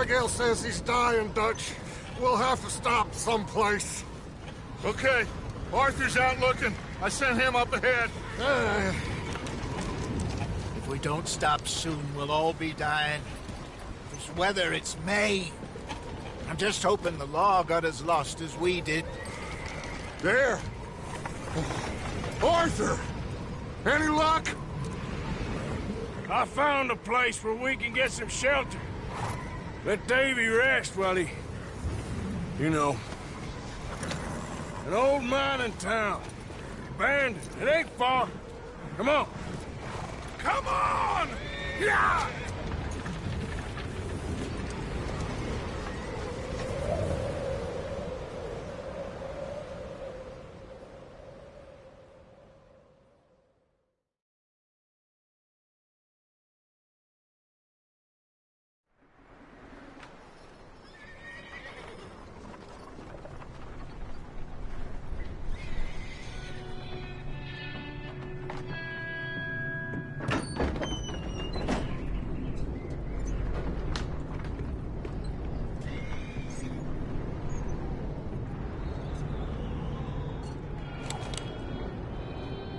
Abigail says he's dying, Dutch. We'll have to stop someplace. Okay. Arthur's out looking. I sent him up ahead. If we don't stop soon, we'll all be dying. This weather, it's May. I'm just hoping the law got as lost as we did. There. Arthur! Any luck? I found a place where we can get some shelter. Let Davy rest while he... You know. An old mining town. Abandoned. It ain't far. Come on. Come on! Yeah!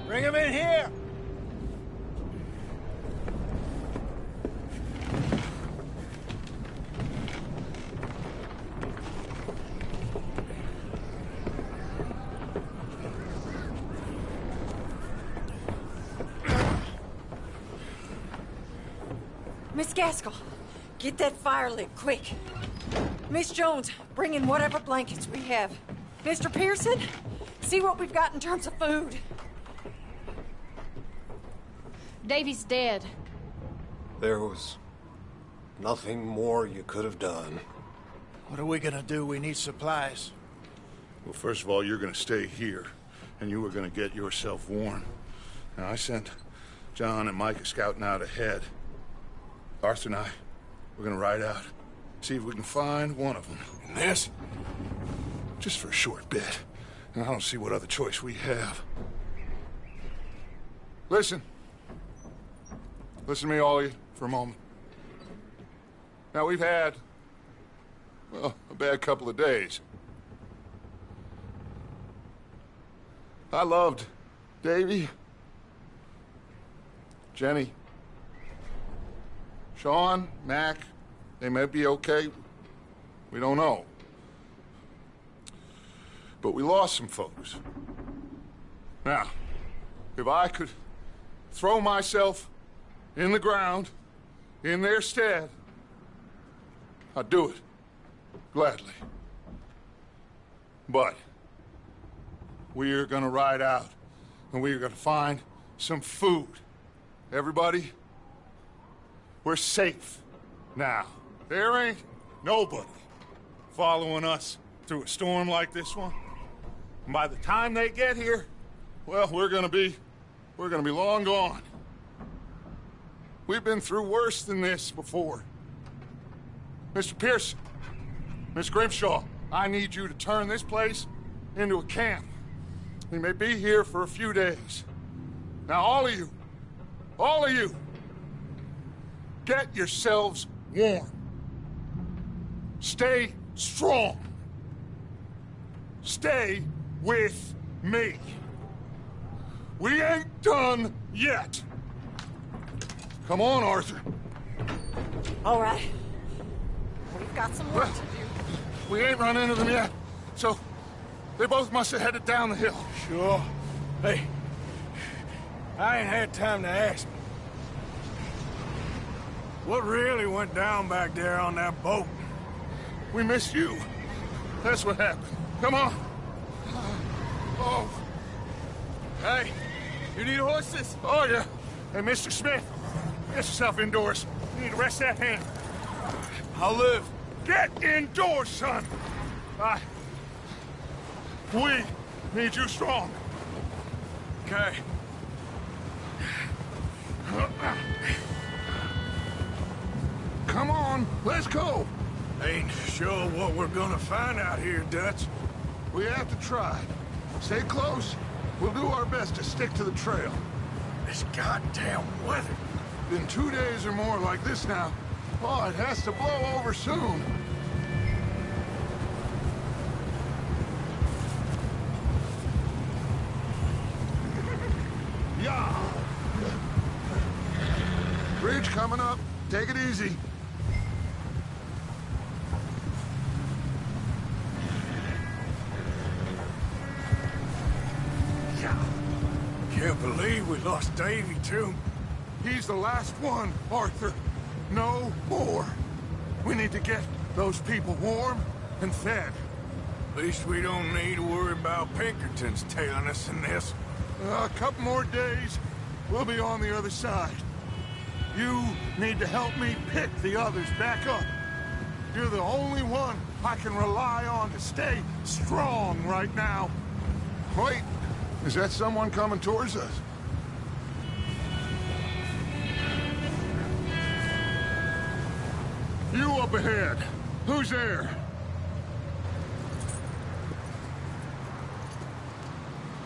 Bring him in here! Miss Gaskell, get that fire lit, quick. Miss Jones, bring in whatever blankets we have. Mr. Pearson, see what we've got in terms of food. Davy's dead. There was nothing more you could have done. What are we gonna do? We need supplies. Well, first of all, you're gonna stay here, and you are gonna get yourself warm. Now, I sent John and Micah scouting out ahead. Arthur and I, we're gonna ride out, see if we can find one of them. And this? Just for a short bit. And I don't see what other choice we have. Listen. Listen to me, all of you, for a moment. Now, we've had, well, a bad couple of days. I loved Davy, Jenny, Sean, Mac. They may be okay. We don't know. But we lost some folks. Now, if I could throw myself in the ground, in their stead, I'd do it, gladly. But we're gonna ride out, and we're gonna find some food. Everybody, we're safe now. There ain't nobody following us through a storm like this one. And by the time they get here, well, we're gonna be long gone. We've been through worse than this before. Mr. Pearson, Miss Grimshaw, I need you to turn this place into a camp. We may be here for a few days. Now, all of you, get yourselves warm. Stay strong. Stay with me. We ain't done yet. Come on, Arthur. All right. We've got some work to do. We ain't run into them yet, so they both must have headed down the hill. Sure. Hey, I ain't had time to ask. What really went down back there on that boat? We missed you. That's what happened. Come on. Oh. Hey, you need horses? Oh, yeah. Hey, Mr. Smith, get yourself indoors. You need to rest that hand. I'll live. Get indoors, son. We need you strong. Okay. Come on, let's go. Ain't sure what we're gonna find out here, Dutch. We have to try. Stay close. We'll do our best to stick to the trail. This goddamn weather. Been 2 days or more like this now. Oh, it has to blow over soon. Yeah. Bridge coming up. Take it easy. Can't believe we lost Davy, too. He's the last one, Arthur. No more. We need to get those people warm and fed. At least we don't need to worry about Pinkertons tailing us in this. A couple more days, we'll be on the other side. You need to help me pick the others back up. You're the only one I can rely on to stay strong right now. Wait, is that someone coming towards us? You up ahead. Who's there?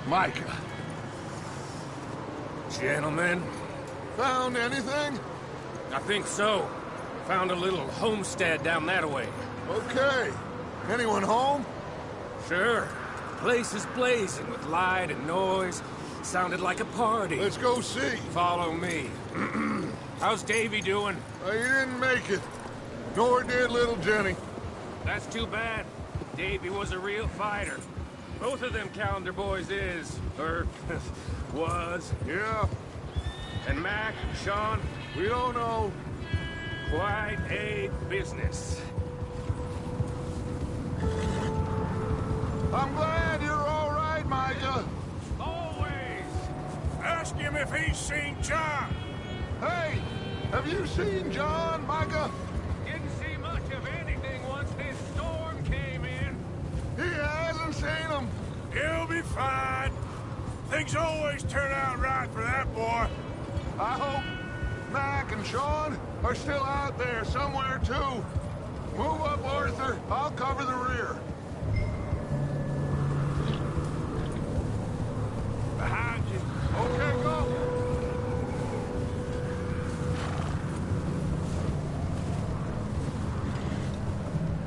Micah. Gentlemen, Found anything? I think so. Found a little homestead down that way. Okay. Anyone home? Sure. Place is blazing with light and noise. Sounded like a party. Let's go see. Follow me. How's Davy doing? He didn't make it. Nor did little Jenny. That's too bad. Davy was a real fighter. Both of them calendar boys is, or was. Yeah, And Mac, Sean, we don't know. quite a business. I'm glad you're all right, Micah. Always. Ask him if he's seen John. Hey, have you seen John, Micah? Didn't see much of anything once this storm came in. He hasn't seen him. He'll be fine. Things always turn out right for that boy. I hope Mac and Sean are still out there somewhere, too. Move up, Arthur. I'll cover the rear. Behind you. Okay, go.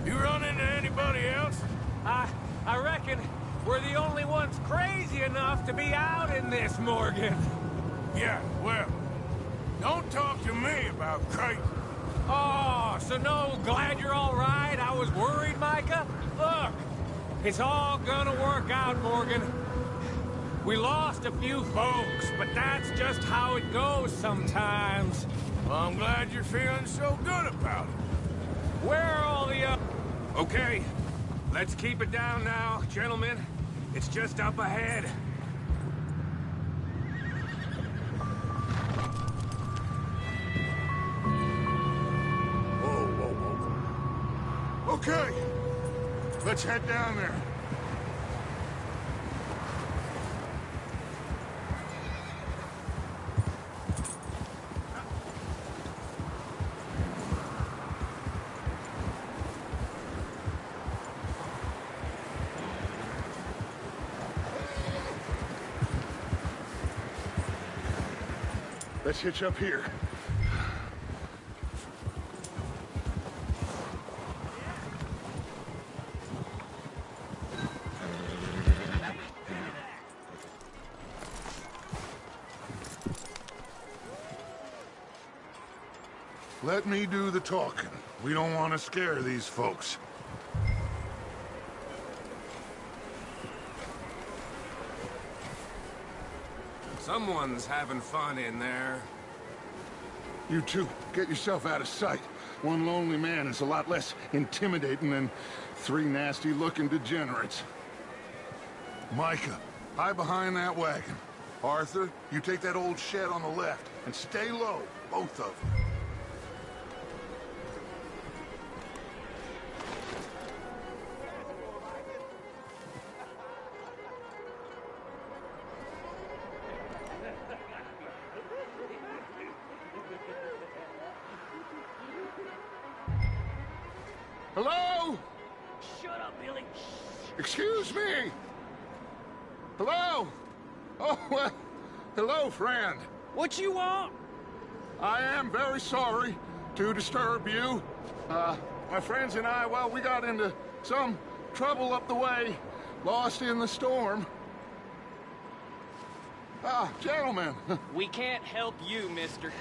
You run into anybody else? I reckon we're the only ones crazy enough to be out in this, Morgan. Yeah, well, don't talk to me about crazy. Oh, so no, glad you're all right. I was worried, Micah. Look, it's all gonna work out, Morgan. We lost a few folks, but that's just how it goes sometimes. Well, I'm glad you're feeling so good about it. Where are all the Okay, let's keep it down now, gentlemen. It's just up ahead. Whoa, whoa, whoa. Okay, let's head down there. Let's hitch up here. Let me do the talking. We don't want to scare these folks. Someone's having fun in there. You two, get yourself out of sight. One lonely man is a lot less intimidating than three nasty-looking degenerates. Micah, hide behind that wagon. Arthur, you take that old shed on the left, and stay low, both of you. Hello? Shut up, Billy. Excuse me? Hello? Oh, well, hello, friend. What you want? I am very sorry, to disturb you. My friends and I, well, we got into some trouble up the way, lost in the storm. Gentlemen. We can't help you, mister.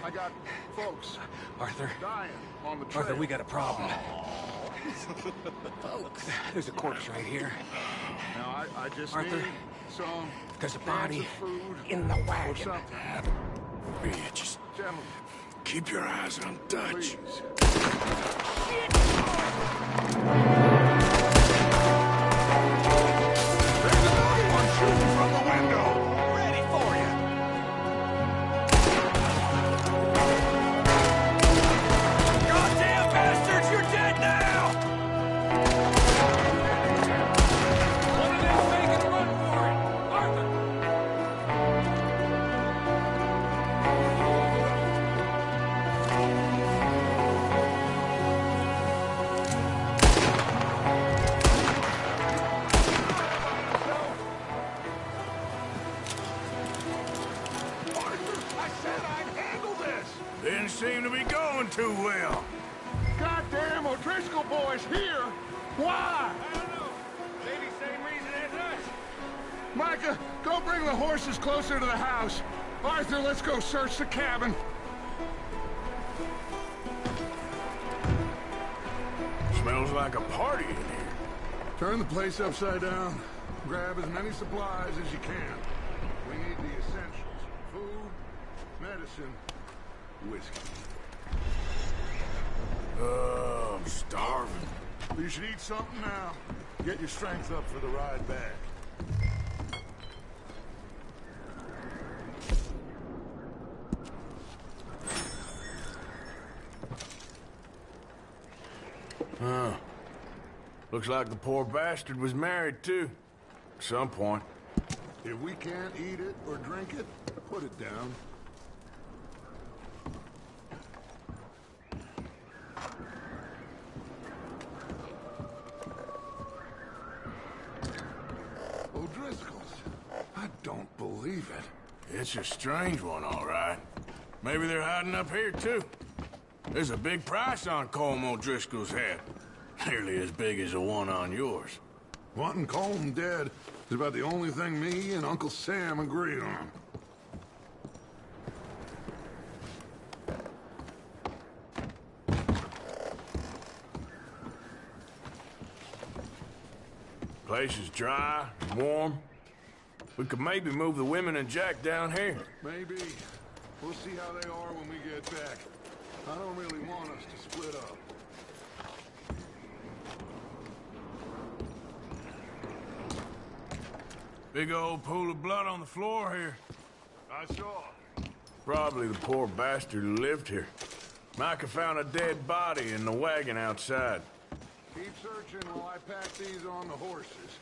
I got folks Arthur. dying on the trail. Arthur, we got a problem. Folks. There's a corpse right here. Now, I just Arthur, need some there's a body food in the or wagon. something. Just Gentlemen, keep your eyes on Dutch. please. There's another one shooting from the window. Ready for you. Goddamn bastards, you're dead now! One of them making a run for it! Arthur! Arthur, I said I'd handle this. Didn't seem to be going too well. Goddamn O'Driscoll boys here. Why? I don't know. Maybe same reason as us. Micah, go bring the horses closer to the house. Arthur, let's go search the cabin. Smells like a party in here. Turn the place upside down. Grab as many supplies as you can. We need the essentials. Food, medicine, whiskey. I'm starving. You should eat something now. Get your strength up for the ride back. Looks like the poor bastard was married, too. At some point. If we can't eat it or drink it, put it down. O'Driscoll's. I don't believe it. It's a strange one, all right. Maybe they're hiding up here, too. There's a big price on Colm O'Driscoll's head. Nearly as big as the one on yours. Wanting Colm dead is about the only thing me and Uncle Sam agree on. Place is dry, warm. We could maybe move the women and Jack down here. Maybe. We'll see how they are when we get back. I don't really want us to split up. Big old pool of blood on the floor here. I saw. Probably the poor bastard who lived here. Micah found a dead body in the wagon outside. Keep searching while I pack these on the horses.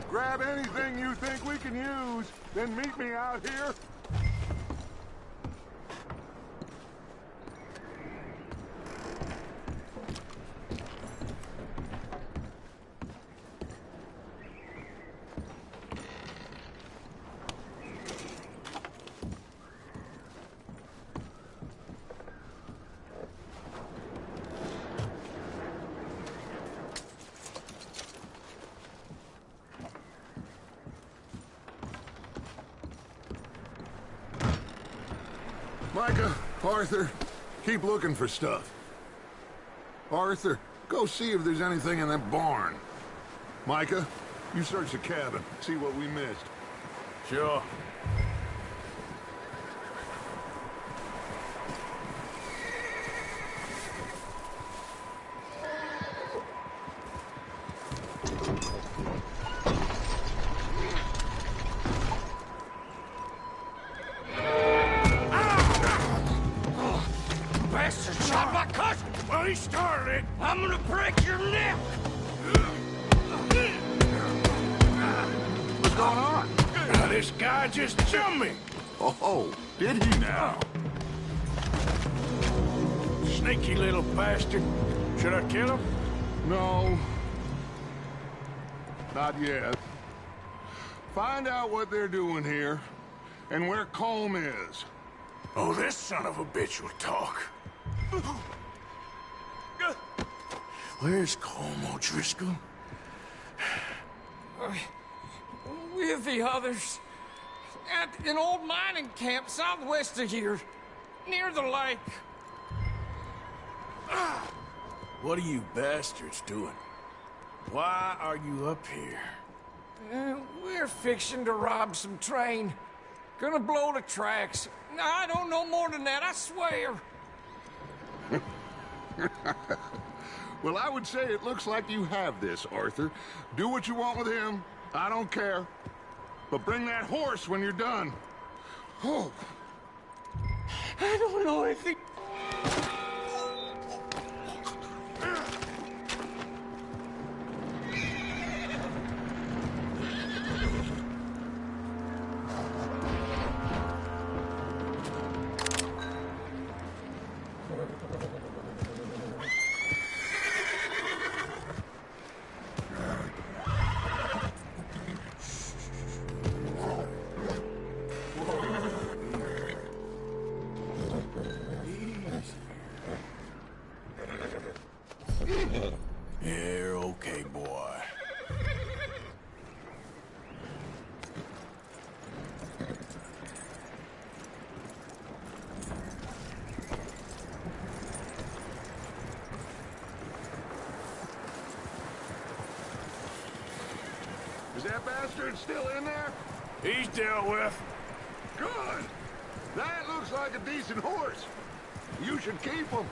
Grab anything you think we can use, then meet me out here. Micah, Arthur, keep looking for stuff. Arthur, go see if there's anything in that barn. Micah, you search the cabin, see what we missed. Sure. Bastard shot my cousin! Well, he started it! I'm gonna break your neck! What's going on? This guy just jumped me! Oh, did he now? Sneaky little bastard. Should I kill him? No. Not yet. Find out what they're doing here, and where Colm is. Oh, this son of a bitch will talk. Where's Colm O'Driscoll? With the others. At an old mining camp southwest of here. Near the lake. What are you bastards doing? Why are you up here? We're fixing to rob some train. Gonna blow the tracks. I don't know more than that, I swear. Well, I would say it looks like you have this, Arthur. Do what you want with him. I don't care. But bring that horse when you're done. Oh. I don't know anything. You're okay, boy. Is that bastard still in there? He's dealt with. Good. That looks like a decent horse. You should keep him.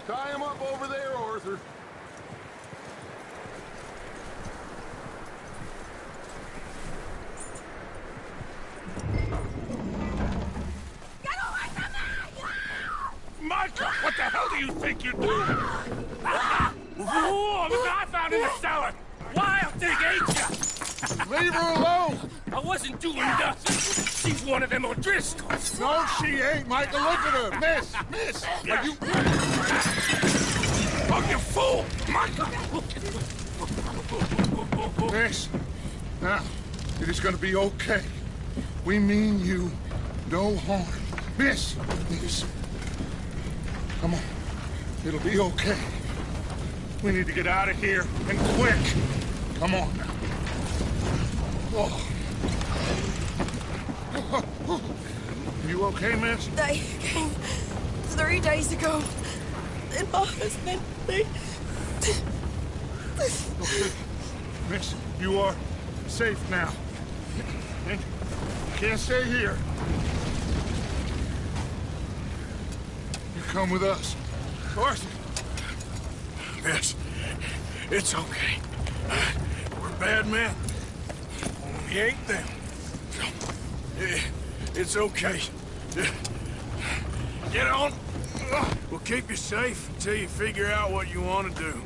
Tie him up over there, Arthur. Micah, what the hell do you think you're doing? Whoa, look, I found in the cellar. Wild thing, ain't ya? Leave her alone! I wasn't doing nothing. She's one of them O'Driscolls. No, she ain't, Micah. Look at her. Miss, are you... Oh, you fool! Micah! Miss, now, it is gonna be okay. We mean you no harm. Miss. Come on. It'll be okay. We need to get out of here, and quick. Come on now. Oh. You okay, miss? They came 3 days ago. And my husband, Okay. Miss, you are safe now. And you can't stay here. You come with us. Arthur. Miss, it's okay. We're bad men. We ain't them. It's okay. Get on. We'll keep you safe until you figure out what you want to do.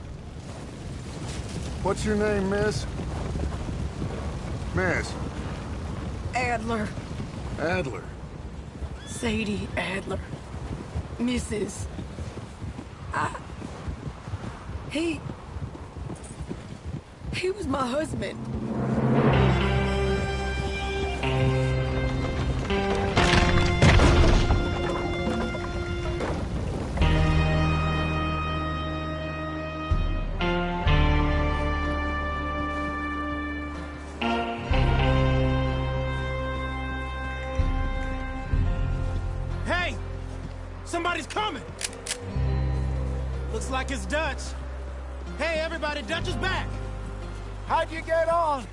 What's your name, miss? Miss. Adler. Adler. Sadie Adler. Mrs. He was my husband. Hey! Somebody's coming! Looks like it's Dutch. Hey, everybody, Dutch is back! How'd you get on?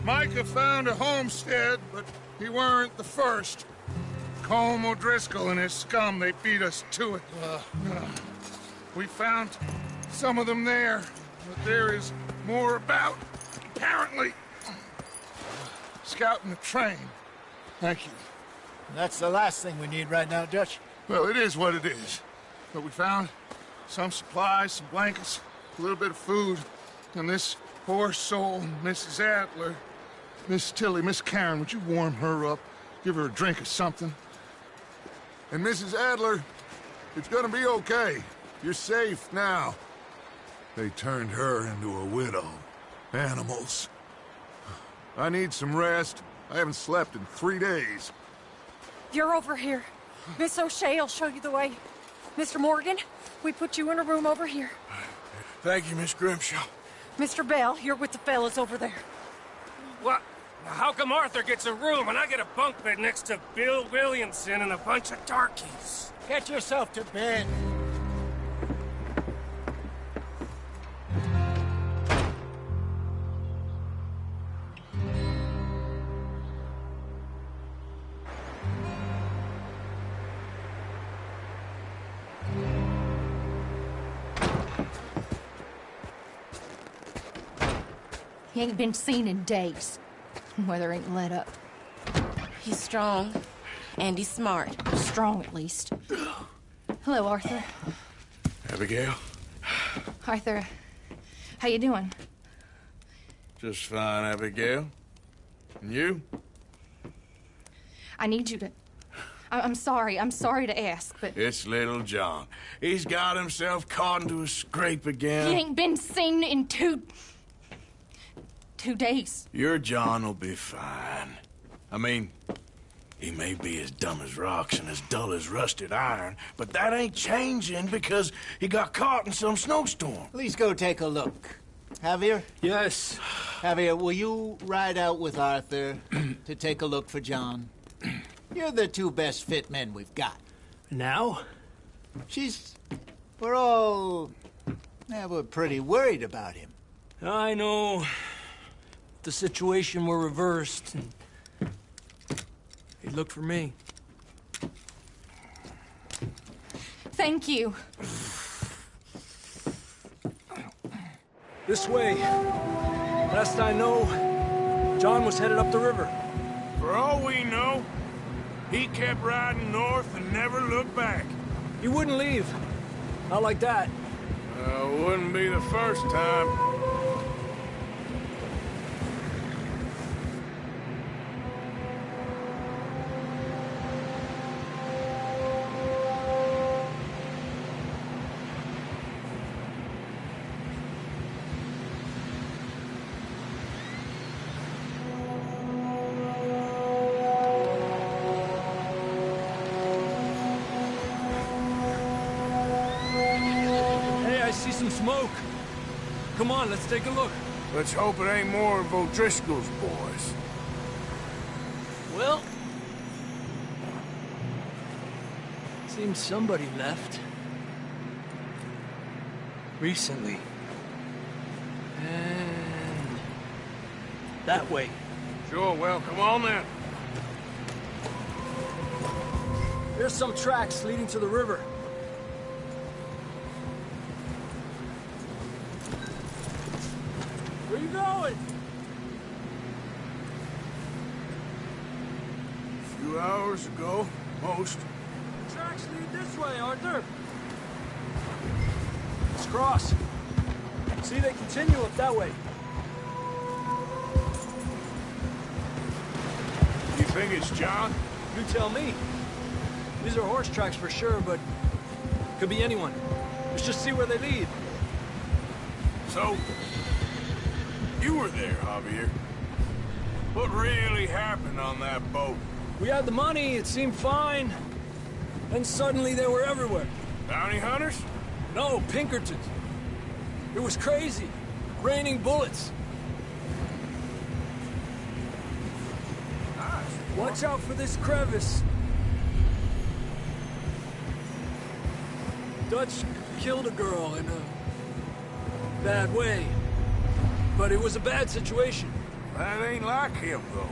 Micah found a homestead, but he weren't the first. Colm O'Driscoll and his scum, they beat us to it. We found some of them there, but there is more about, apparently. Scouting the train. Thank you. That's the last thing we need right now, Dutch. Well, it is what it is. But we found some supplies, some blankets, a little bit of food, and this poor soul, Mrs. Adler, Miss Tilly, Miss Karen, would you warm her up? Give her a drink or something? And Mrs. Adler, it's gonna be okay. You're safe now. They turned her into a widow. Animals. I need some rest. I haven't slept in 3 days. You're over here. Miss O'Shea will show you the way. Mr. Morgan, we put you in a room over here. Thank you, Miss Grimshaw. Mr. Bell, you're with the fellas over there. What? How come Arthur gets a room and I get a bunk bed next to Bill Williamson and a bunch of darkies? Get yourself to bed. He ain't been seen in days. Weather ain't let up. He's strong, and he's smart. Strong, at least. Hello, Arthur. Abigail? Arthur, how you doing? Just fine, Abigail. And you? I need you to... I'm sorry to ask, but... It's little John. He's got himself caught into a scrape again. He ain't been seen in 2 days. Your John will be fine. I mean, he may be as dumb as rocks and as dull as rusted iron, but that ain't changing because he got caught in some snowstorm. Please go take a look. Javier? Yes. Javier, will you ride out with Arthur to take a look for John? You're the 2 best fit men we've got. Now? We're all... we're pretty worried about him. I know. The situation were reversed, and he'd look for me. Thank you. This way. Last I know, John was headed up the river. For all we know, he kept riding north and never looked back. He wouldn't leave. Not like that. Wouldn't be the first time. See some smoke. Come on, let's take a look. Let's hope it ain't more of O'Driscoll's boys. Well... seems somebody left. Recently. And... that way. Sure, well, come on then. There's some tracks leading to the river. Where you going? A few hours ago, most. The tracks lead this way, Arthur. Let's cross. See, they continue up that way. You think it's John? You tell me. These are horse tracks for sure, but could be anyone. Let's just see where they lead. So, you were there, Javier. What really happened on that boat? We had the money, it seemed fine. Then suddenly they were everywhere. Bounty hunters? No, Pinkertons. It was crazy. Raining bullets. Watch out for this crevice. Dutch killed a girl in a bad way. But it was a bad situation. That ain't like him, though.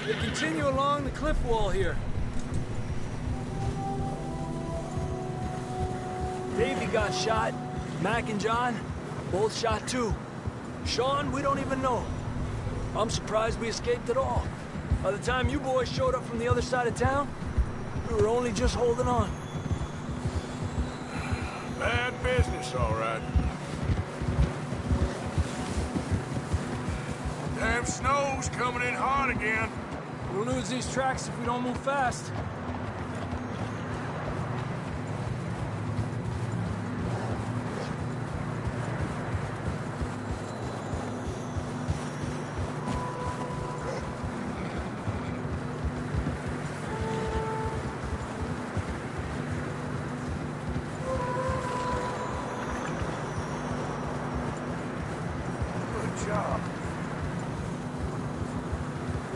They continue along the cliff wall here. Davey got shot. Mac and John, both shot too. Sean, we don't even know. I'm surprised we escaped at all. By the time you boys showed up from the other side of town, we were only just holding on. Bad business, all right. Damn snow's coming in hard again. We'll lose these tracks if we don't move fast.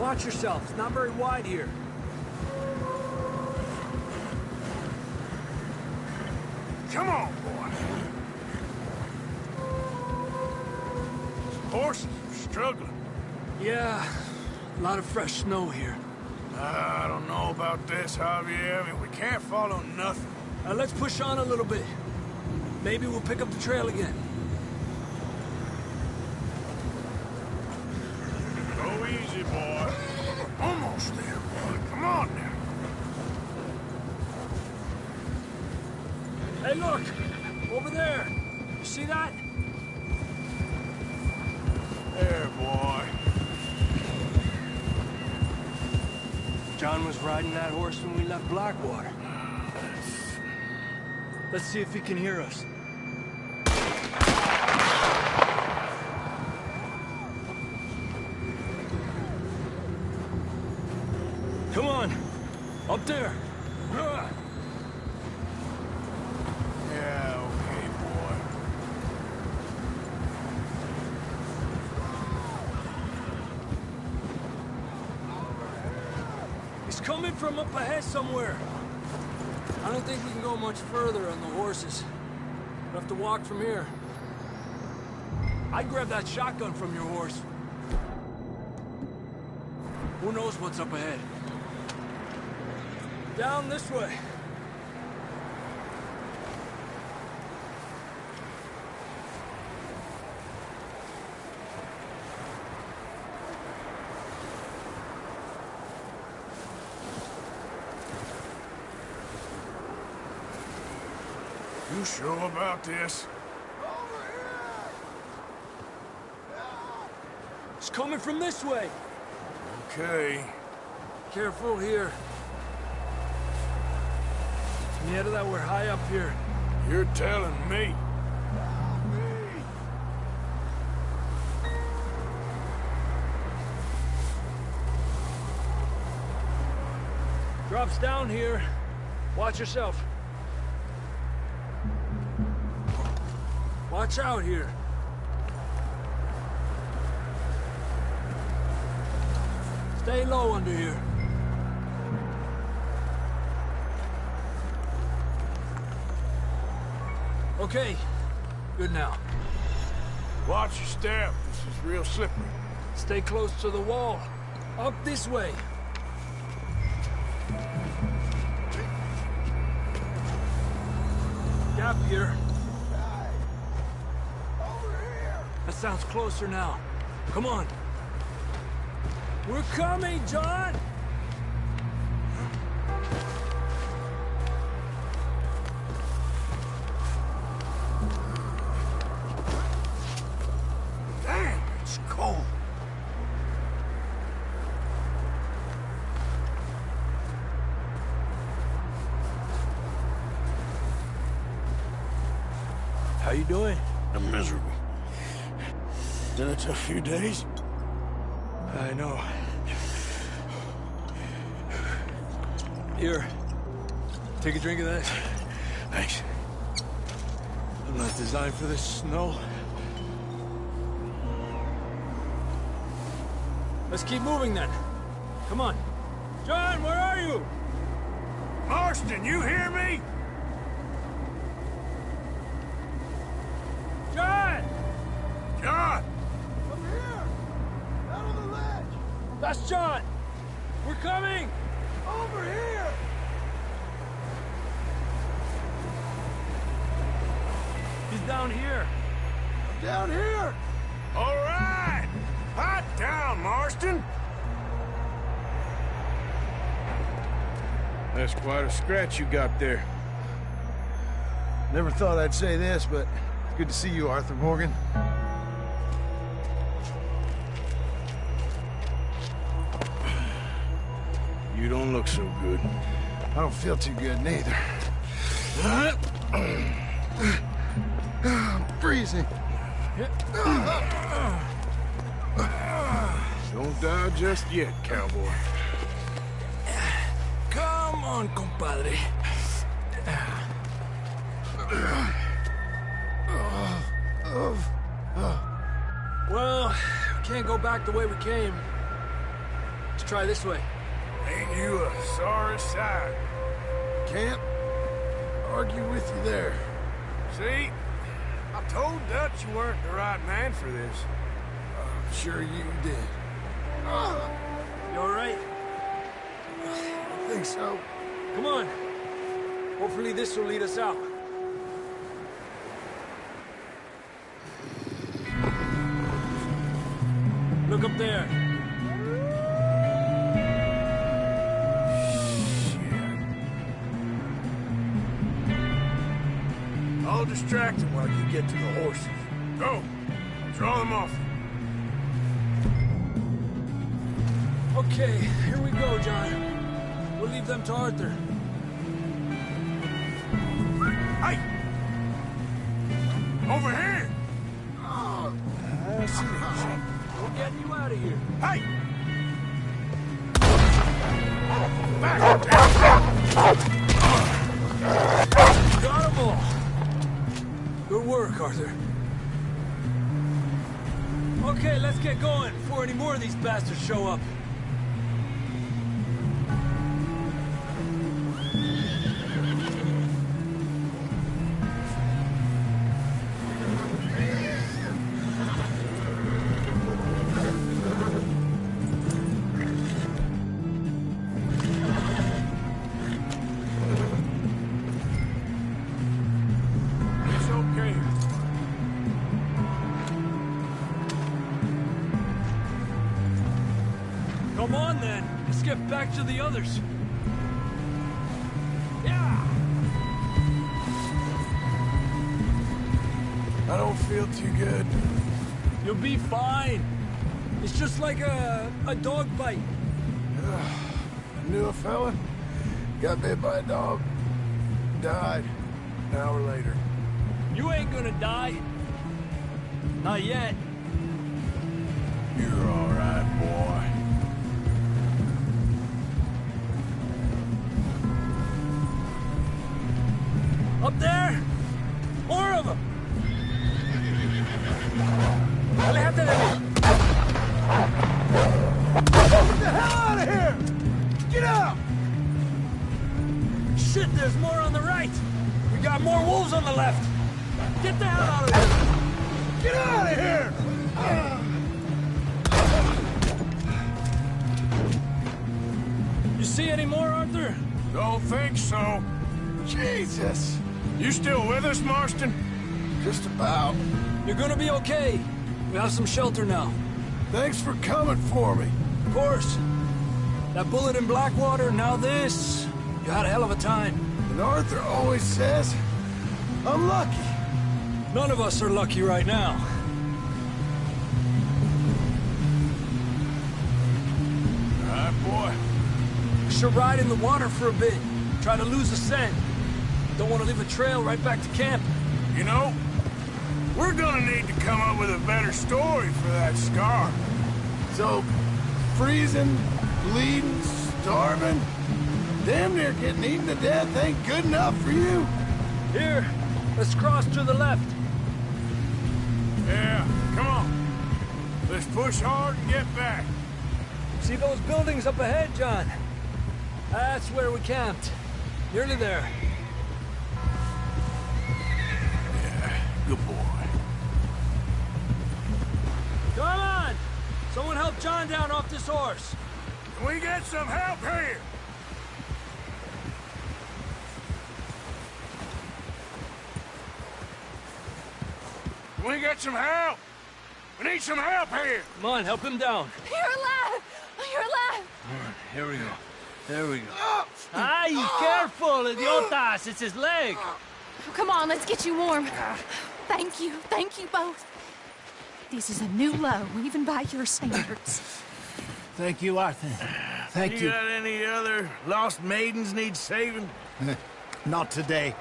Watch yourself. It's not very wide here. Come on, boy. Horses are struggling. Yeah, a lot of fresh snow here. I don't know about this, Javier. I mean, we can't follow nothing. Let's push on a little bit. Maybe we'll pick up the trail again. Go easy, boy. Almost there, boy. Come on now. Hey, look! Over there! You see that? There, boy. John was riding that horse when we left Blackwater. Let's see if he can hear us. Come on! Up there! Yeah, okay, boy. He's coming from up ahead somewhere. I don't think we can go much further on the horses. We'll have to walk from here. I'd grab that shotgun from your horse. Who knows what's up ahead? Down this way. You sure about this? It's coming from this way. Okay. Careful here. Yeah, that we're high up here. You're telling me. Drops down here. Watch yourself. Watch out here. Stay low under here. Okay, good now. Watch your step. This is real slippery. Stay close to the wall. Up this way. Gap here. That sounds closer now. Come on. We're coming, John! Damn, it's cold. How you doing? I'm miserable. Been a tough few days. I know. Here. Take a drink of that. Thanks. I'm not designed for this snow. Let's keep moving then. Come on. John, where are you? Marston, you hear me? John! John! Over here! Out on the ledge! That's John! We're coming! Over here! He's down here. I'm down here! All right! Hot down, Marston! That's quite a scratch you got there. Never thought I'd say this, but it's good to see you, Arthur Morgan. You don't look so good. I don't feel too good, neither. I'm freezing. Don't die just yet, cowboy. Come on, compadre. Well, we can't go back the way we came. Let's try this way. Ain't you a sorry sight? Can't argue with you there. See? I told Dutch you weren't the right man for this. I'm sure you did. You alright? I think so. Come on. Hopefully this will lead us out. Look up there. I'll distract them while you get to the horses. Go! Draw them off. Okay, here we go, John. We'll leave them to Arthur. Hey! Over here! That's easy. We're getting you out of here. Hey! Back down! Got them all. Good work, Arthur. Okay, let's get going before any more of these bastards show up. Come on, then. Let's get back to the others. Yeah! I don't feel too good. You'll be fine. It's just like a dog bite. I knew a fella. Got bit by a dog. Died. An hour later. You ain't gonna die. Not yet. You're all right, boy. Up there? More of them! Aléjate de mí! Get the hell out of here! Get out! Shit, there's more on the right! We got more wolves on the left! Get the hell out of here! Get out of here! You see any more, Arthur? Don't think so. Jesus! You still with us, Marston? Just about. You're gonna be okay. We have some shelter now. Thanks for coming for me. Of course. That bullet in Blackwater, now this. You had a hell of a time. And Arthur always says, I'm lucky. None of us are lucky right now. All right, boy. We should ride in the water for a bit. Try to lose the scent. Don't want to leave a trail right back to camp. You know, we're gonna need to come up with a better story for that scar. So, freezing, bleeding, starving, damn near getting eaten to death ain't good enough for you? Here, let's cross to the left. Yeah, come on. Let's push hard and get back. See those buildings up ahead, John? That's where we camped. Nearly there. Good boy. Come on! Someone help John down off this horse. Can we get some help here? Can we get some help? We need some help here. Come on, help him down. You're alive! You're alive! Here we go. There we go. Ay, careful, idiotas! It's his leg. Oh, come on, let's get you warm. Thank you both. This is a new low, even by your standards. Thank you, Arthur. Thank You you. got any other lost maidens need saving? Not today.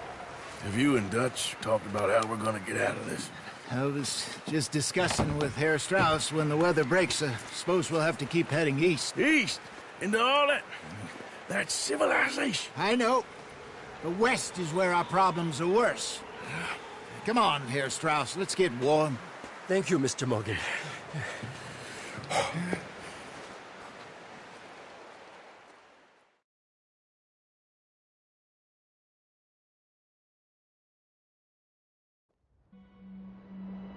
Have you and Dutch talked about how we're gonna get out of this? I was just discussing with Herr Strauss when the weather breaks. I suppose we'll have to keep heading east. East? Into all that civilization? I know. The west is where our problems are worse. Come on, Herr Strauss, let's get warm. Thank you, Mr. Morgan.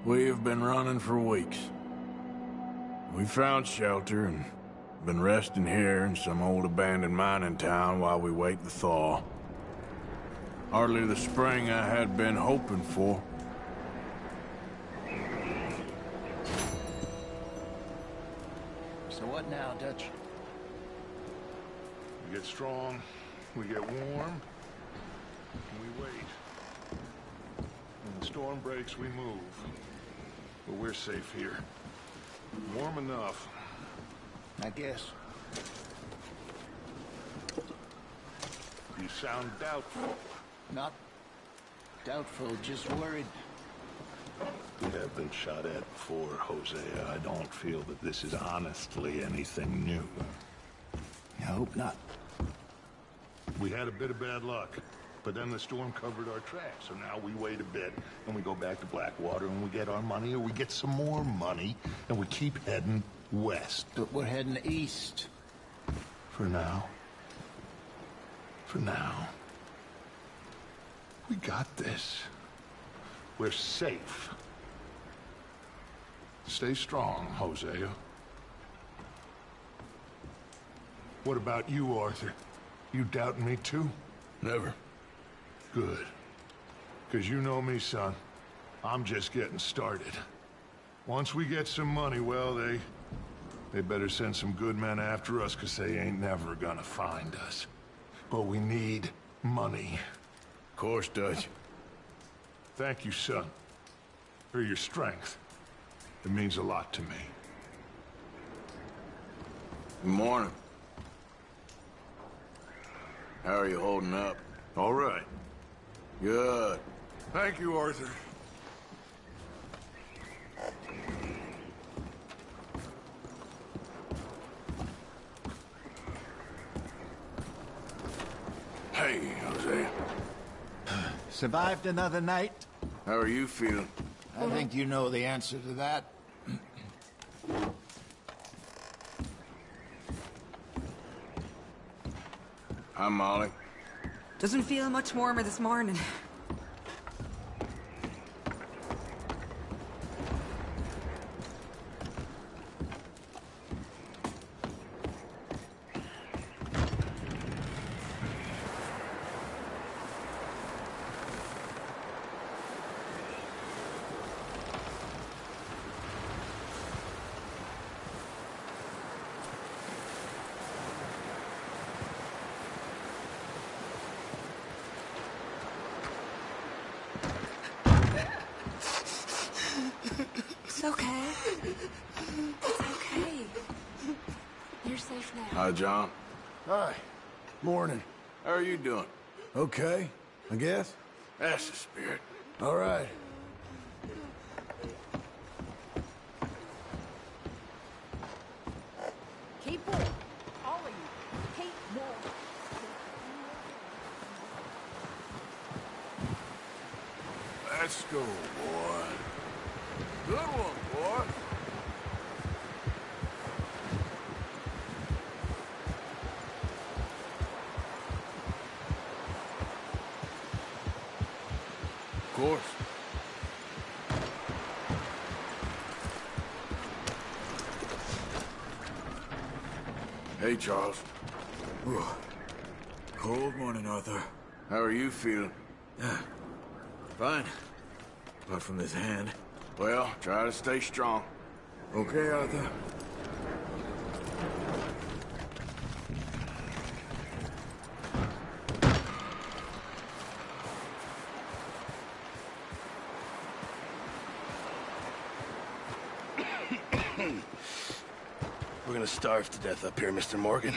We have been running for weeks. We found shelter and been resting here in some old abandoned mining town while we wait the thaw. Hardly the spring I had been hoping for. So what now, Dutch? We get strong, we get warm, and we wait. When the storm breaks, we move. But we're safe here. Warm enough. I guess. You sound doubtful. Not doubtful, just worried. We have been shot at before, Hosea. I don't feel that this is honestly anything new. I hope not. We had a bit of bad luck, but then the storm covered our tracks, so now we wait a bit, and we go back to Blackwater, and we get our money, or we get some more money, and we keep heading west. But we're heading east. For now. For now. We got this. We're safe. Stay strong, Hosea. What about you, Arthur? You doubting me too? Never. Good. 'Cause you know me, son. I'm just getting started. Once we get some money, well, they better send some good men after us, 'cause they ain't never gonna find us. But we need money. Of course, Dutch. Thank you, son, for your strength. It means a lot to me. Good morning. How are you holding up? All right. Good. Thank you, Arthur. Hey, Jose. Survived another night? How are you feeling? I think you know the answer to that. Hi, Molly. Doesn't feel much warmer this morning. It's okay. It's okay. You're safe now. Hi, John. Hi. Morning. How are you doing? Okay, I guess. That's the spirit. All right. Keep warm. All of you. Keep warm. Let's go, boy. Good one, boy. Of course. Hey, Charles. Cold morning, Arthur. How are you feeling? Fine. Apart from this hand. Well, try to stay strong. Okay, Arthur. We're gonna starve to death up here, Mr. Morgan.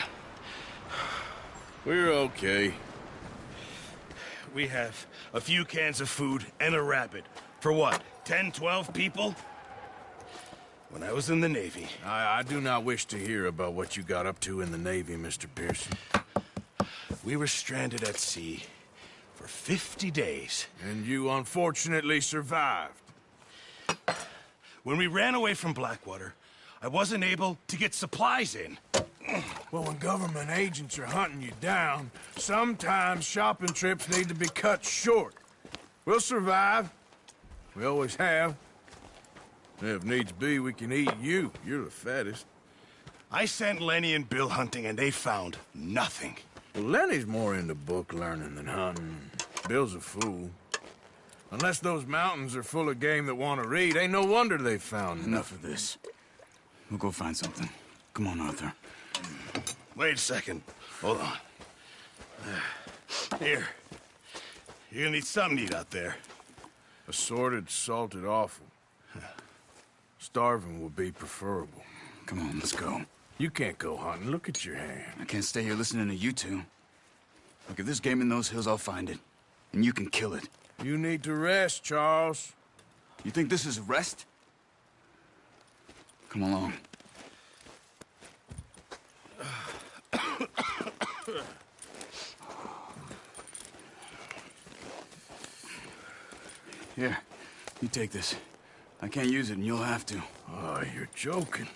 We're okay. We have a few cans of food and a rabbit. For what, 10, 12 people? When I was in the Navy... I do not wish to hear about what you got up to in the Navy, Mr. Pearson. We were stranded at sea for 50 days. And you unfortunately survived. When we ran away from Blackwater, I wasn't able to get supplies in. Well, when government agents are hunting you down, sometimes shopping trips need to be cut short. We'll survive. We always have. If needs be, we can eat you. You're the fattest. I sent Lenny and Bill hunting, and they found nothing. Well, Lenny's more into book learning than hunting. Bill's a fool. Unless those mountains are full of game that want to read, ain't no wonder they found Enough of this. We'll go find something. Come on, Arthur. Wait a second. Hold on. Here. You're gonna need something to eat out there. Assorted, salted offal. Starving would be preferable. Come on, let's go. You can't go hunting. Look at your hand. I can't stay here listening to you two. Look, if there's game in those hills, I'll find it. And you can kill it. You need to rest, Charles. You think this is rest? Come along. Here, you take this. I can't use it, and you'll have to. Oh, you're joking.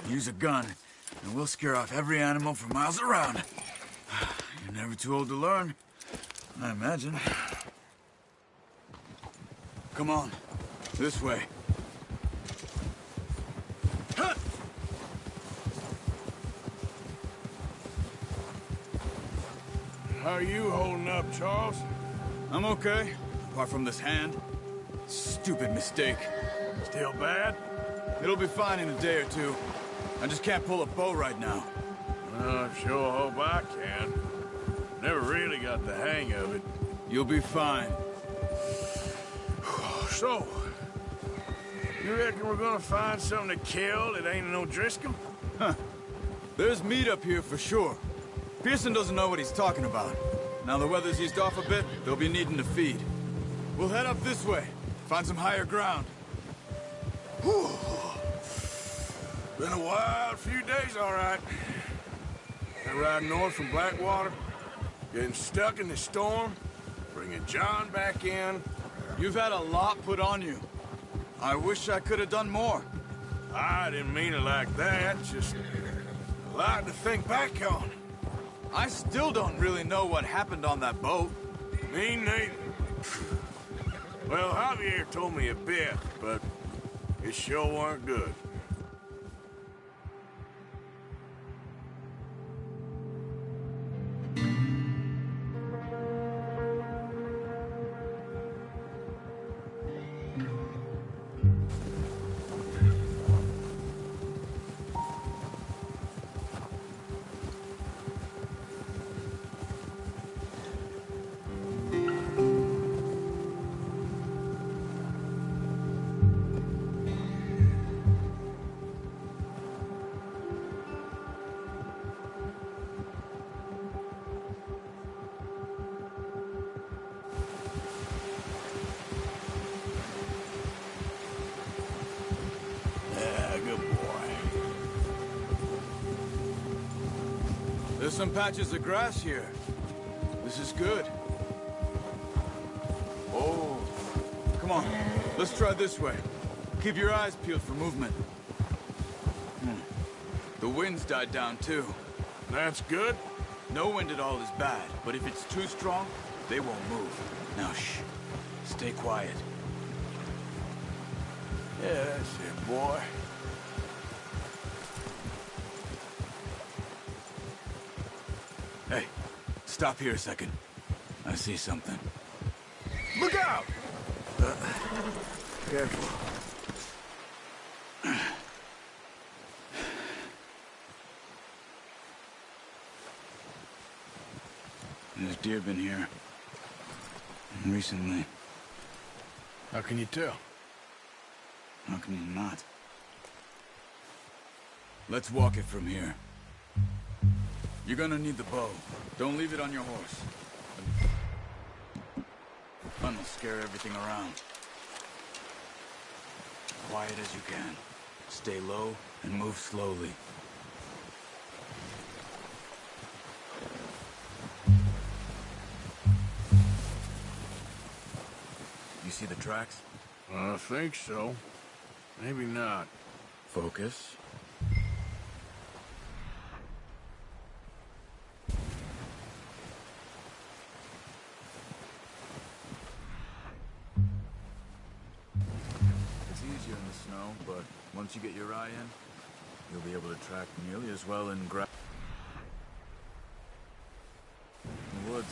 Use a gun, and we'll scare off every animal for miles around. You're never too old to learn, I imagine. Come on, this way. How are you holding up, Charles? I'm okay, apart from this hand. Stupid mistake. Still bad? It'll be fine in a day or two. I just can't pull a bow right now. I sure hope I can. Never really got the hang of it. You'll be fine. So, you reckon we're gonna find something to kill that ain't no Driscoll? Huh. There's meat up here for sure. Pearson doesn't know what he's talking about. Now the weather's eased off a bit, they'll be needing to feed. We'll head up this way, find some higher ground. Whew. Been a wild few days, all right. I ride north from Blackwater, getting stuck in the storm, bringing John back in. You've had a lot put on you. I wish I could have done more. I didn't mean it like that, just a lot to think back on. I still don't really know what happened on that boat. Me neither. Well, Javier told me a bit, but it sure weren't good. There's some patches of grass here. This is good. Oh, come on. Let's try this way. Keep your eyes peeled for movement. The wind's died down too. That's good. No wind at all is bad, but if it's too strong, they won't move. Now shh. Stay quiet. Yeah, that's it, boy. Hey, stop here a second. I see something. Look out! Careful. There's deer been here. Recently. How can you tell? How can you not? Let's walk it from here. You're gonna need the bow. Don't leave it on your horse. Fun will scare everything around. Quiet as you can. Stay low and move slowly. You see the tracks? I think so. Maybe not. Focus. It's easier in the know, but once you get your eye in, you'll be able to track nearly as well in the woods.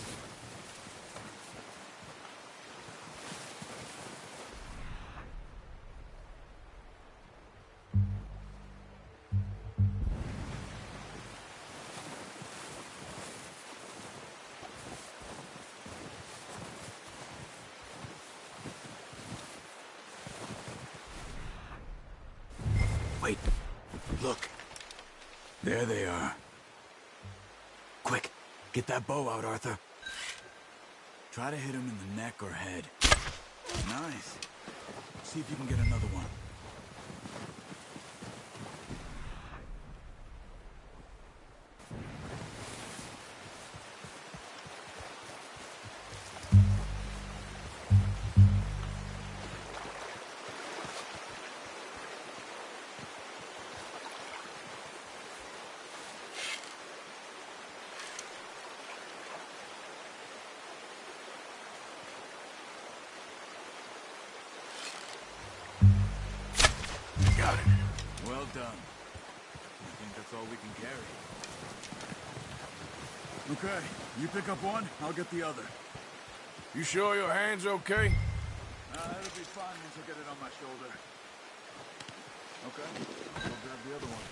Wait. Look. There they are. Quick, get that bow out, Arthur. Try to hit him in the neck or head. Nice. See if you can get another one. Got it. Well done. I think that's all we can carry. Okay, you pick up one, I'll get the other. You sure your hand's okay? It'll be fine once I get it on my shoulder. Okay, I'll grab the other one.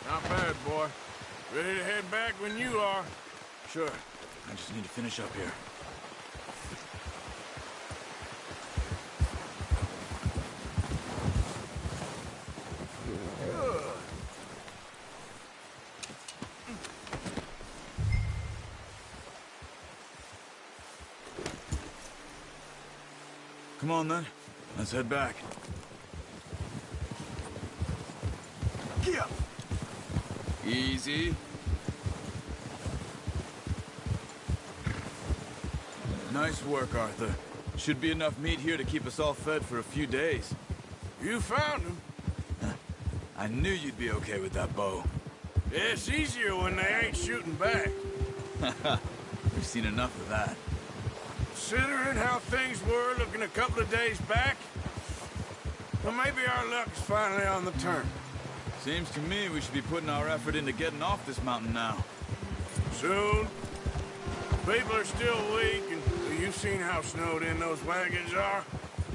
Not bad, boy. Ready to head back when you are. Sure. I just need to finish up here. Come on, then. Let's head back. Get up! Easy. Nice work, Arthur. Should be enough meat here to keep us all fed for a few days. You found him. I knew you'd be okay with that bow. Yeah, it's easier when they ain't shooting back. We've seen enough of that. Considering how things were looking a couple of days back, well, maybe our luck is finally on the turn. Seems to me we should be putting our effort into getting off this mountain now. Soon. People are still weak, and you've seen how snowed in those wagons are.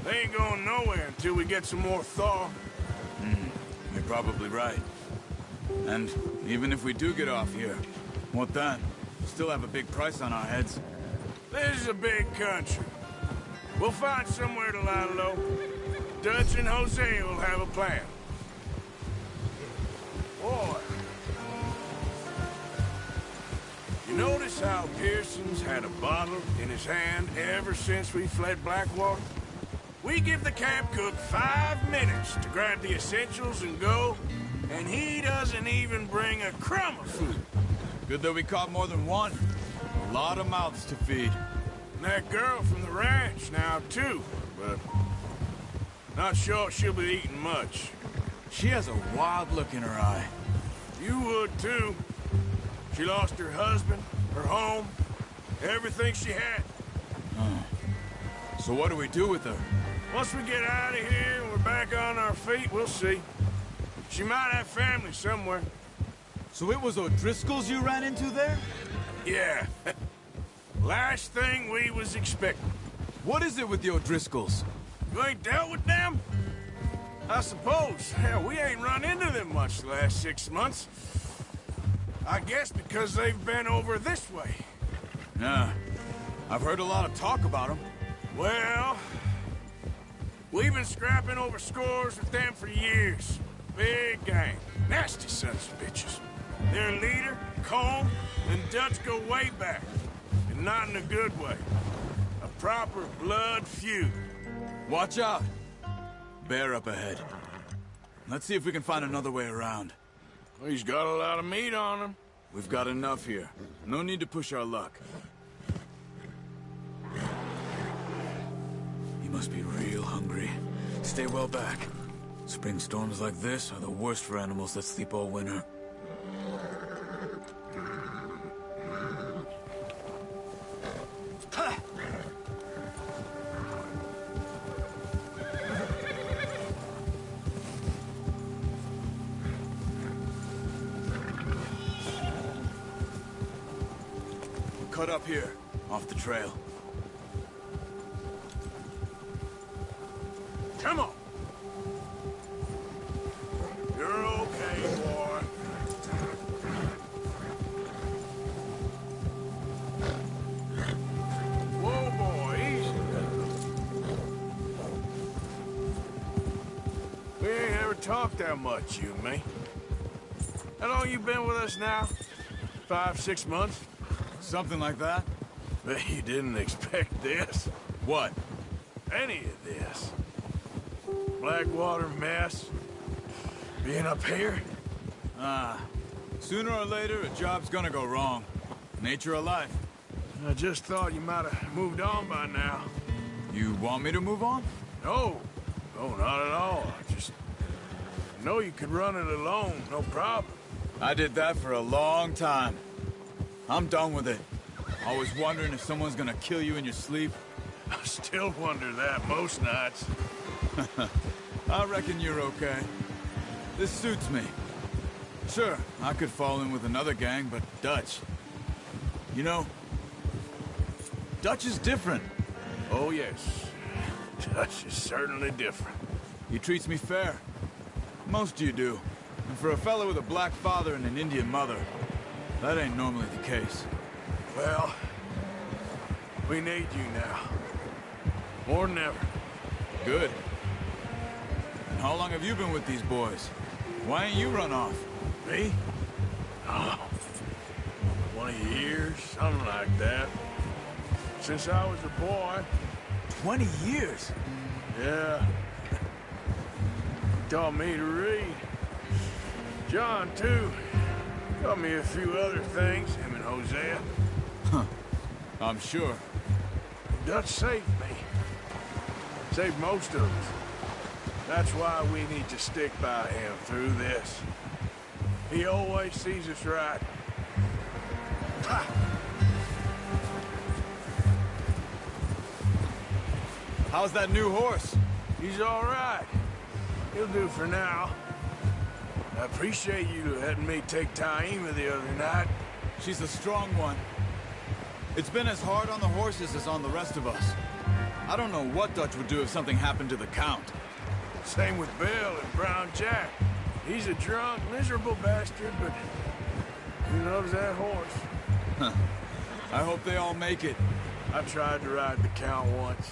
They ain't going nowhere until we get some more thaw. You're probably right. And even if we do get off here, what then? We'll still have a big price on our heads. This is a big country. We'll find somewhere to lie low. Dutch and Jose will have a plan. Boy. You notice how Pearson's had a bottle in his hand ever since we fled Blackwater? We give the camp cook 5 minutes to grab the essentials and go, and he doesn't even bring a crumb of food. Good that we caught more than one. A lot of mouths to feed. And that girl from the ranch now, too, but not sure she'll be eating much. She has a wild look in her eye. You would, too. She lost her husband, her home, everything she had. So what do we do with her? Once we get out of here and we're back on our feet, we'll see. She might have family somewhere. So it was O'Driscoll's you ran into there? Yeah. Last thing we was expecting. What is it with the O'Driscolls? You ain't dealt with them? I suppose. Hell, we ain't run into them much the last 6 months. I guess because they've been over this way. Yeah. I've heard a lot of talk about them. Well, we've been scrapping over scores with them for years. Big gang. Nasty sons of bitches. Their leader, Colm, and Dutch go way back. And not in a good way. A proper blood feud. Watch out. Bear up ahead. Let's see if we can find another way around. He's got a lot of meat on him. We've got enough here. No need to push our luck. He must be real hungry. Stay well back. Spring storms like this are the worst for animals that sleep all winter. Cut up here, off the trail. Come on! You're okay, boy. Whoa, boy, easy. We ain't ever talked that much, you and me. How long you been with us now? 5, 6 months? Something like that? Bet you didn't expect this. What? Any of this. Blackwater mess. Being up here? Sooner or later, a job's gonna go wrong. Nature of life. I just thought you might have moved on by now. You want me to move on? No. No, not at all. I just know you could run it alone, no problem. I did that for a long time. I'm done with it. Always wondering if someone's gonna kill you in your sleep. I still wonder that most nights. I reckon you're okay. This suits me. Sure, I could fall in with another gang, but Dutch... You know, Dutch is different. Oh, yes. Dutch is certainly different. He treats me fair. Most of you do. And for a fellow with a black father and an Indian mother, that ain't normally the case. Well, we need you now. More than ever. Good. And how long have you been with these boys? Why ain't you run off? Me? Oh, 20 years, something like that. Since I was a boy. 20 years? Yeah. Taught me to read. John, too. Taught me a few other things, him and Hosea. Huh. I'm sure. Dutch saved me. Saved most of us. That's why we need to stick by him through this. He always sees us right. Ha! How's that new horse? He's all right. He'll do for now. I appreciate you letting me take Taima the other night. She's a strong one. It's been as hard on the horses as on the rest of us. I don't know what Dutch would do if something happened to the Count. Same with Bill and Brown Jack. He's a drunk, miserable bastard, but he loves that horse. Huh. I hope they all make it. I tried to ride the Count once.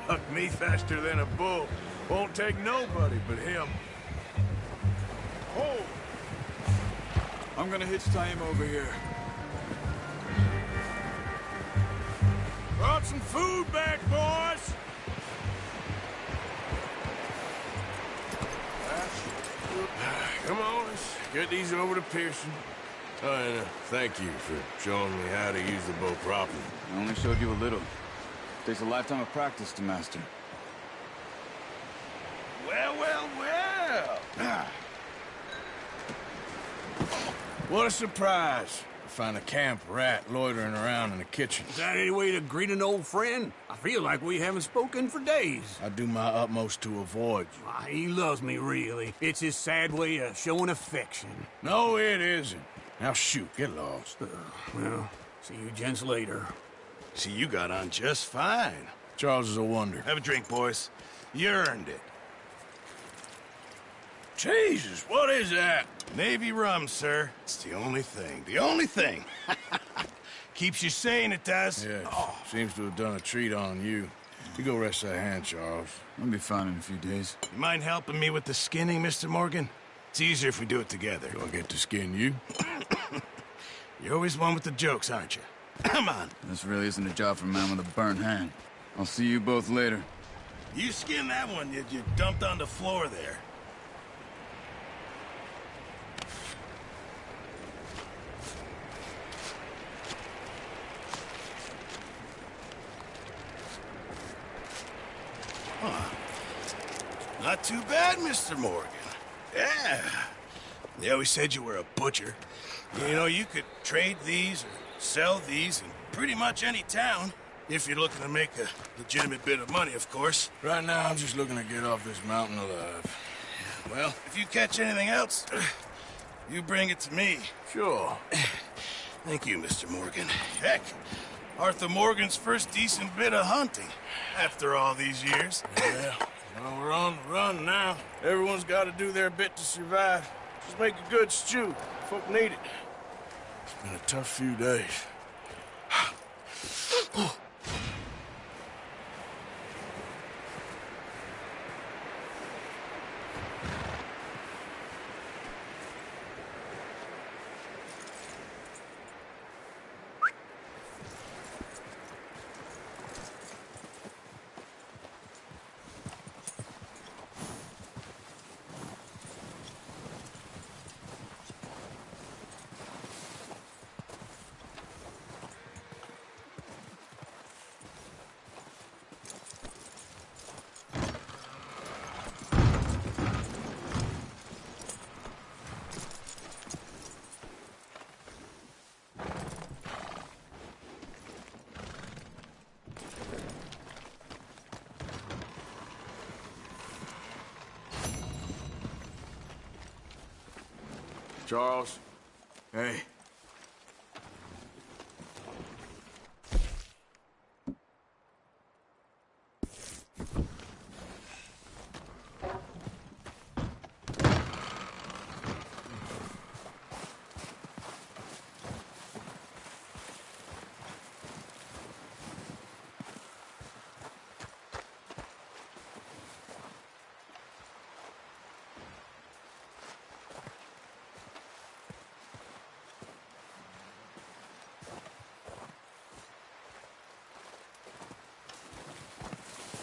Bucked me faster than a bull. Won't take nobody but him. Oh! I'm gonna hitch Taima over here. Brought some food back, boys! Come on, let's get these over to Pearson. Oh, and thank you for showing me how to use the bow properly. I only showed you a little. Takes a lifetime of practice to master. Well, well, well! What a surprise. I find a camp rat loitering around in the kitchen. Is that any way to greet an old friend? I feel like we haven't spoken for days. I do my utmost to avoid you. He loves me, really. It's his sad way of showing affection. No, it isn't. Now shoot, get lost. Well, see you gents later. See, you got on just fine. Charles is a wonder. Have a drink, boys. You earned it. Jesus, what is that? Navy rum, sir. It's the only thing. The only thing. Keeps you sane, it does. Yeah, seems to have done a treat on you. You go rest that hand, Charles. I'll be fine in a few days. You mind helping me with the skinning, Mr. Morgan? It's easier if we do it together. Do I get to skin you? You're always one with the jokes, aren't you? Come on. This really isn't a job for a man with a burnt hand. I'll see you both later. You skinned that one you dumped on the floor there. Not too bad, Mr. Morgan. Yeah. They always said you were a butcher. You know, you could trade these or sell these in pretty much any town. If you're looking to make a legitimate bit of money, of course. Right now, I'm just looking to get off this mountain alive. Well, if you catch anything else, you bring it to me. Sure. Thank you, Mr. Morgan. Heck, Arthur Morgan's first decent bit of hunting after all these years. Yeah. Well, we're on the run now. Everyone's got to do their bit to survive. Just make a good stew. Folk need it. It's been a tough few days. Charles? Hey.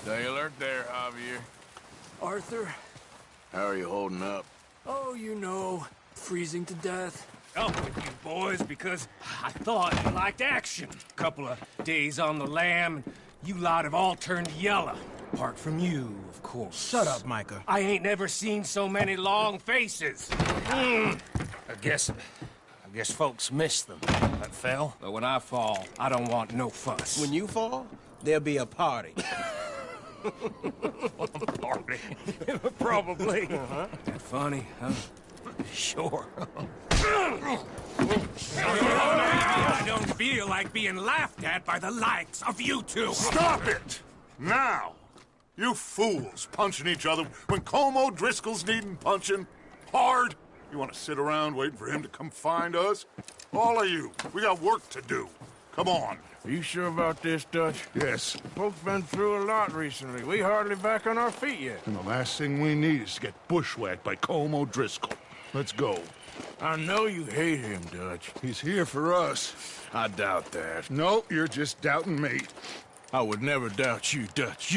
Stay alert there, Javier. Arthur? How are you holding up? Oh, you know, freezing to death. Up with you boys, because I thought you liked action. Couple of days on the lam, and you lot have all turned yellow. Apart from you, of course. Shut up, Micah. I ain't never seen so many long faces. I guess folks miss them. That fell. But when I fall, I don't want no fuss. When you fall, there'll be a party. Party. Probably. That funny, huh? Sure. I don't feel like being laughed at by the likes of you two. Stop it! Now! You fools punching each other when Colm O'Driscoll's needing punching hard. You want to sit around waiting for him to come find us? All of you, we got work to do. Come on. Are you sure about this, Dutch? Yes. Folks been through a lot recently. We hardly back on our feet yet. And the last thing we need is to get bushwhacked by Colm O'Driscoll. Let's go. I know you hate him, Dutch. He's here for us. I doubt that. No, you're just doubting me. I would never doubt you, Dutch.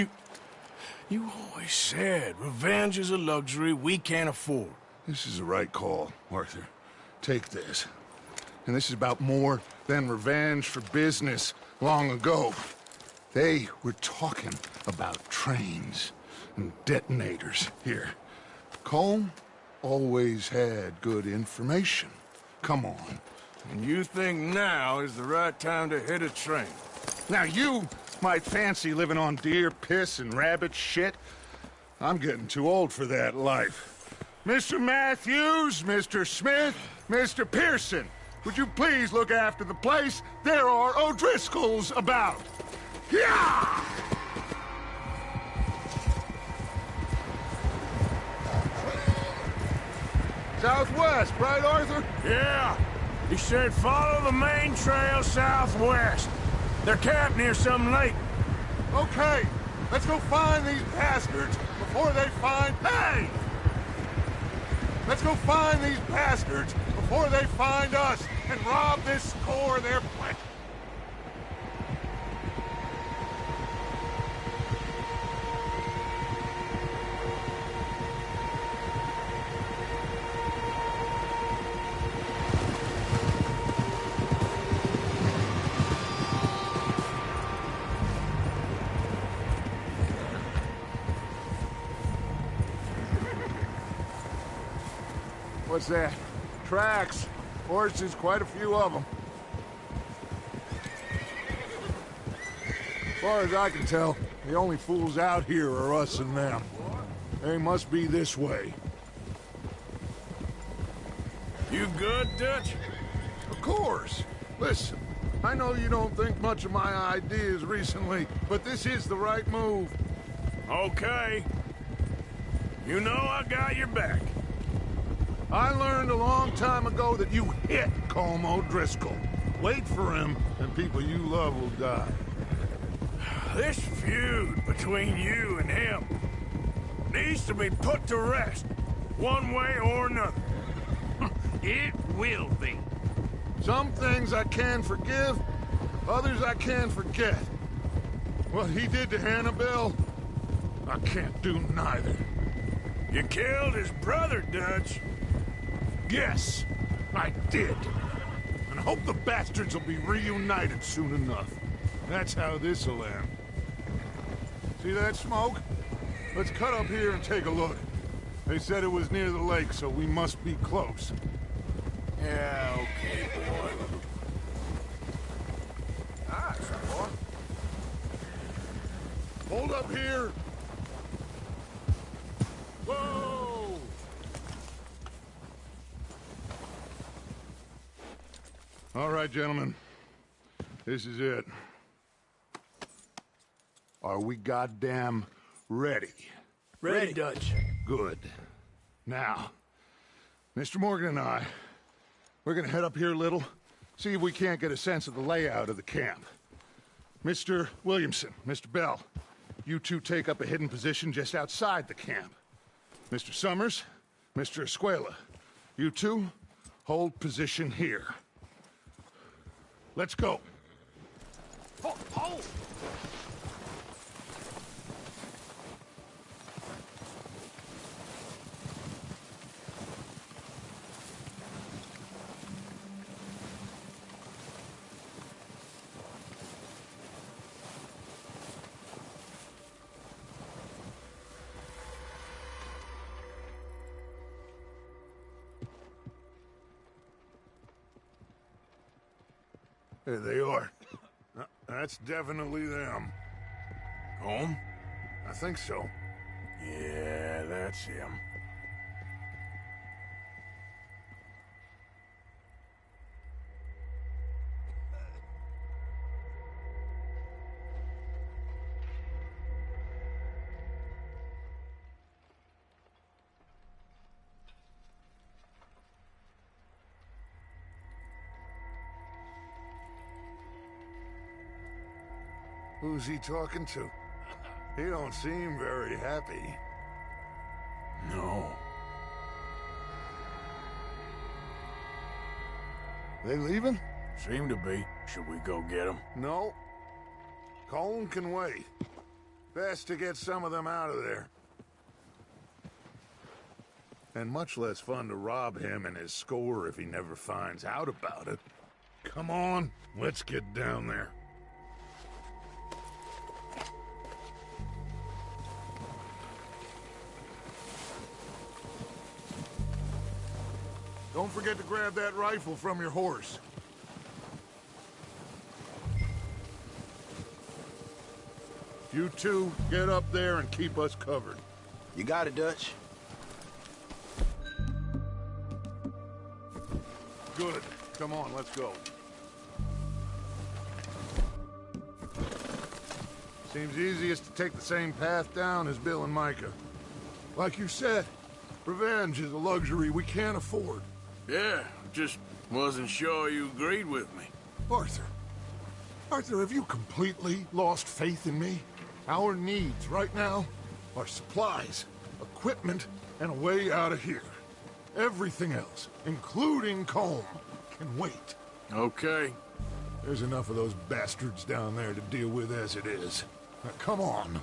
You always said revenge is a luxury we can't afford. This is the right call, Arthur. Take this. And this is about more than revenge for business long ago. They were talking about trains and detonators here. Colm always had good information. Come on. And you think now is the right time to hit a train? Now you might fancy living on deer piss and rabbit shit. I'm getting too old for that life. Mr. Matthews, Mr. Smith, Mr. Pearson, would you please look after the place? There are O'Driscolls about. Yeah! Southwest, right, Arthur? Yeah. He said follow the main trail southwest. They're camped near some lake. Okay, let's go find these bastards before they find... Hey! Let's go find these bastards before they find us and rob this store of their place. What's that? Tracks. Horses, quite a few of them. As far as I can tell, the only fools out here are us and them. They must be this way. You good, Dutch? Of course. Listen, I know you don't think much of my ideas recently, but this is the right move. Okay. You know I got your back. I learned a long time ago that you hit Colm O'Driscoll. Wait for him, and people you love will die. This feud between you and him needs to be put to rest, one way or another. It will be. Some things I can forgive, others I can forget. What he did to Annabelle, I can't do neither. You killed his brother, Dutch. Yes, I did. And I hope the bastards will be reunited soon enough. That's how this'll end. See that smoke? Let's cut up here and take a look. They said it was near the lake, so we must be close. Yeah, okay, boy. Nice, boy. Hold up here. Whoa! All right, gentlemen. This is it. Are we goddamn ready? Ready, Dutch. Good. Now, Mr. Morgan and I, we're gonna head up here a little, see if we can't get a sense of the layout of the camp. Mr. Williamson, Mr. Bell, you two take up a hidden position just outside the camp. Mr. Summers, Mr. Escuela, you two hold position here. Let's go. Oh! There they are. That's definitely them. Home? I think so. Yeah, that's him. Who's he talking to? He don't seem very happy. No. They leaving? Seem to be. Should we go get them? No. Colm can wait. Best to get some of them out of there. And much less fun to rob him and his score if he never finds out about it. Come on, let's get down there. Don't forget to grab that rifle from your horse. You two, get up there and keep us covered. You got it, Dutch. Good. Come on, let's go. Seems easiest to take the same path down as Bill and Micah. Like you said, revenge is a luxury we can't afford. Yeah, just wasn't sure you agreed with me. Arthur. Arthur, have you completely lost faith in me? Our needs right now are supplies, equipment, and a way out of here. Everything else, including Colm, can wait. Okay. There's enough of those bastards down there to deal with as it is. Now, come on.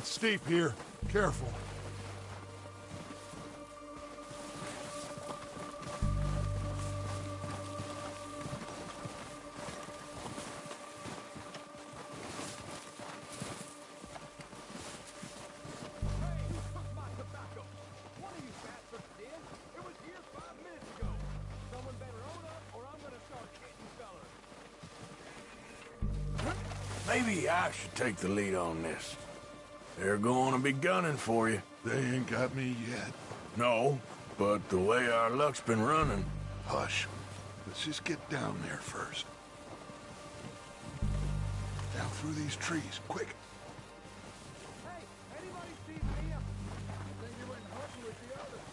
It's steep here. Careful. Maybe I should take the lead on this. They're going to be gunning for you. They ain't got me yet. No, but the way our luck's been running... Hush. Let's just get down there first. Down through these trees, quick. Hey, anybody see Liam? Then you went hunting with the others.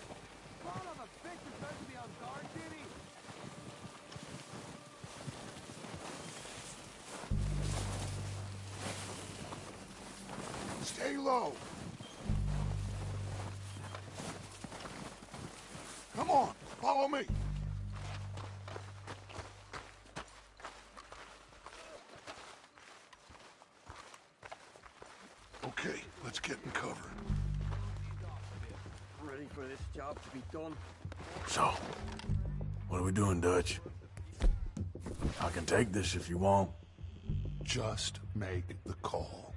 Son of a bitch is meant to be on guard duty. Stay low. Come on, follow me. Okay, let's get in cover. Ready for this job to be done? So, what are we doing, Dutch? I can take this if you want. Just make the call.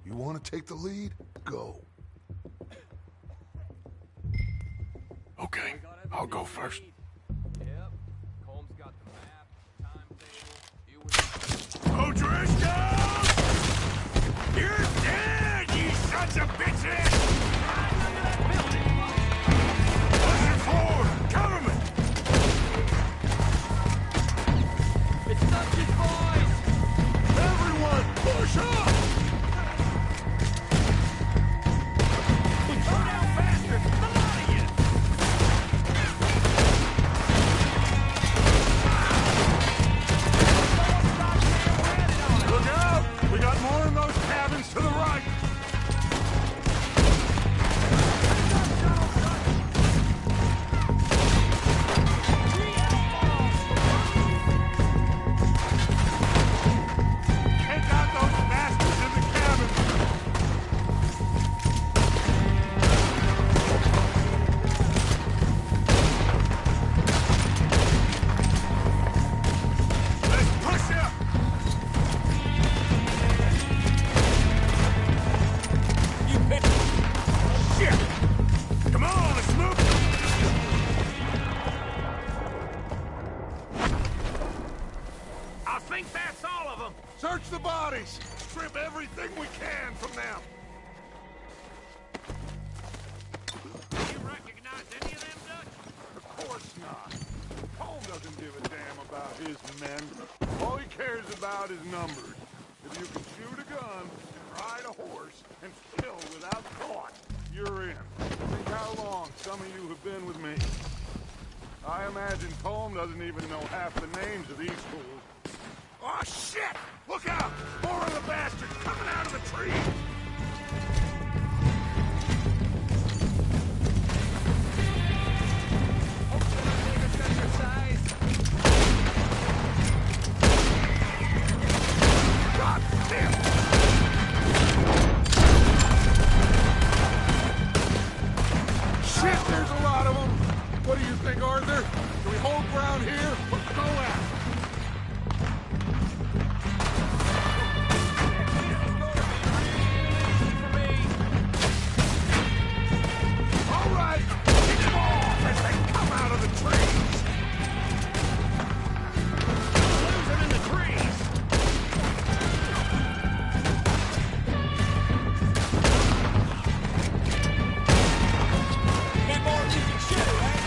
You want to take the lead? Go. Okay, I'll go first. Yep. Combs got the map, timetable. O'Driscoll! You're dead, you sons of bitches! Pushing forward! Cover me! It's Dutch's boys! Everyone, push up! Go down faster! The lot of you! Look out! We got more in those cabins to the right! Take out those bastards in the cabins! Let's push up! You bitch! Shit! Come on, let's move! I think that's all of them! Search the bodies! Strip everything we can from them! Do you recognize any of them, Dutch? Of course not. Holm doesn't give a damn about his men. All he cares about is numbers. If you can shoot a gun, and ride a horse, and kill without thought, you're in. Think how long some of you have been with me. I imagine Holm doesn't even know half the names of these fools. Oh, shit! Look out! More of the bastards coming out of the trees! God damn! Shit, there's a lot of them! What do you think, Arthur? Do we hold ground here or go out? All right, hit them off as they come out of the trees! Lose them in the trees! Need more music shit, right?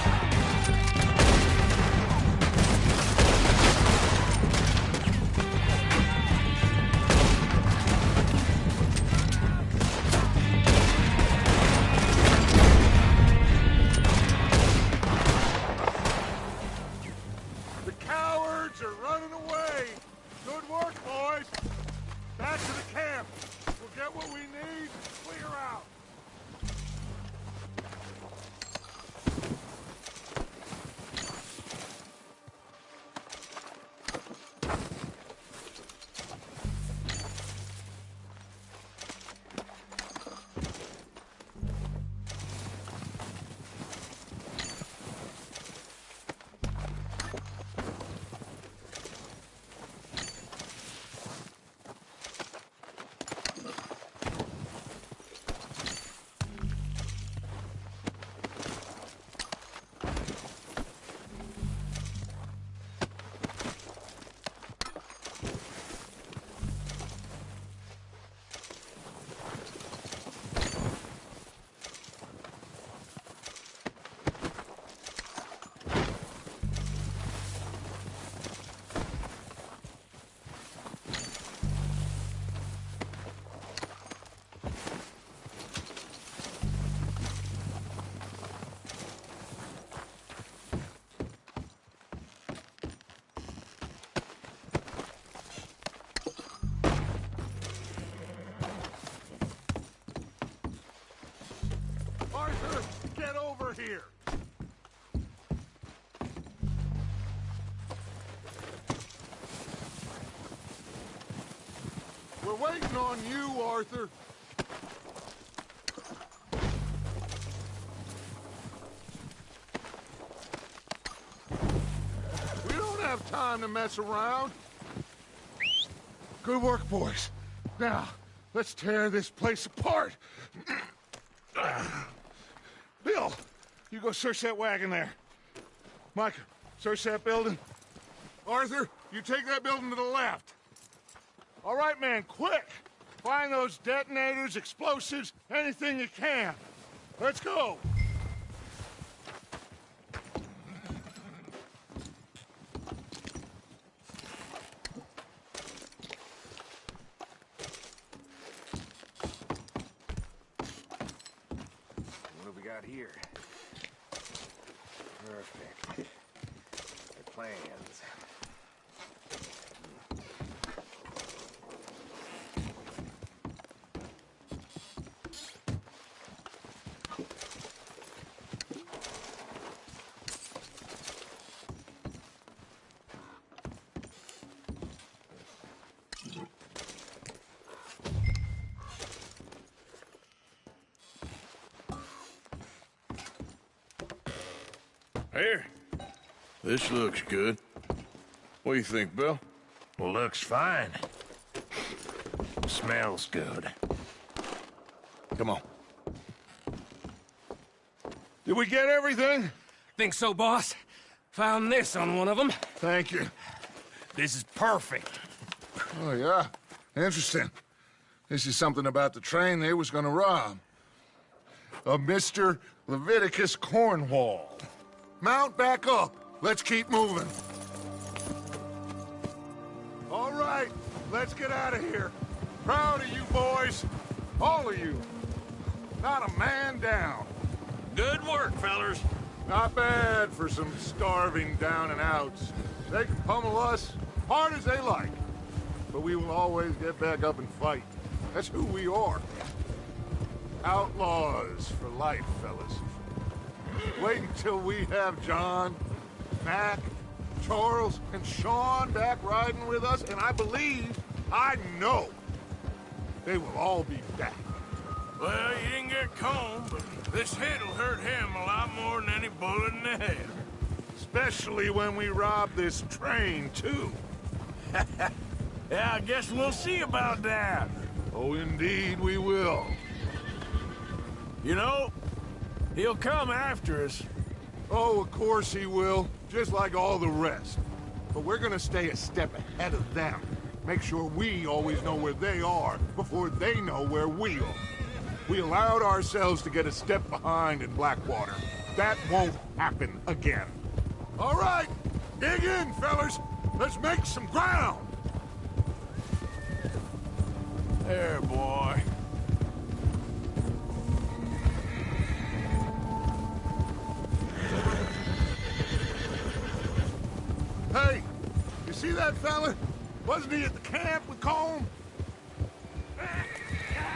here. We're waiting on you, Arthur. We don't have time to mess around. Good work, boys. Now, let's tear this place apart. Bill, you go search that wagon there. Micah, search that building. Arthur, you take that building to the left. All right, man, quick! Find those detonators, explosives, anything you can. Let's go! What have we got here? Perfect. The plans. Here. This looks good. What do you think, Bill? Looks fine. Smells good. Come on. Did we get everything? Think so, boss. Found this on one of them. Thank you. This is perfect. Oh, yeah? Interesting. This is something about the train they was gonna rob. A Mr. Leviticus Cornwall. Mount back up. Let's keep moving. All right, let's get out of here. Proud of you boys. All of you. Not a man down. Good work, fellers. Not bad for some starving down and outs. They can pummel us hard as they like. But we will always get back up and fight. That's who we are. Outlaws for life, fellas. Wait until we have John, Mac, Charles, and Sean back riding with us, and I know, they will all be back. Well, you didn't get Combe, but this hit'll hurt him a lot more than any bullet in the head. Especially when we rob this train, too. Yeah, I guess we'll see about that. Oh, indeed we will. You know, he'll come after us. Oh, of course he will, just like all the rest. But we're gonna stay a step ahead of them. Make sure we always know where they are before they know where we are. We allowed ourselves to get a step behind in Blackwater. That won't happen again. All right, dig in, fellas. Let's make some ground. There, boy. Hey, you see that fella? Wasn't he at the camp with Combe?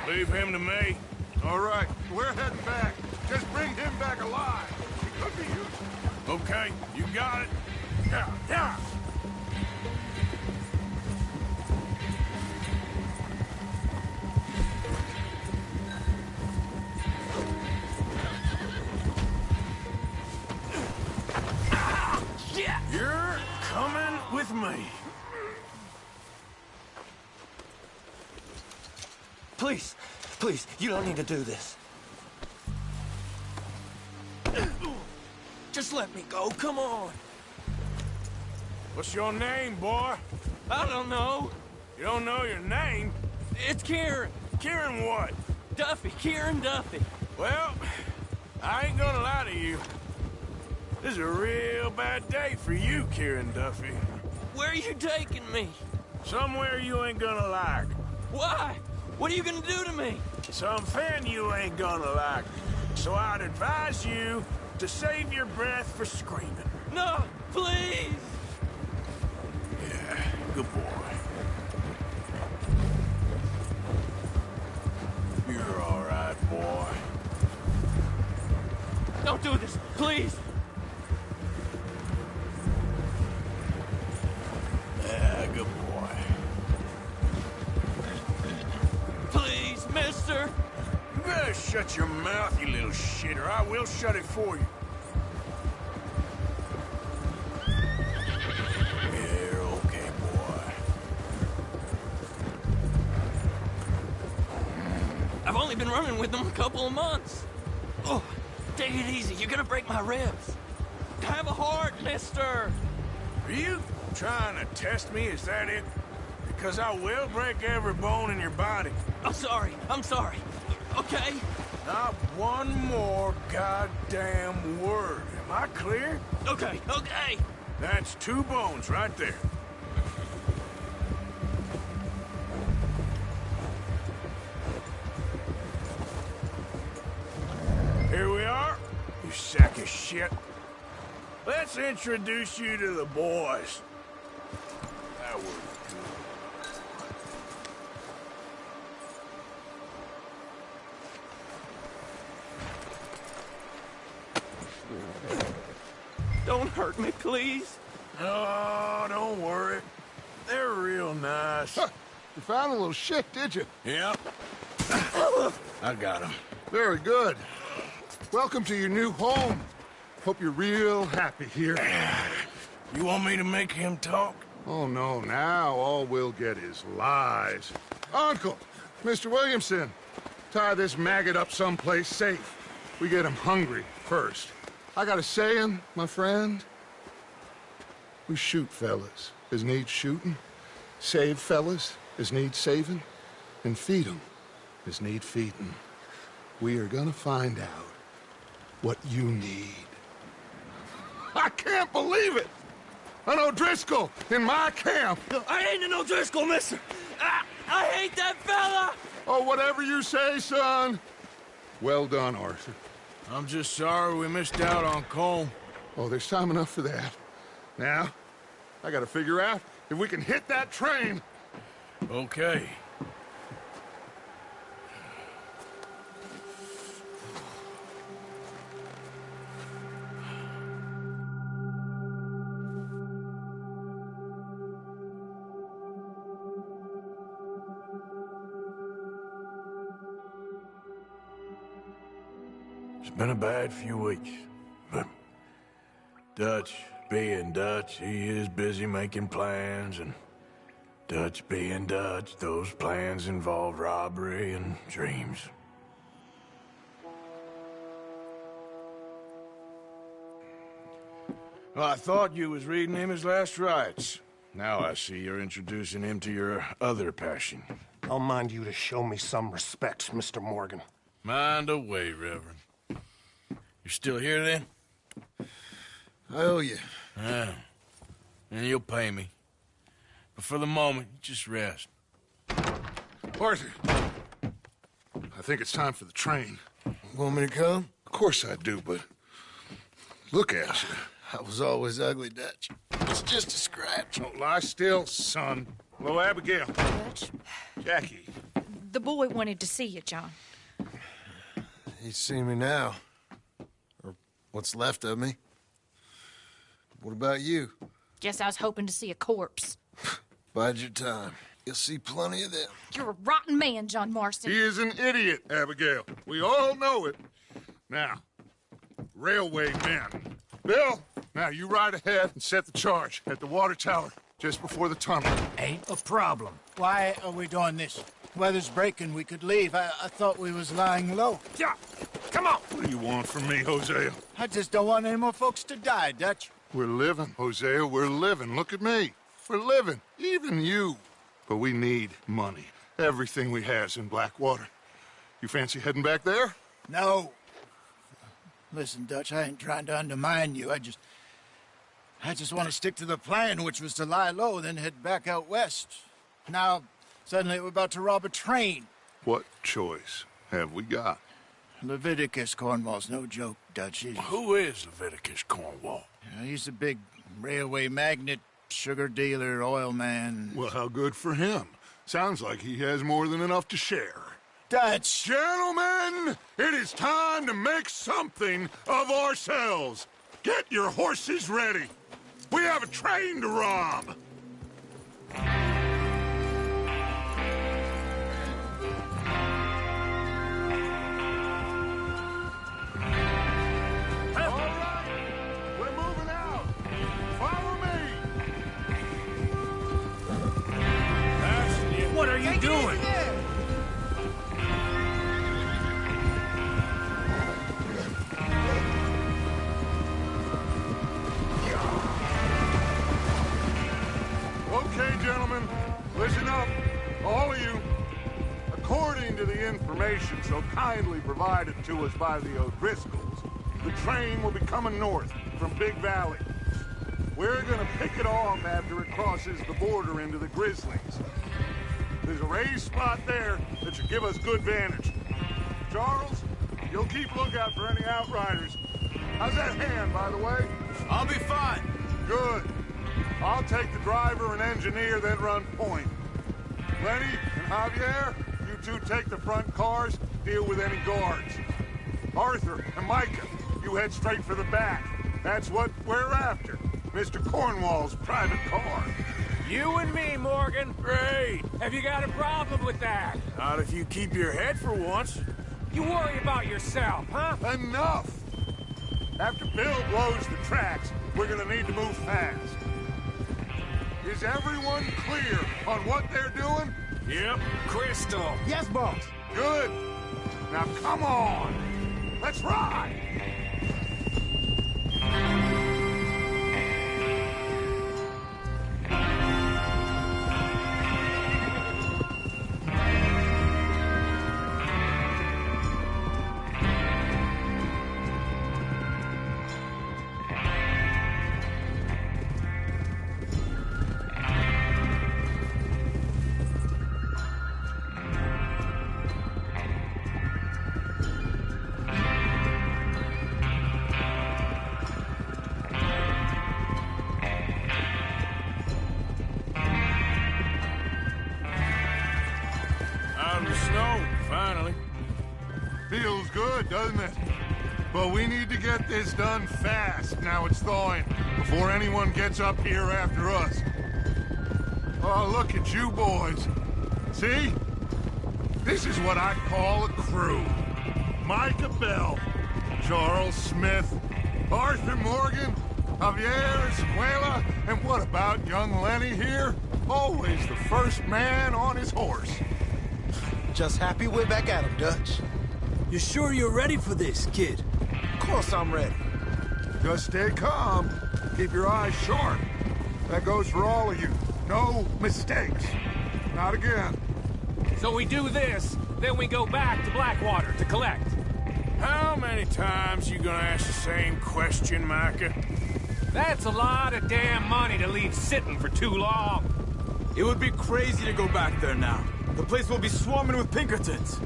Leave him to me. All right, we're heading back. Just bring him back alive. He could be useful. Okay, you got it. Yeah. You're coming with me. Please, please, you don't need to do this. Just let me go, come on. What's your name, boy? I don't know. You don't know your name? It's Kieran. Kieran what? Duffy, Kieran Duffy. Well, I ain't gonna lie to you. This is a real bad day for you, Kieran Duffy. Where are you taking me? Somewhere you ain't gonna like. Why? What are you gonna do to me? Something you ain't gonna like. So I'd advise you to save your breath for screaming. No, please! Yeah, good boy. You're all right, boy. Don't do this, please. Yeah, good boy. Please, mister. You better shut your mouth, you little shit, or I will shut it for you. You're okay, boy. I've only been running with them a couple of months. Oh, take it easy. You're gonna break my ribs. Have a heart, mister. Are you trying to test me? Is that it? Because I will break every bone in your body. I'm sorry. I'm sorry. Okay? Not one more goddamn word. Am I clear? Okay, okay. That's 2 bones right there. Here we are, you sack of shit. Let's introduce you to the boys. That was good. Don't hurt me, please. Oh, don't worry. They're real nice. Huh. You found a little shit, did you? Yep. I got him. Very good. Welcome to your new home. Hope you're real happy here. You want me to make him talk? Oh, no. Now all we'll get is lies. Uncle, Mr. Williamson, tie this maggot up someplace safe. We get him hungry first. I got a saying, my friend. We shoot fellas as need shooting, save fellas as need saving, and feed 'em as need feeding. We are gonna find out what you need. I can't believe it! An O'Driscoll in my camp! I ain't an O'Driscoll, mister! I hate that fella! Oh, whatever you say, son. Well done, Arthur. I'm just sorry we missed out on Colm. Oh, there's time enough for that. Now, I gotta figure out if we can hit that train. Okay. It's been a bad few weeks, but Dutch being Dutch, he is busy making plans, and Dutch being Dutch, those plans involve robbery and dreams. Well, I thought you was reading him his last rites. Now I see you're introducing him to your other passion. I'll mind you to show me some respect, Mr. Morgan. Mind away, Reverend. You still here, then? I owe you. Yeah. And you'll pay me. But for the moment, just rest. Arthur, I think it's time for the train. Want me to come? Of course I do, but look at you. I was always ugly, Dutch. It's just a scratch. Don't lie still, son. Hello, Abigail. Dutch, Jackie. the boy wanted to see you, John. He's seen me now. Or what's left of me. What about you? Guess I was hoping to see a corpse. Bide your time. You'll see plenty of them. You're a rotten man, John Marston. He is an idiot, Abigail. We all know it. Now, railway men. Bill, now you ride ahead and set the charge at the water tower just before the tunnel. Ain't a problem. Why are we doing this? Weather's breaking. We could leave. I thought we was lying low. Yeah, come on. What do you want from me, Hosea? I just don't want any more folks to die, Dutch. We're living, Hosea. We're living. Look at me. We're living. Even you. But we need money. Everything we has in Blackwater. You fancy heading back there? No. Listen, Dutch, I ain't trying to undermine you. I just want to stick to the plan, which was to lie low, then head back out west. Now, suddenly we're about to rob a train. What choice have we got? Leviticus Cornwall's no joke, Dutch. Who is Leviticus Cornwall? He's a big railway magnate, sugar dealer, oil man. Well, how good for him. Sounds like he has more than enough to share. Dutch! Gentlemen, it is time to make something of ourselves. Get your horses ready. We have a train to rob. What are you doing? Okay, gentlemen, listen up, all of you. According to the information so kindly provided to us by the O'Driscolls, the train will be coming north from Big Valley. We're gonna pick it off after it crosses the border into the Grizzlies. There's a raised spot there that should give us good vantage. Charles, you'll keep lookout for any outriders. How's that hand, by the way? I'll be fine. Good. I'll take the driver and engineer, then run point. Lenny and Javier, you two take the front cars, deal with any guards. Arthur and Micah, you head straight for the back. That's what we're after. Mr. Cornwall's private car. You and me, Morgan. Great. Have you got a problem with that? Not if you keep your head for once. You worry about yourself, huh? Enough! After Bill blows the tracks, we're gonna need to move fast. Is everyone clear on what they're doing? Yep. Crystal. Yes, boss. Good. Now come on. Let's ride. Feels good, doesn't it? But we need to get this done fast, now it's thawing, before anyone gets up here after us. Oh, look at you boys. See? This is what I call a crew. Micah Bell, Charles Smith, Arthur Morgan, Javier Escuela, and what about young Lenny here? Always the first man on his horse. Just happy we're back at him, Dutch. You sure you're ready for this, kid? Of course I'm ready. Just stay calm. Keep your eyes sharp. That goes for all of you. No mistakes. Not again. So we do this, then we go back to Blackwater to collect. How many times you gonna ask the same question, Micah? That's a lot of damn money to leave sitting for too long. It would be crazy to go back there now. The place will be swarming with Pinkertons.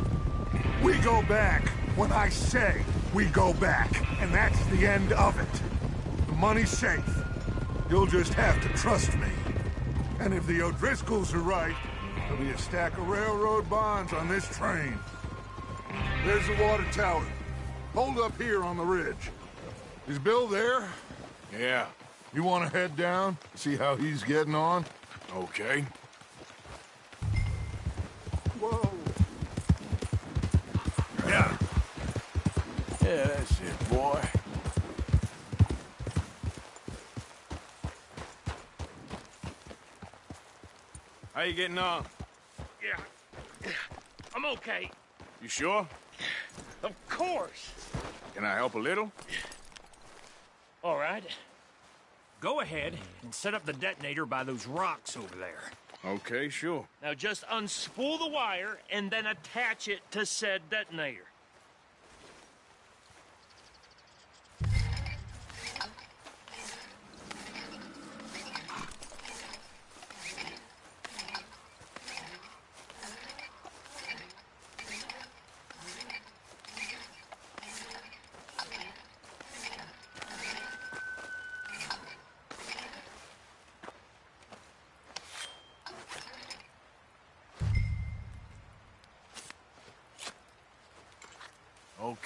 We go back when I say we go back, and that's the end of it. The money's safe. You'll just have to trust me. And if the O'Driscolls are right, there'll be a stack of railroad bonds on this train. There's the water tower. Hold up here on the ridge. Is Bill there? Yeah. You want to head down, see how he's getting on? Okay. Whoa. Yeah. Yeah, that's it, boy. How you getting on? Yeah. I'm okay. You sure? Of course. Can I help a little? All right. Go ahead and set up the detonator by those rocks over there. Okay, sure. Now just unspool the wire and then attach it to said detonator.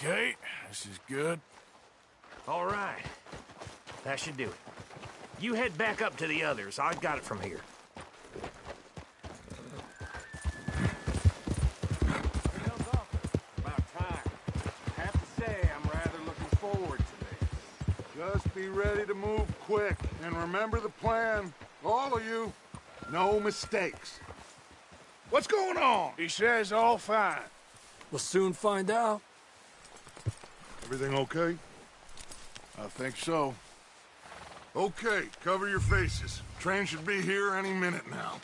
Okay, this is good. All right. That should do it. You head back up to the others. I've got it from here. About time. I have to say, I'm rather looking forward to this. Just be ready to move quick, and remember the plan. All of you, no mistakes. What's going on? He says all fine. We'll soon find out. Everything okay? I think so. Okay, cover your faces. Train should be here any minute now.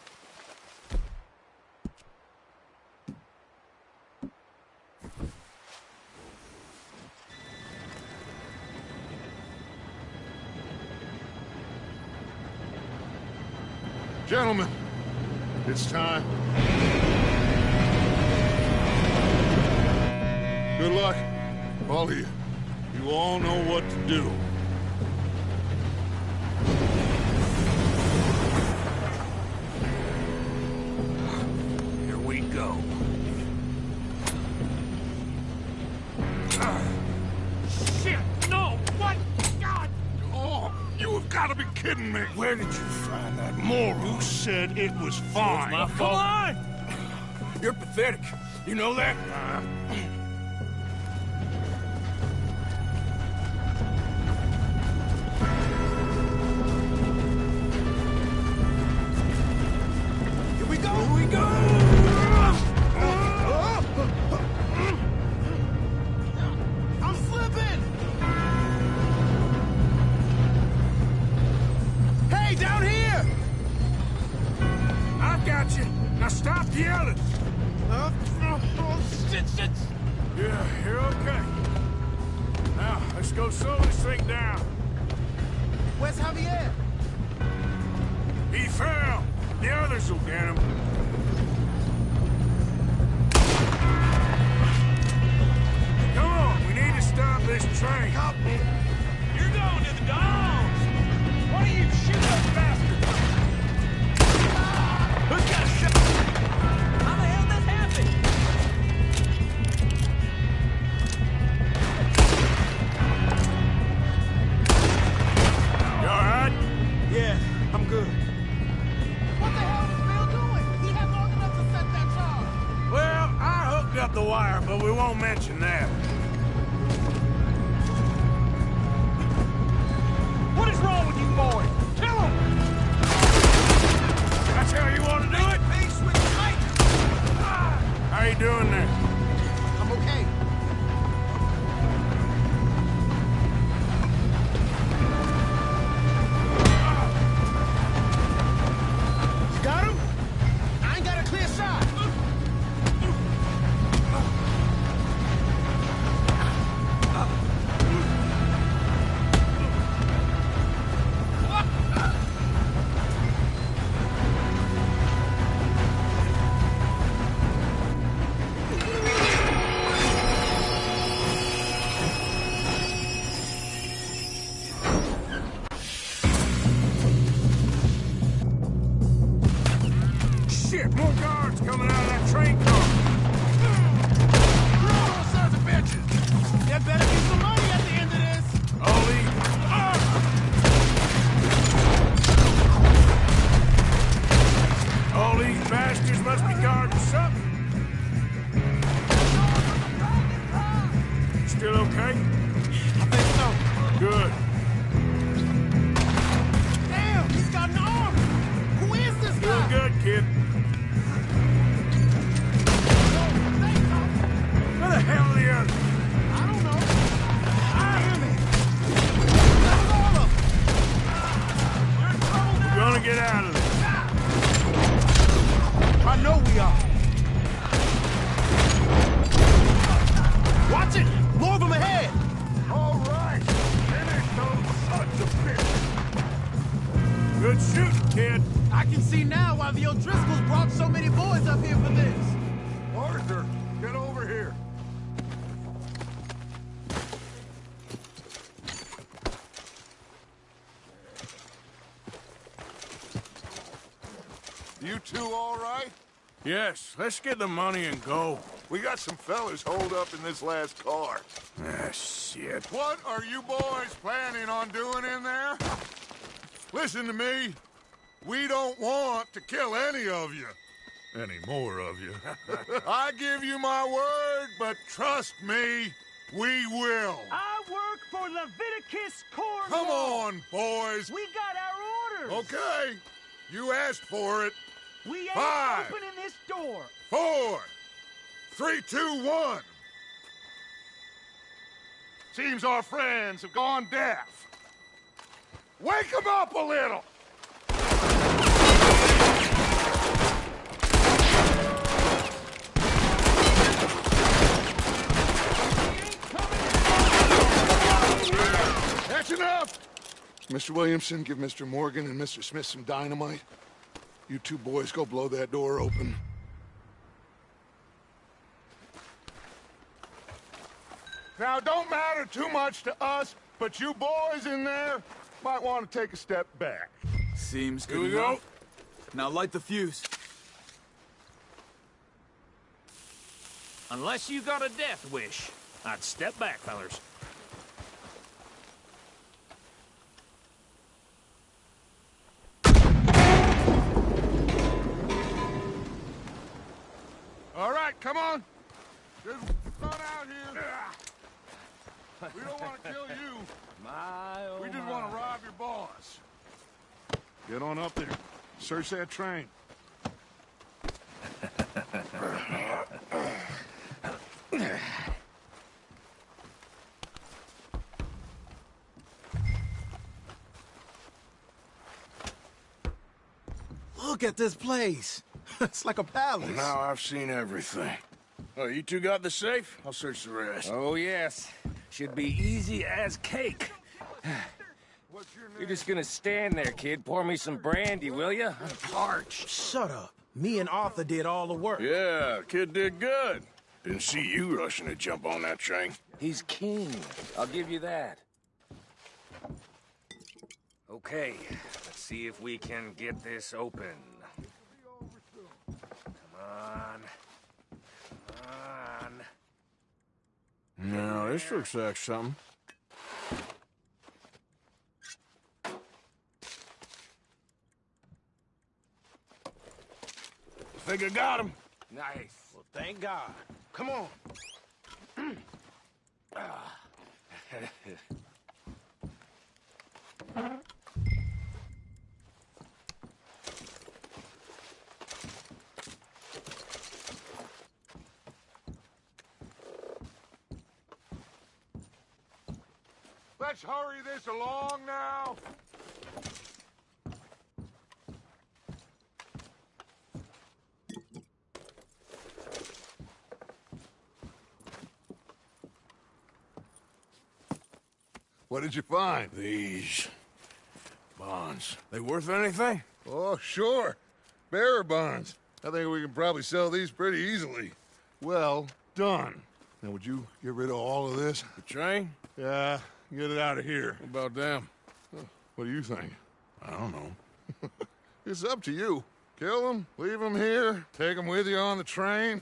Gentlemen, it's time. Good luck, all of you. You all know what to do. Here we go. Shit! No! What? God! Oh, you have got to be kidding me. Where did you find that moron? Who said it was fine? My fault. Come on! You're pathetic. You know that? Here we go! Here we go! I'm slipping! Hey, down here! I got you. Now stop yelling. Shit! Yeah, you're okay. Now, let's go slow this thing down. Where's Javier? He fell. The others will get him. Come on, we need to stop this train. Help me! You're going to the dogs! Why don't you shoot those bastards? Who's got a shot? How the hell this happened? You alright? Yeah, I'm good. What the hell is Bill doing? He had long enough to set that charge. Well, I hooked up the wire, but we won't mention that. What is wrong with you boys? Kill him! That's how you want to do it? Peace with the fight. How you doing there? I'm okay. You got him? I ain't got a clear shot. Shit, more guards coming out of that train car. Brutal sons of bitches. There better be some money at the end of this. Ollie. All these bastards must be guarding something. Still okay? I think so. Good. Damn, he's got an arm. Who is this Doing guy? good, kid. Where the hell are the others? I don't know. Hear me. That was all of them. You're in trouble now. We're gonna get out of this. I know we are. Watch it! More of them ahead! All right, finish those sons of bitches. Good shooting, kid. I can see now why the O'Driscolls brought so many boys up here for this. Arthur, get over here. You two all right? Yes, let's get the money and go. We got some fellas holed up in this last car. Ah, shit. What are you boys planning on doing in there? Listen to me. We don't want to kill any of you. Any more of you. I give you my word, but trust me, we will. I work for Leviticus Cornwall. Come on, boys. We got our orders. Okay. You asked for it. We ain't 5, opening this door. 4, 3, 2, 1. Seems our friends have gone deaf. Wake them up a little. That's enough! Mr. Williamson, give Mr. Morgan and Mr. Smith some dynamite. You two boys go blow that door open. Now, it don't matter too much to us, but you boys in there might want to take a step back. Seems good. Here we go. Now light the fuse. Unless you got a death wish, I'd step back, fellers. All right, come on. Just run out here. We don't want to kill you. We just want to rob your boss. Get on up there. Search that train. Look at this place. It's like a palace. Well, now I've seen everything. Oh, you two got the safe? I'll search the rest. Oh, yes. Should be easy as cake. You're just gonna stand there, kid. Pour me some brandy, will you? I'm parched. Shut up. Me and Arthur did all the work. Yeah, kid did good. Didn't see you rushing to jump on that train. He's keen. I'll give you that. Okay, let's see if we can get this open. Come on. Come on. No, this looks like something. Think I got him. Nice. Well, thank God. Come on. Let's hurry this along now. What did you find? These bonds. They worth anything? Oh, sure. Bearer bonds. I think we can probably sell these pretty easily. Well done. Now, would you get rid of all of this? The train? Yeah, get it out of here. What about them? What do you think? I don't know. It's up to you. Kill them, leave them here, take them with you on the train.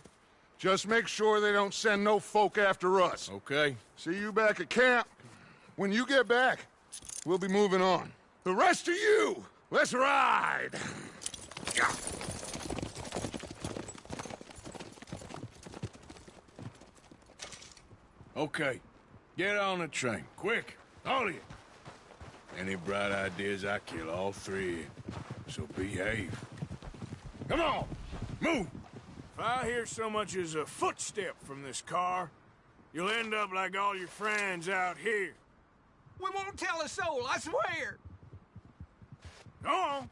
Just make sure they don't send no folk after us. Okay. See you back at camp. When you get back, we'll be moving on. The rest of you, let's ride! Okay. Get on the train. Quick. All of you. Any bright ideas, I kill all three. So behave. Come on! Move! If I hear so much as a footstep from this car, you'll end up like all your friends out here. We won't tell a soul, I swear. Go on.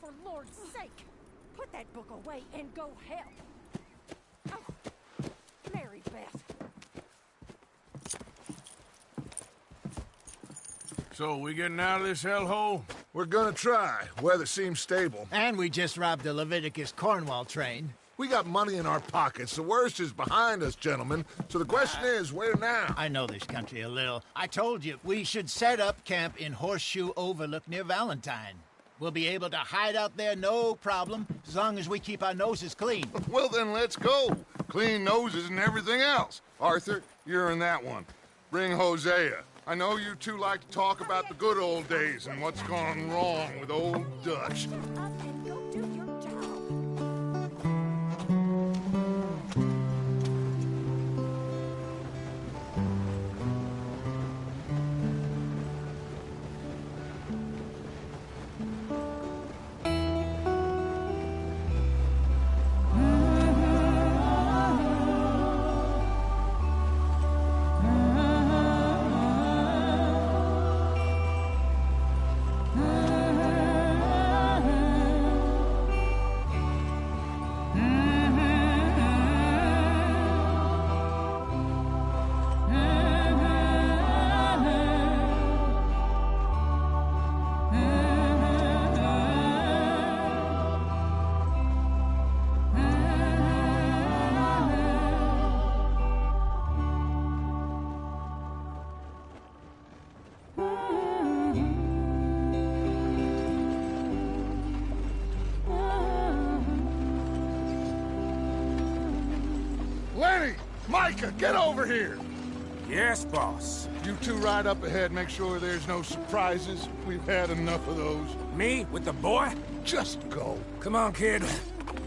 for Lord's sake! Put that book away and go help! Oh, Mary Beth. So, we getting out of this hellhole? We're gonna try. Weather seems stable. And we just robbed a Leviticus Cornwall train. We got money in our pockets. The worst is behind us, gentlemen. So the question is, where now? I know this country a little. I told you, we should set up camp in Horseshoe Overlook near Valentine. We'll be able to hide out there, no problem, as long as we keep our noses clean. Well, then let's go. Clean noses and everything else. Arthur, you're in that one. Bring Hosea. I know you two like to talk about the good old days and what's gone wrong with old Dutch. Micah, get over here! Yes, boss. You two ride up ahead, make sure there's no surprises. We've had enough of those. Me? With the boy? Just go. Come on, kid.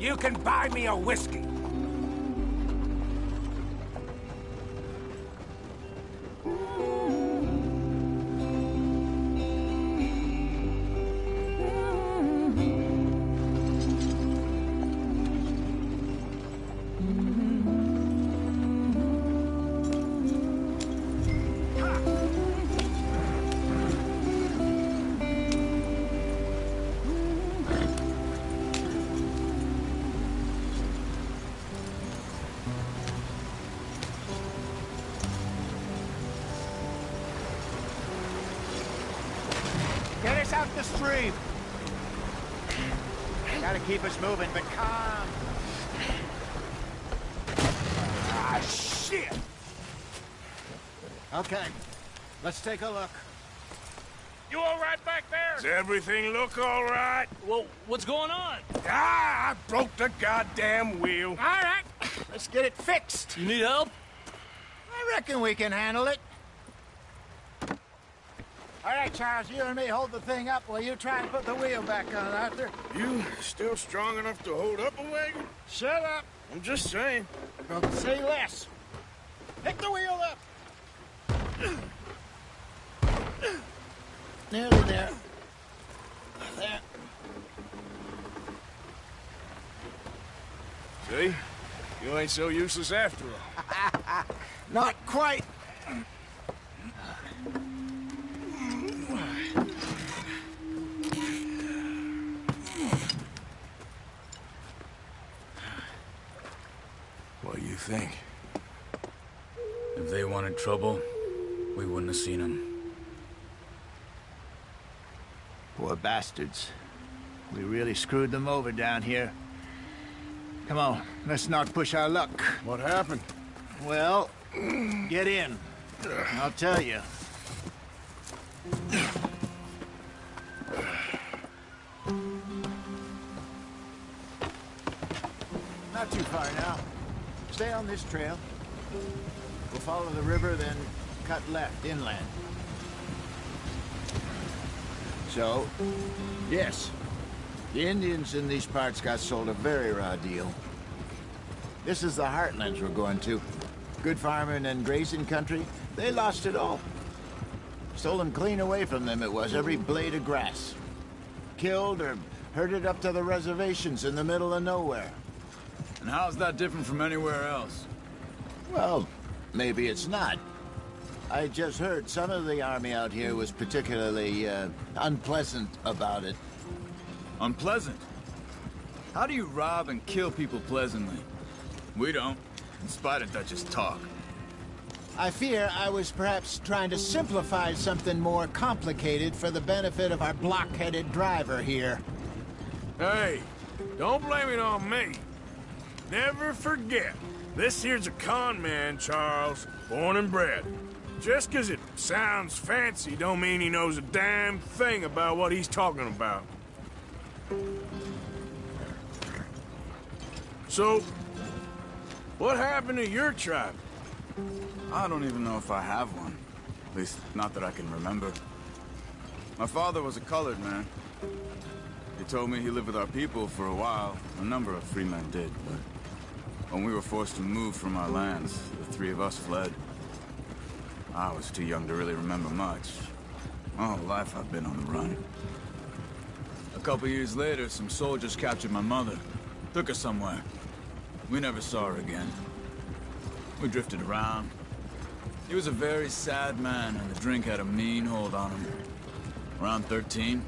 You can buy me a whiskey. Get us out the stream. Gotta keep us moving, but calm. Ah, shit! Okay, let's take a look. You all right back there? Does everything look all right? Well, what's going on? Ah, I broke the goddamn wheel. All right, let's get it fixed. You need help? I reckon we can handle it. All right, Charles, you and me hold the thing up while you try and put the wheel back on, Arthur. You still strong enough to hold up a wagon? Shut up. I'm just saying. Well, say less. Pick the wheel up. Nearly there. There. See? You ain't so useless after all. Not quite. What do you think? If they wanted trouble, we wouldn't have seen them. Poor bastards. We really screwed them over down here. Come on, let's not push our luck. What happened? Well, get in. I'll tell you. Not too far now. Stay on this trail. We'll follow the river, then cut left inland. So, yes, the Indians in these parts got sold a very raw deal. This is the heartlands we're going to. Good farming and grazing country, they lost it all. Stolen clean away from them it was, every blade of grass. Killed or herded up to the reservations in the middle of nowhere. And how's that different from anywhere else? Well, maybe it's not. I just heard some of the army out here was particularly, unpleasant about it. Unpleasant. How do you rob and kill people pleasantly? We don't, in spite of Dutch's talk. I fear I was perhaps trying to simplify something more complicated for the benefit of our block-headed driver here. Hey, don't blame it on me. Never forget, this here's a con man, Charles, born and bred. Just 'cause it sounds fancy don't mean he knows a damn thing about what he's talking about. So, what happened to your tribe? I don't even know if I have one. At least, not that I can remember. My father was a colored man. He told me he lived with our people for a while. A number of free men did, but when we were forced to move from our lands, the three of us fled. I was too young to really remember much. My whole life I've been on the run. A couple years later, some soldiers captured my mother. Took her somewhere. We never saw her again. We drifted around. He was a very sad man, and the drink had a mean hold on him. Around 13,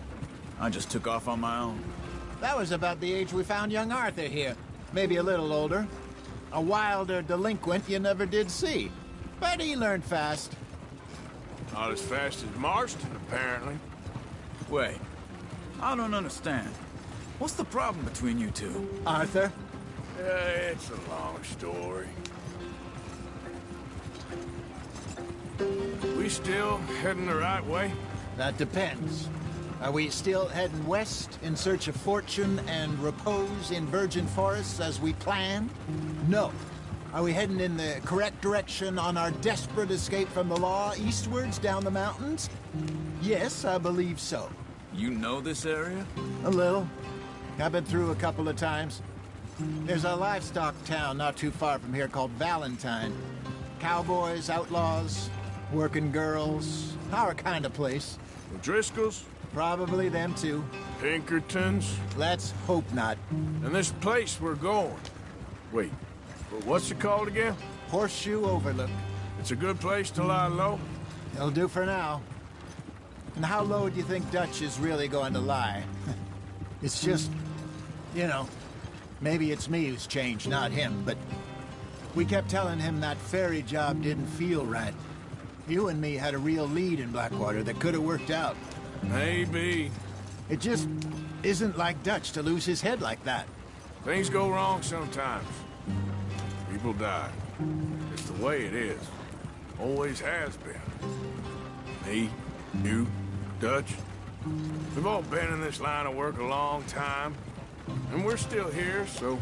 I just took off on my own. That was about the age we found young Arthur here. Maybe a little older. A wilder delinquent you never did see. But he learned fast. Not as fast as Marston, apparently. Wait, I don't understand. What's the problem between you two? Arthur? It's a long story. We still heading the right way? That depends. Are we still heading west in search of fortune and repose in virgin forests as we planned? No. Are we heading in the correct direction on our desperate escape from the law eastwards down the mountains? Yes, I believe so. You know this area? A little. I've been through a couple of times. There's a livestock town not too far from here called Valentine. Cowboys, outlaws, working girls, our kind of place. The Driscolls? Probably them too. Pinkertons? Let's hope not. And this place we're going. Wait, what's it called again? Horseshoe Overlook. It's a good place to lie low? It'll do for now. And how low do you think Dutch is really going to lie? It's just, you know, maybe it's me who's changed, not him, but we kept telling him that ferry job didn't feel right. You and me had a real lead in Blackwater that could have worked out. Maybe. It just isn't like Dutch to lose his head like that. Things go wrong sometimes. People die. It's the way it is. Always has been. Me, you, Dutch. We've all been in this line of work a long time. And we're still here, so...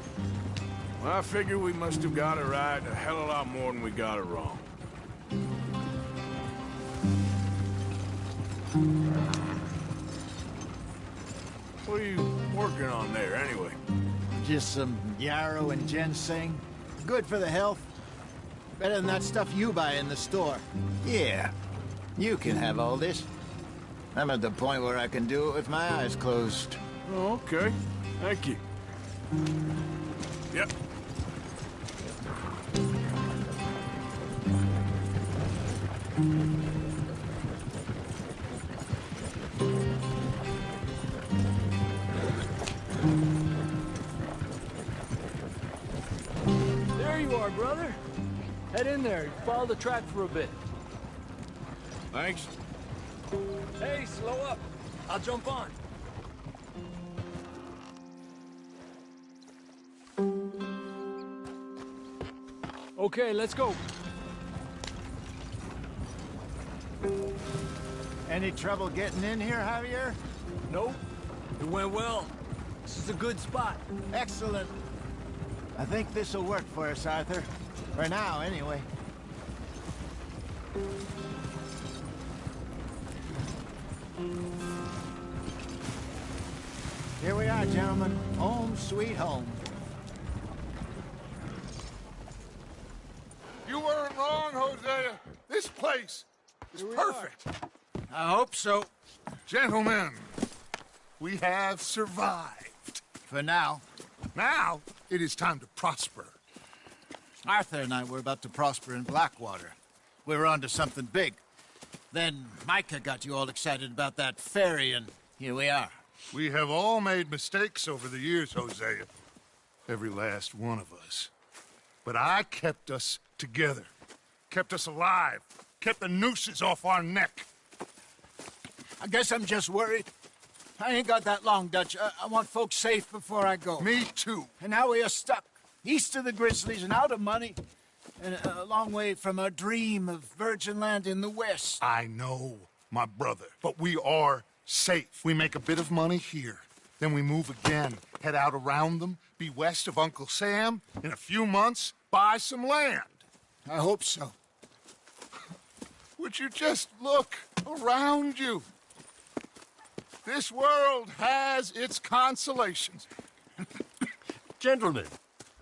well, I figure we must have got it right a hell of a lot more than we got it wrong. What are you working on there, anyway? Just some yarrow and ginseng. Good for the health. Better than that stuff you buy in the store. Yeah, you can have all this. I'm at the point where I can do it with my eyes closed. Oh, okay. Thank you. Yep. There you are, brother. Head in there. Follow the track for a bit. Thanks. Hey, slow up. I'll jump on. Okay, let's go. Any trouble getting in here, Javier? Nope. It went well. This is a good spot. Excellent. I think this'll work for us, Arthur. For now, anyway. Here we are, gentlemen. Home sweet home. You weren't wrong, Hosea. This place is perfect. I hope so. Gentlemen, we have survived. For now. Now, it is time to prosper. Arthur and I were about to prosper in Blackwater. We were onto something big. Then Micah got you all excited about that ferry, and here we are. We have all made mistakes over the years, Hosea. Every last one of us. But I kept us together. Kept us alive. Kept the nooses off our neck. I guess I'm just worried. I ain't got that long, Dutch. I want folks safe before I go. Me too. And now we are stuck, east of the Grizzlies and out of money, and a long way from our dream of virgin land in the west. I know, my brother, but we are safe. We make a bit of money here. Then we move again, head out around them, be west of Uncle Sam. In a few months, buy some land. I hope so. Would you just look around you? This world has its consolations. Gentlemen,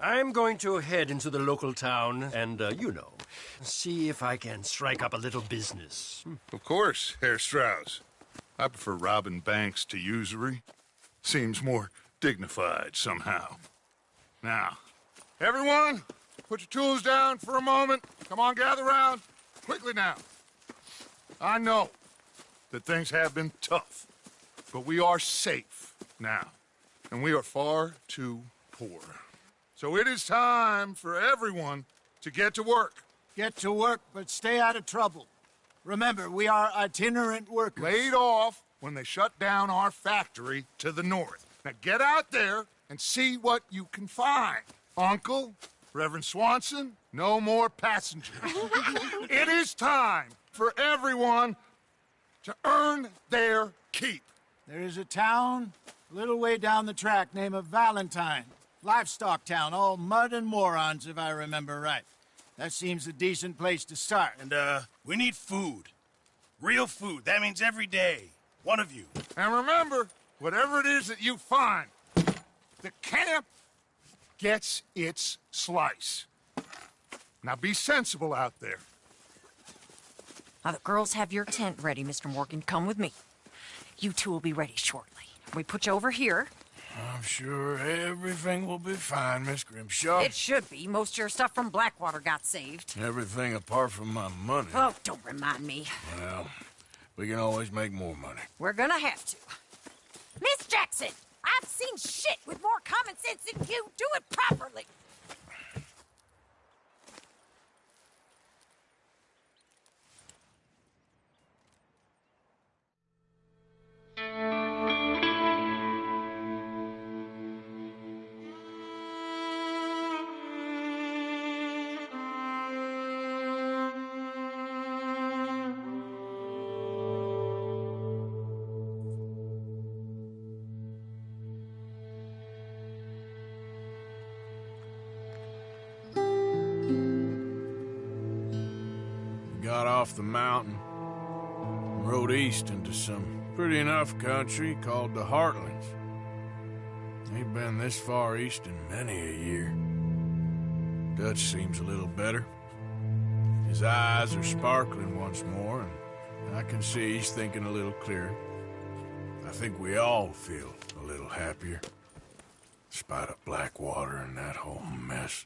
I'm going to head into the local town and, see if I can strike up a little business. Of course, Herr Strauss. I prefer robbing banks to usury. Seems more dignified somehow. Now, everyone, put your tools down for a moment. Come on, gather round. Quickly now. I know that things have been tough, but we are safe now, and we are far too poor. So it is time for everyone to get to work. Get to work, but stay out of trouble. Remember, we are itinerant workers. Laid off when they shut down our factory to the north. Now get out there and see what you can find. Uncle, Reverend Swanson, no more passengers. It is time for everyone to earn their keep. There is a town a little way down the track named Valentine. Livestock town, all mud and morons, if I remember right. That seems a decent place to start. And, we need food. Real food. That means every day. One of you. And remember, whatever it is that you find, the camp gets its slice. Now be sensible out there. Now, the girls have your tent ready, Mr. Morgan. Come with me. You two will be ready shortly. We put you over here. I'm sure everything will be fine, Miss Grimshaw. It should be. Most of your stuff from Blackwater got saved. Everything apart from my money. Oh, don't remind me. Well, we can always make more money. We're gonna have to. Miss Jackson, I've seen shit with more common sense than you. Do it properly. Got off the mountain, rode east into some pretty enough country called the Heartlands. Ain't been this far east in many a year. Dutch seems a little better. His eyes are sparkling once more, and I can see he's thinking a little clearer. I think we all feel a little happier, despite of Blackwater and that whole mess.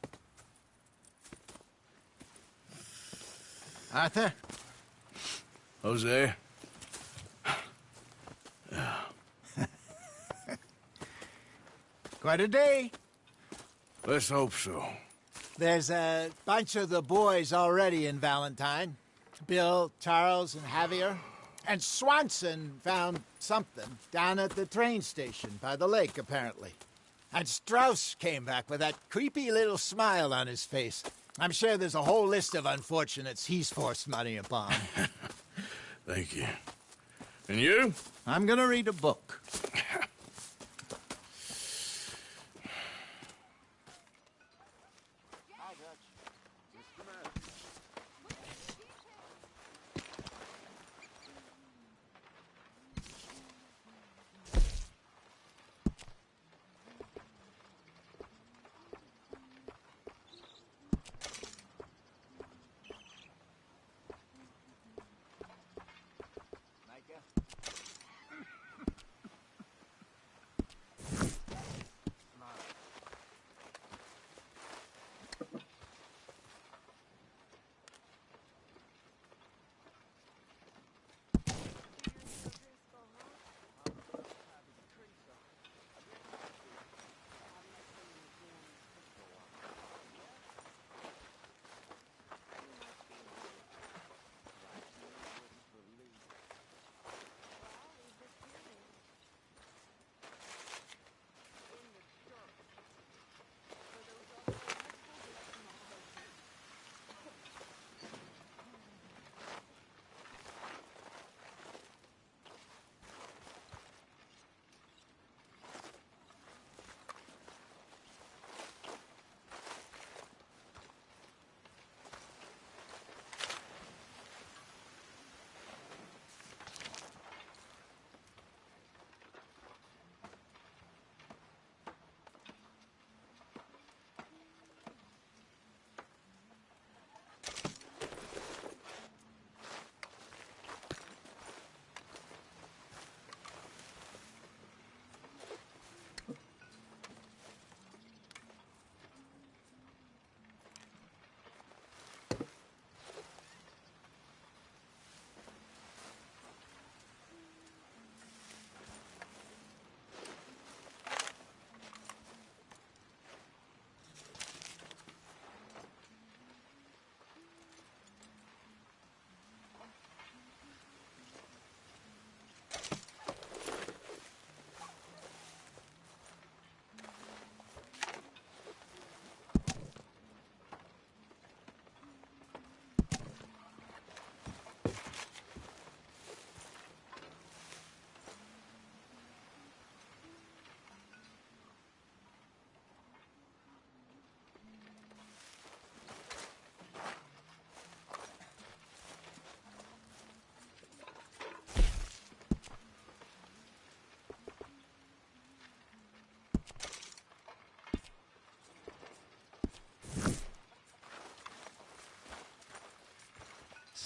Arthur? Jose? Quite a day. Let's hope so. There's a bunch of the boys already in Valentine. Bill, Charles, and Javier. And Swanson found something down at the train station by the lake, apparently. And Strauss came back with that creepy little smile on his face. I'm sure there's a whole list of unfortunates he's forced money upon. Thank you. And you? I'm gonna read a book.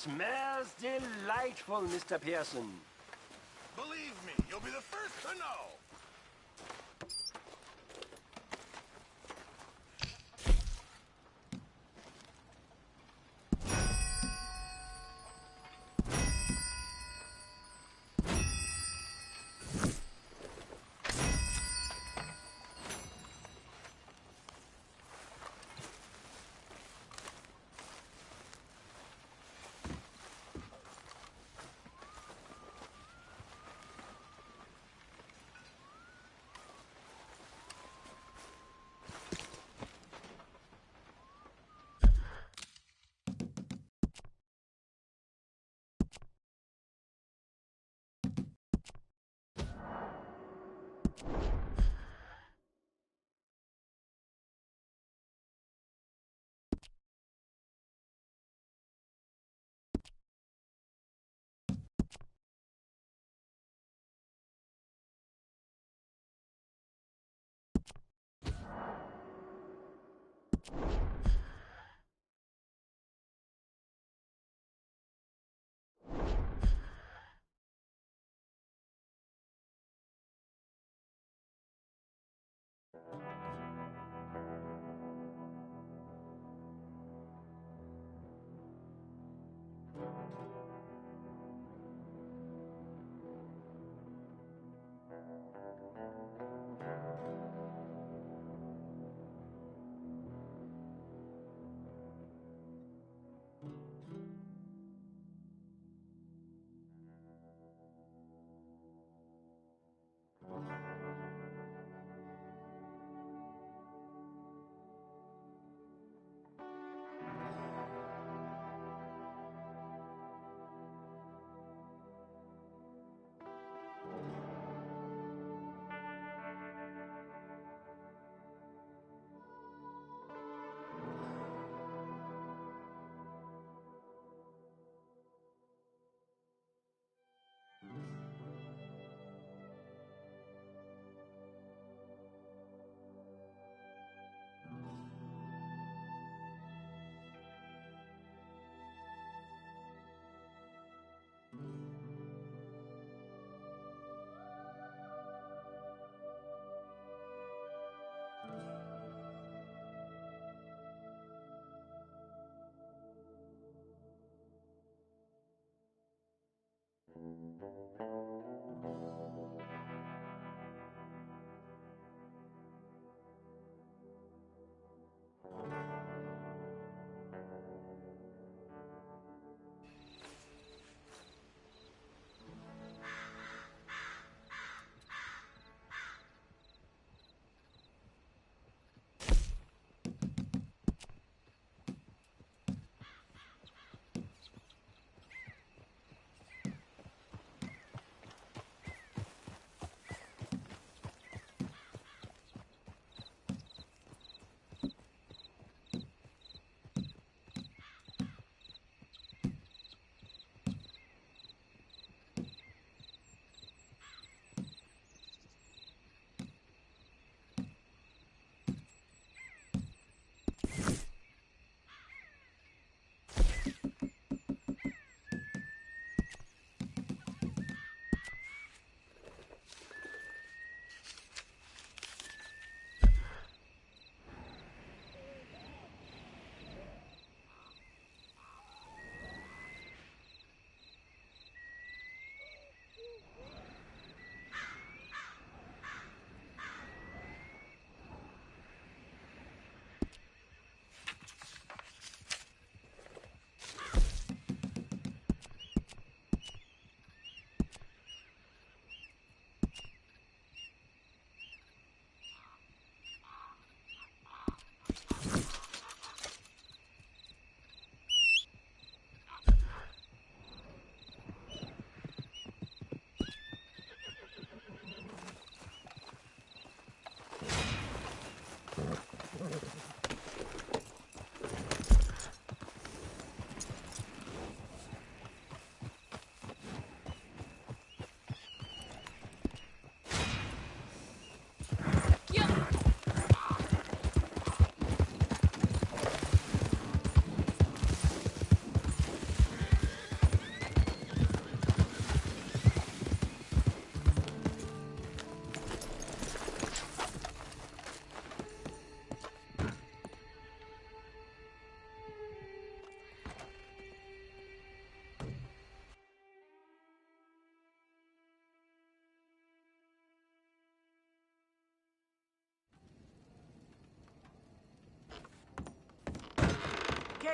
smells delightful, Mr. Pearson. Believe me, you'll be the first to know.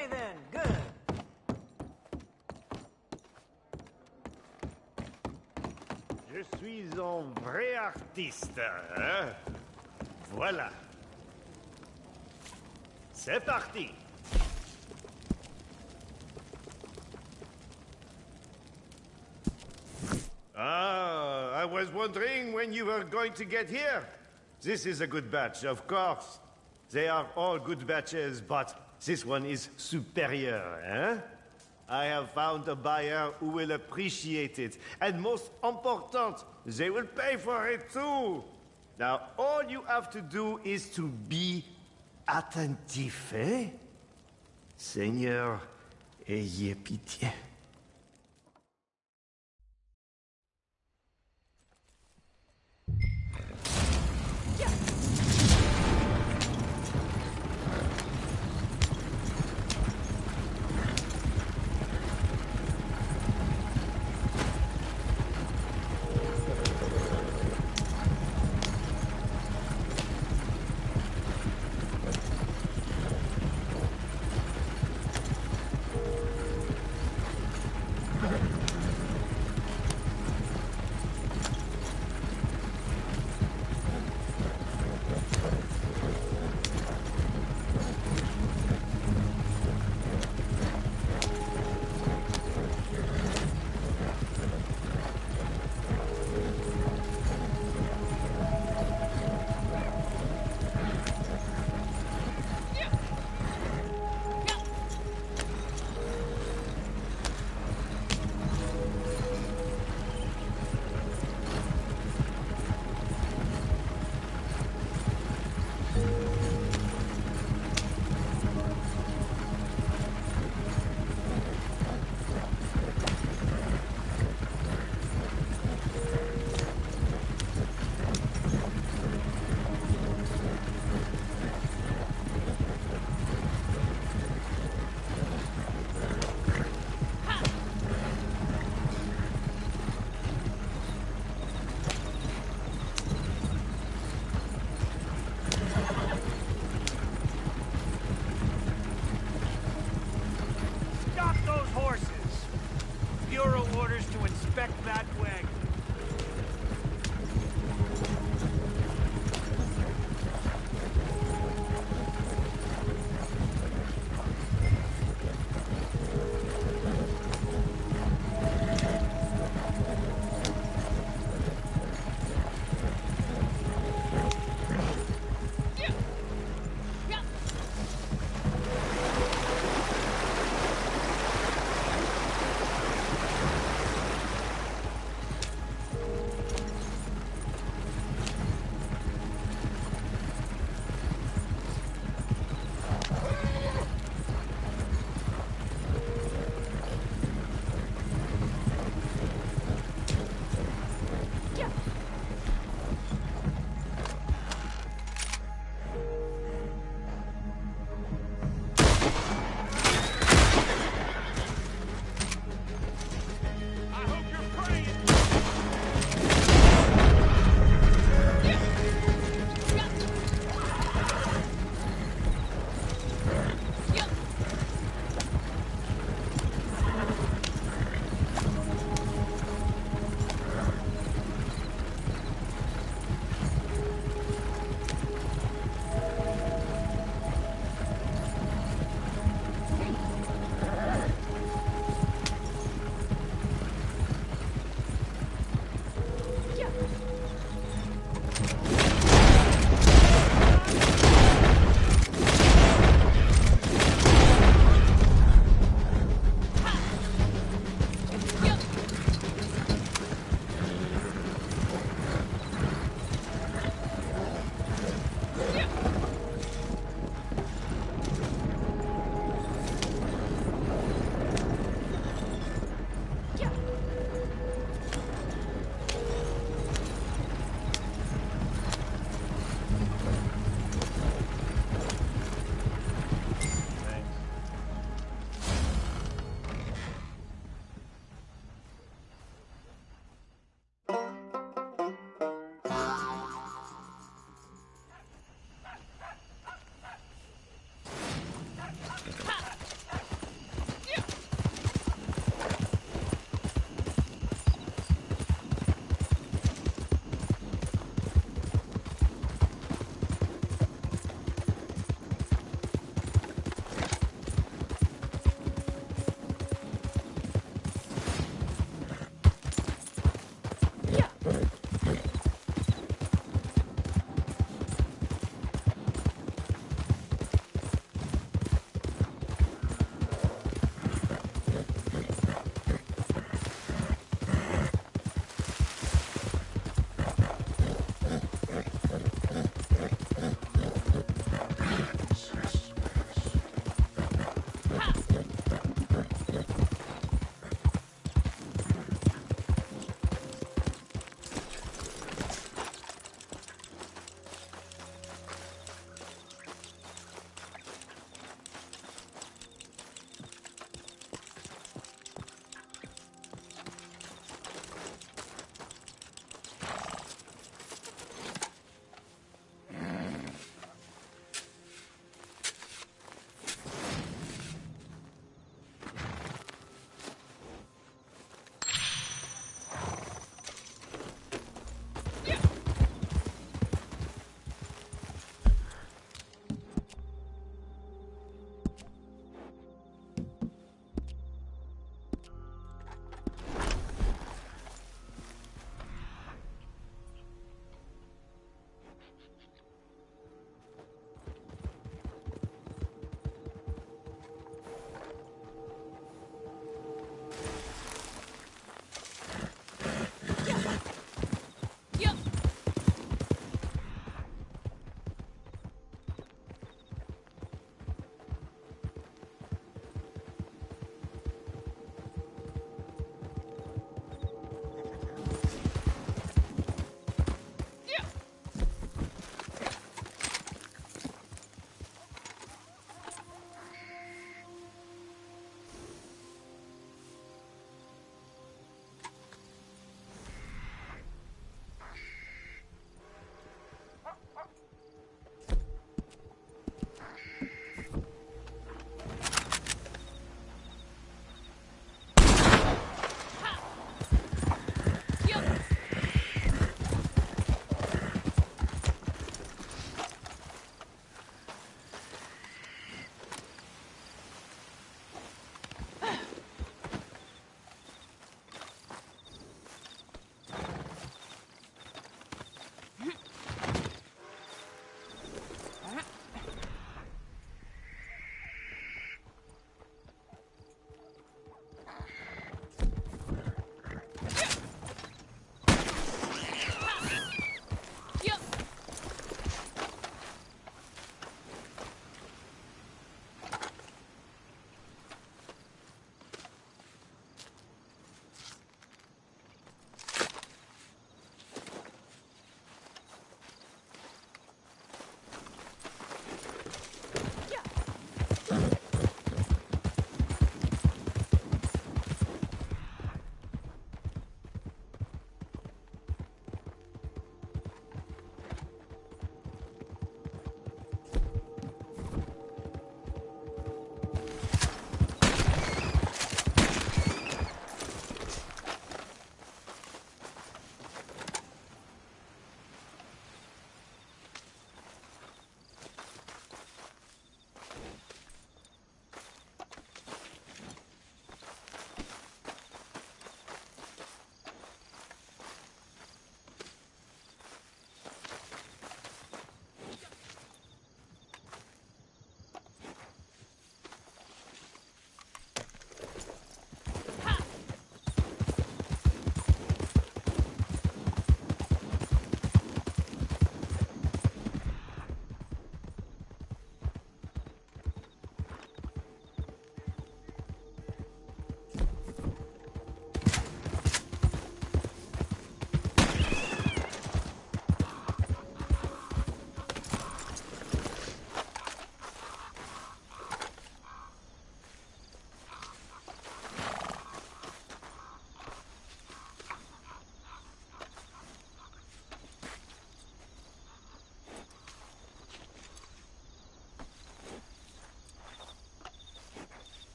Okay then, good. Je suis un vrai artiste, hein? Voilà. C'est parti. Ah, I was wondering when you were going to get here. This is a good batch, of course. They are all good batches, but this one is superior, hein? I have found a buyer who will appreciate it. And most important, they will pay for it too. Now, all you have to do is to be attentif, eh? Seigneur, ayez pitié.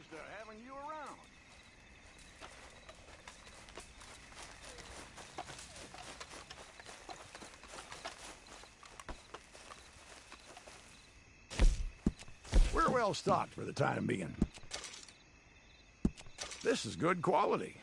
used to having you around. We're well stocked for the time being. This is good quality.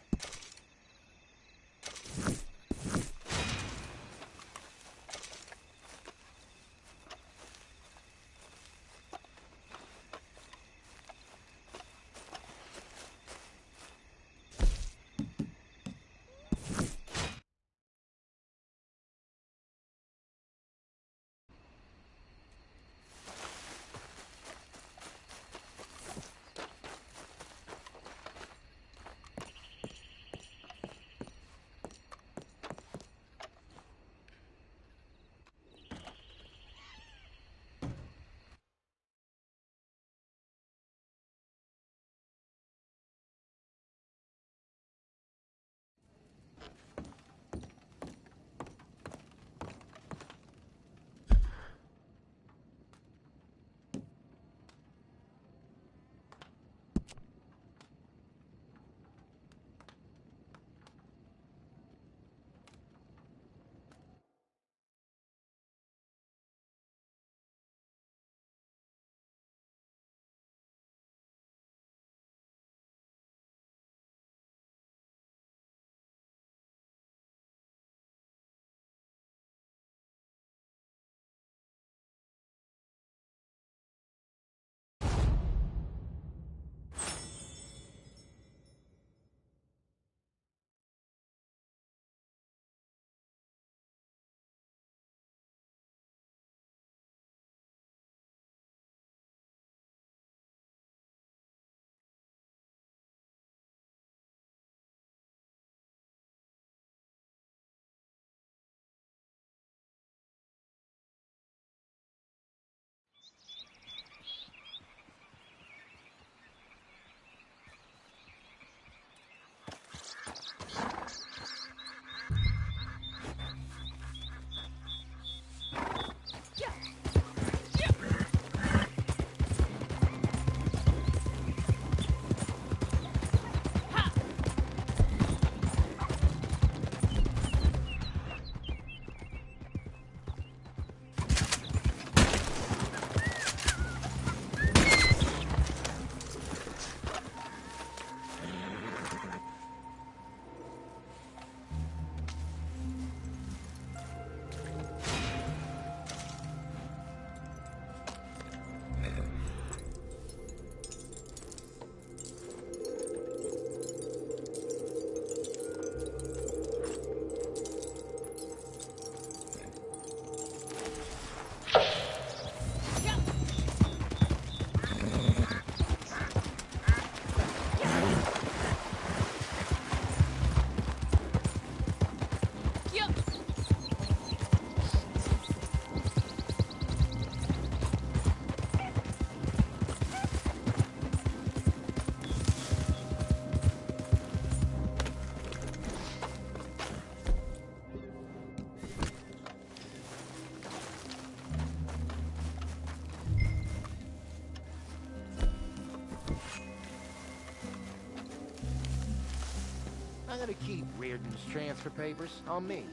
I'm gonna keep Reardon's transfer papers on me.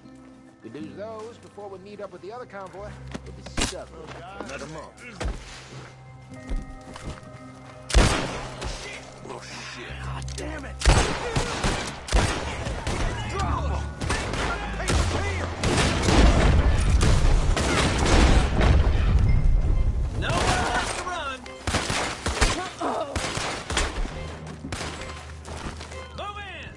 We do those before we meet up with the other convoy. We'll be stuck. Let them up. Oh, shit. God damn it! Drop! Nowhere left to run! Move in!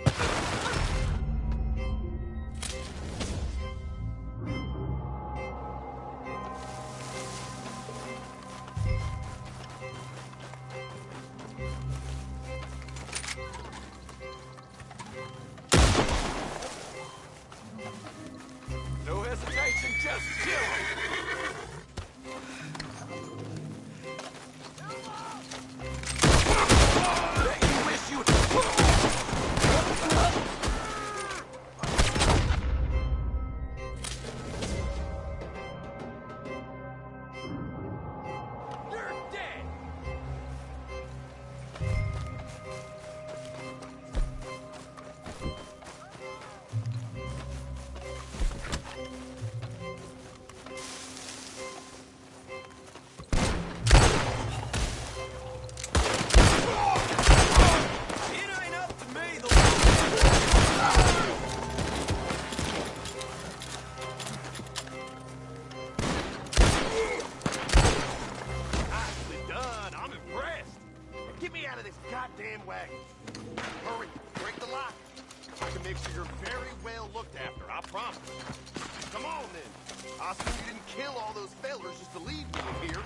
to make sure you're very well looked after, I promise. Come on, then. I assume you didn't kill all those fellas just to leave me in here.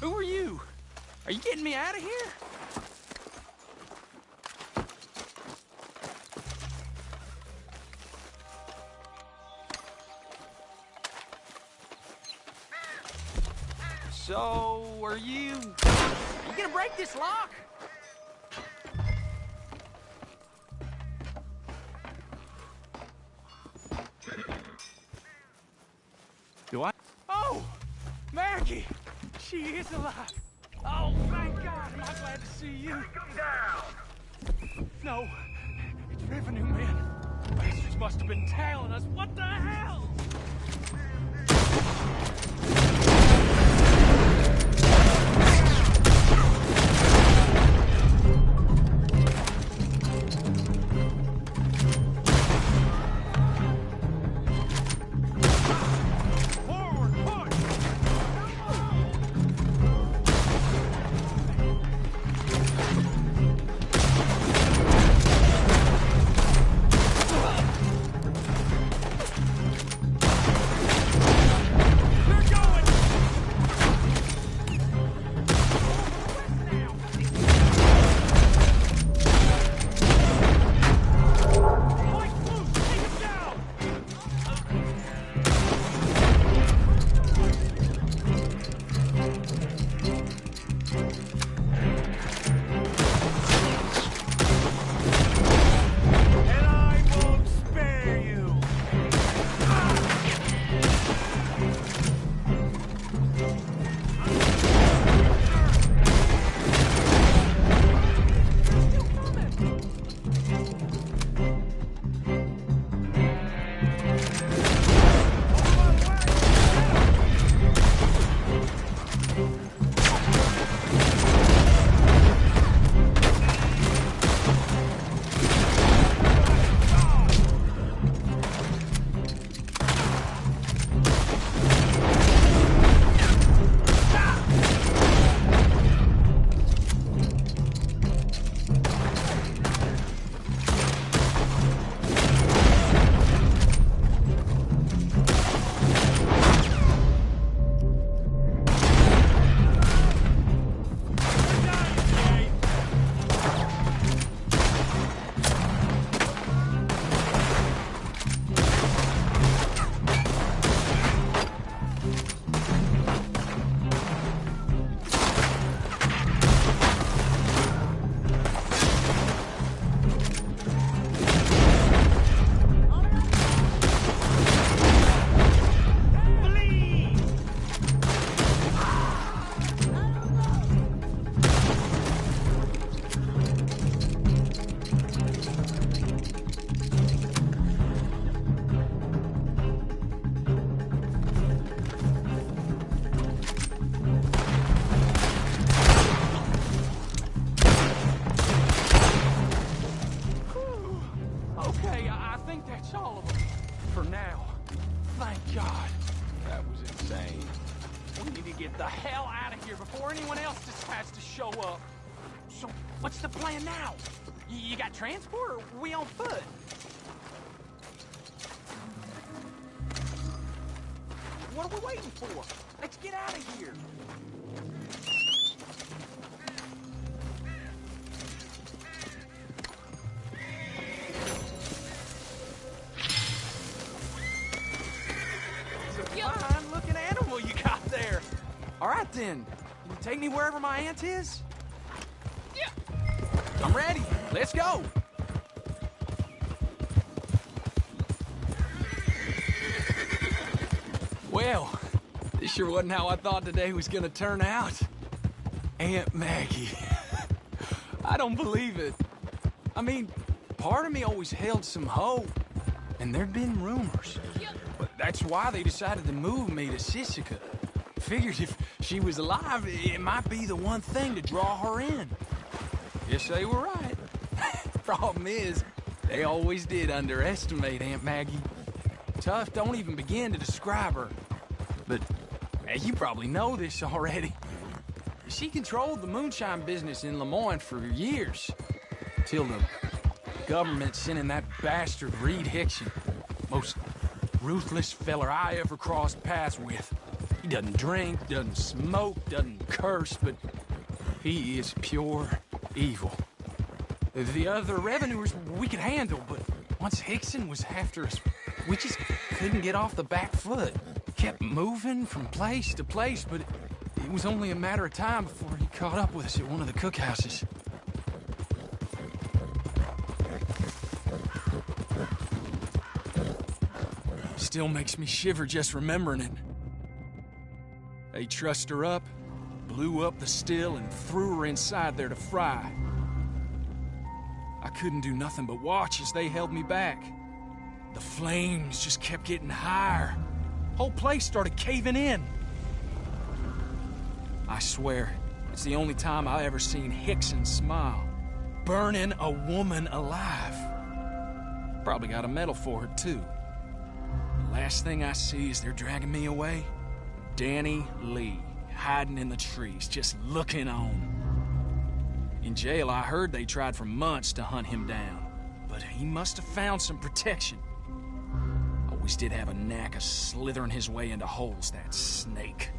Who are you? Are you getting me out of here? So, are you gonna break this lock? Do I? Oh! Maggie! She is alive! Oh, thank God! Am I glad to see you? Come down! No, it's revenue men. Bastards must have been tailing us. What the hell? You got transport, or we on foot? What are we waiting for? Let's get out of here. It's a fine-looking animal you got there. All right, then. Can you take me wherever my aunt is? Yeah. I'm ready. Let's go. Well, this sure wasn't how I thought today was gonna turn out. Aunt Maggie. I don't believe it. I mean, part of me always held some hope, and there'd been rumors. But that's why they decided to move me to Sisika. Figured if she was alive, it might be the one thing to draw her in. Guess they were right. Problem is, they always did underestimate Aunt Maggie. Tough don't even begin to describe her. But you probably know this already. She controlled the moonshine business in Lemoyne for years. Till the government sent in that bastard Reed Hickson. Most ruthless feller I ever crossed paths with. He doesn't drink, doesn't smoke, doesn't curse, but he is pure evil. The other revenuers we could handle, but once Hickson was after us, we just couldn't get off the back foot. Kept moving from place to place, but it was only a matter of time before he caught up with us at one of the cookhouses. Still makes me shiver just remembering it. They trussed her up, blew up the still, and threw her inside there to fry. I couldn't do nothing but watch as they held me back. The flames just kept getting higher. Whole place started caving in. I swear, it's the only time I ever seen Hickson smile. Burning a woman alive. Probably got a medal for it, too. The last thing I see as they're dragging me away, Danny Lee, hiding in the trees, just looking on. In jail, I heard they tried for months to hunt him down, but he must have found some protection. Always did have a knack of slithering his way into holes, that snake.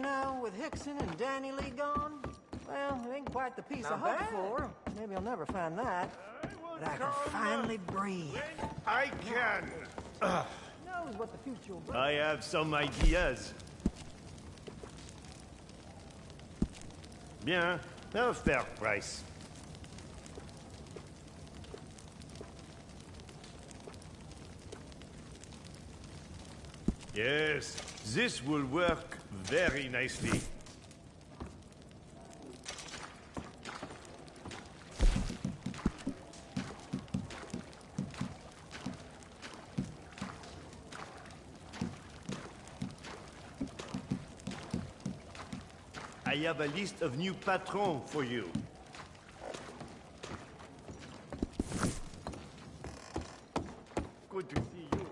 now, with Hickson and Danny Lee gone? Well, it ain't quite the piece I hoped for. Maybe I'll never find that. But I can finally breathe. I can. Knows what the future will bring. I have some ideas. Bien, a fair price. Yes, this will work very nicely. I have a list of new patrons for you. Good to see you.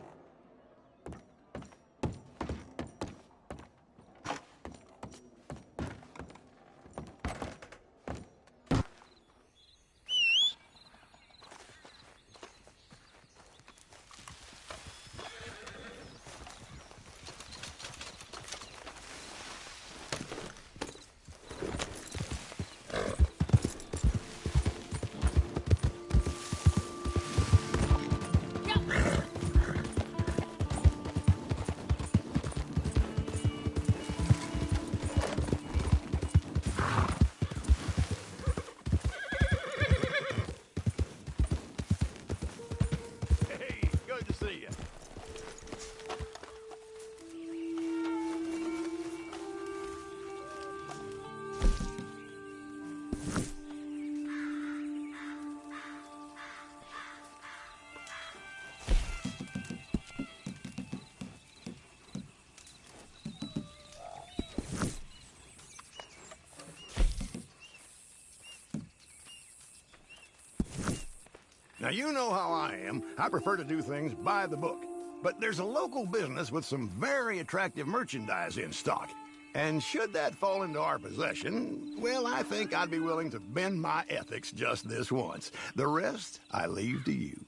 Now, you know how I am. I prefer to do things by the book. But there's a local business with some very attractive merchandise in stock. And should that fall into our possession, well, I think I'd be willing to bend my ethics just this once. The rest, I leave to you.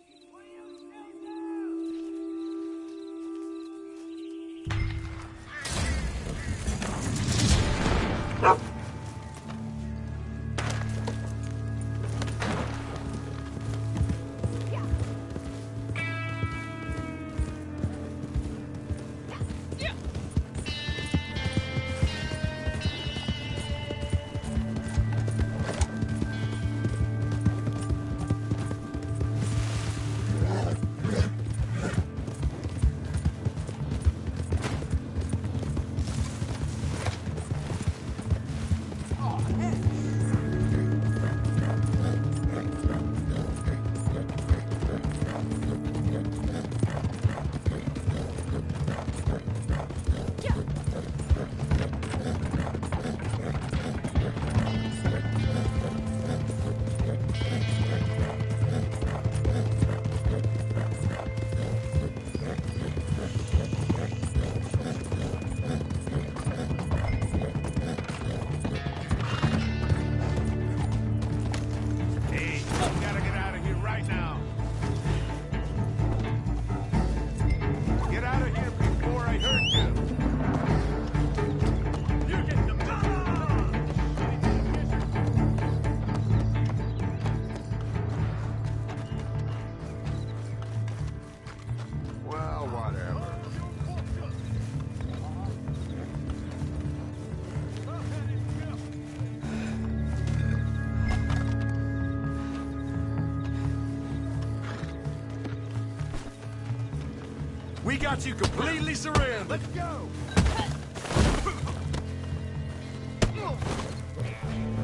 We got you completely surrounded. Let's go!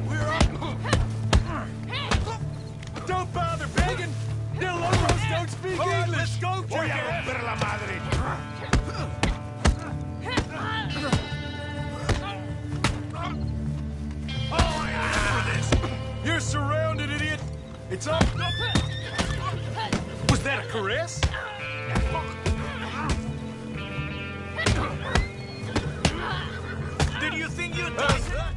We're up! Don't bother begging! The locals don't speak English! Let's go, Voy a romper la madre! You're surrounded, idiot! It's up! Was that a caress? Did you think you'd done that?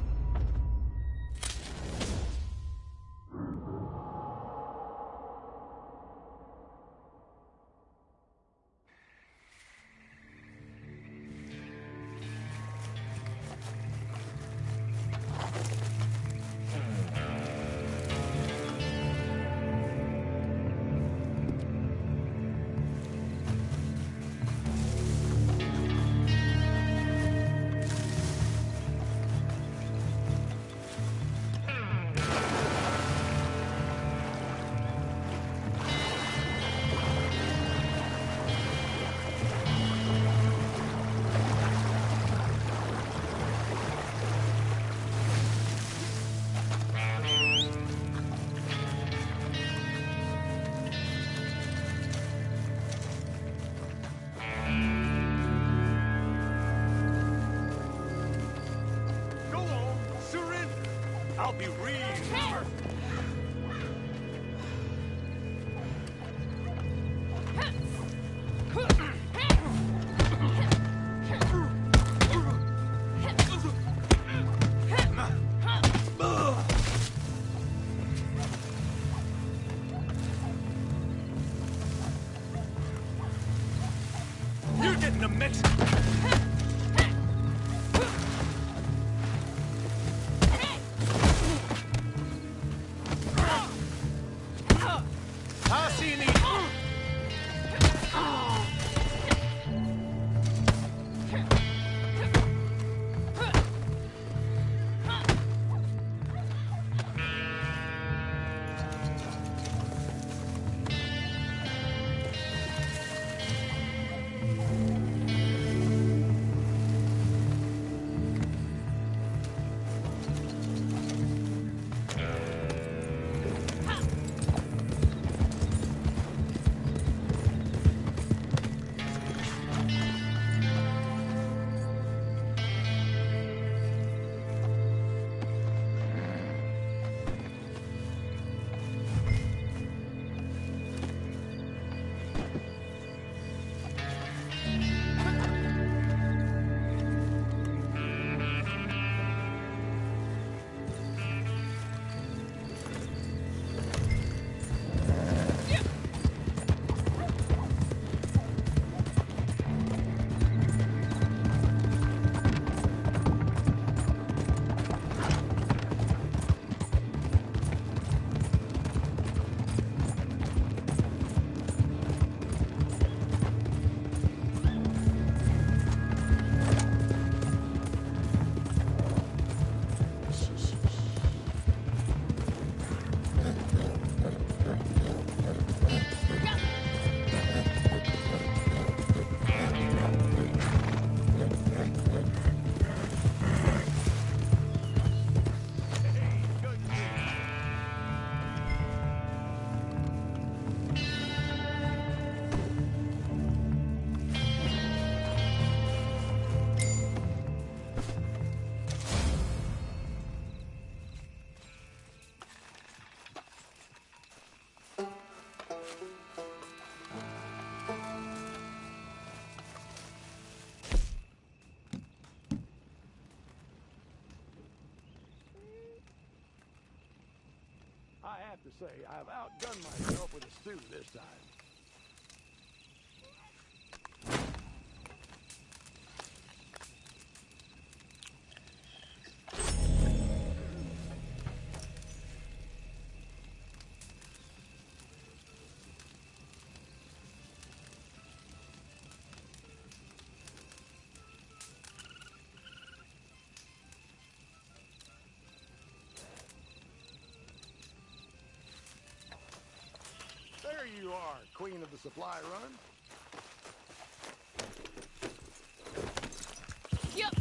I'll be real merciful. You're getting a mix. I have to say, I've outdone myself with a stew this time. There you are, queen of the supply run. Yep.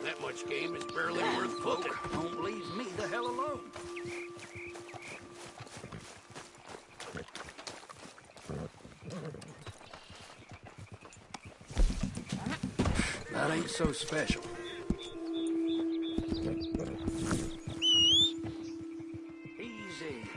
That much game is barely worth cooking. Don't leave me the hell alone. That ain't so special. Easy.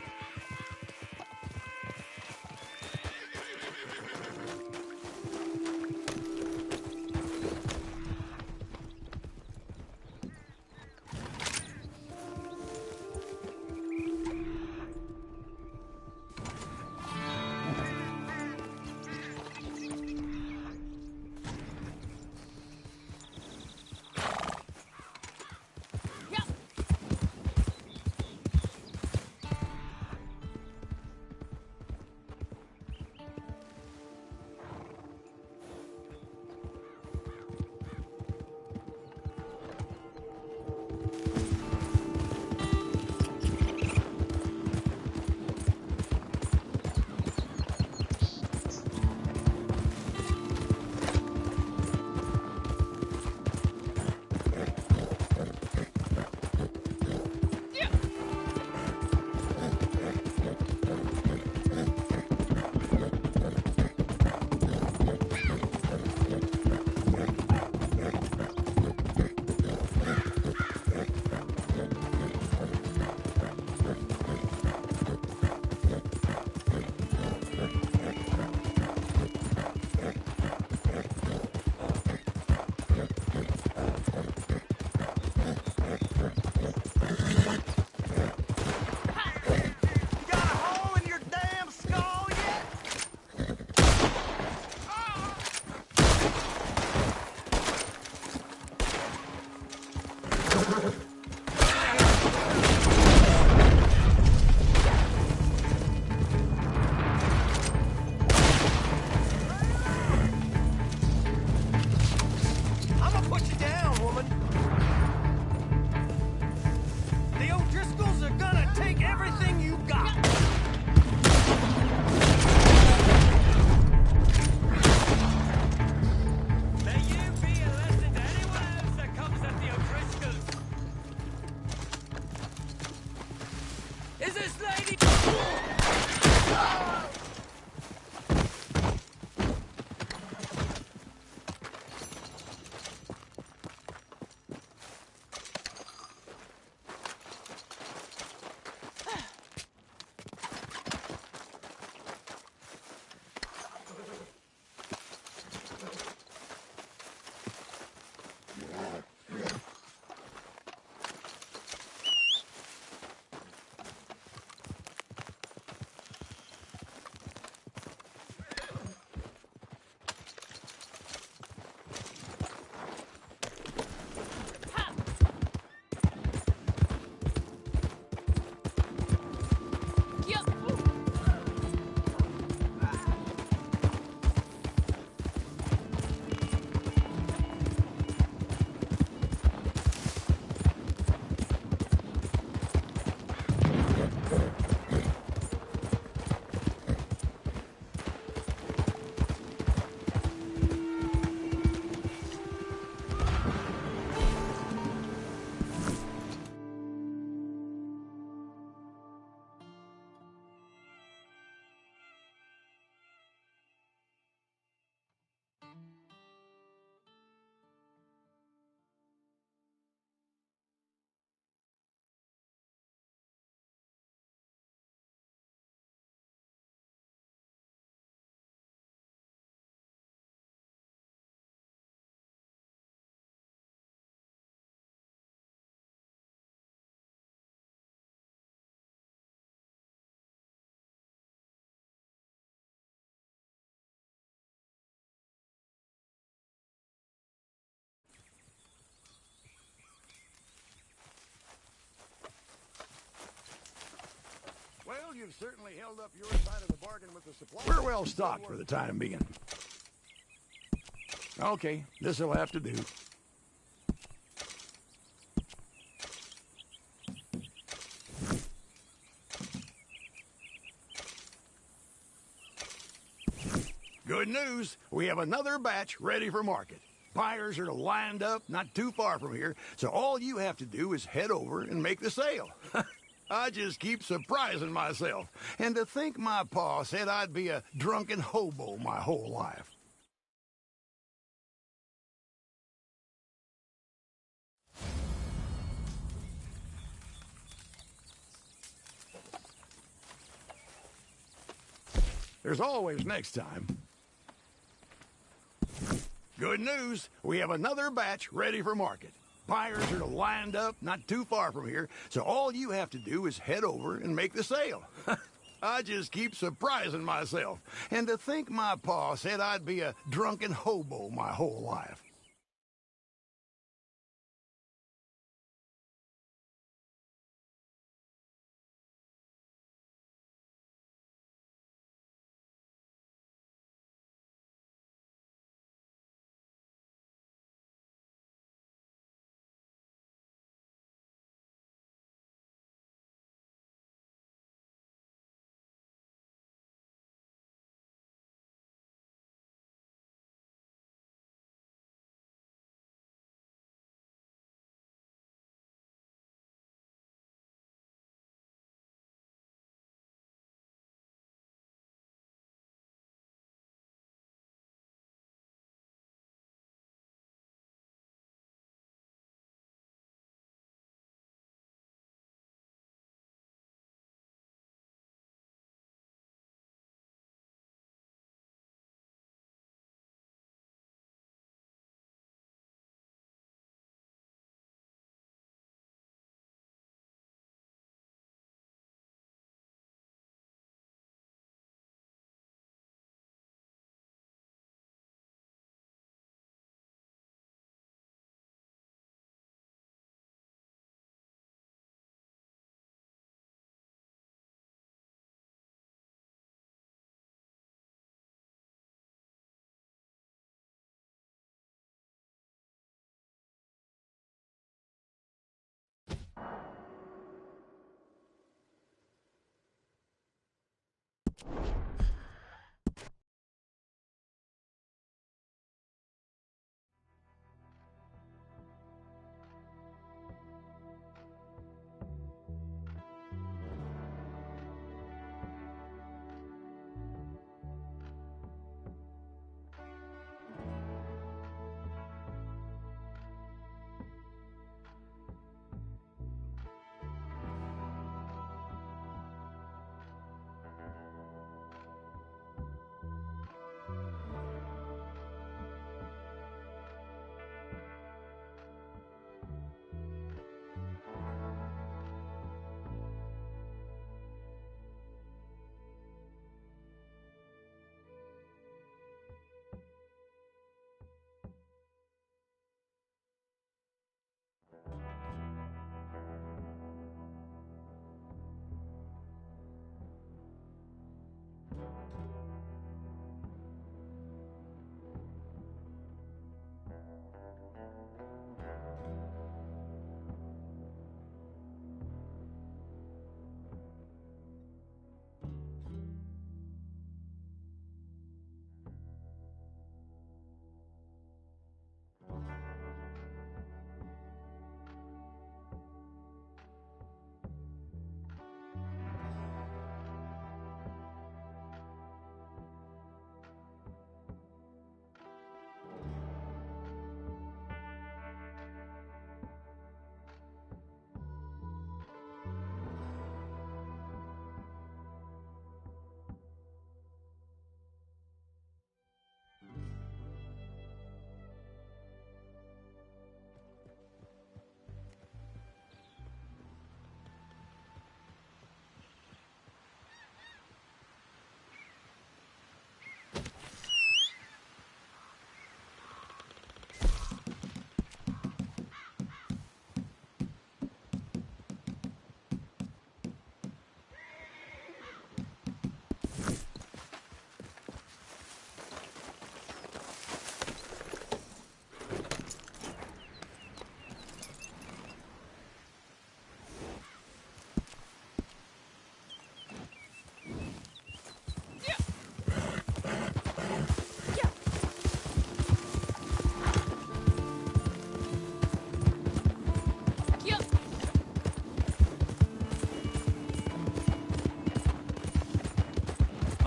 You've certainly held up your side of the bargain with the supply. We're well stocked for the time being. Okay, this'll have to do. Good news, we have another batch ready for market. Buyers are lined up not too far from here, so all you have to do is head over and make the sale. I just keep surprising myself. And to think my pa said I'd be a drunken hobo my whole life. There's always next time. Good news, we have another batch ready for market. Buyers are lined up not too far from here, so all you have to do is head over and make the sale. I just keep surprising myself. And to think my pa said I'd be a drunken hobo my whole life.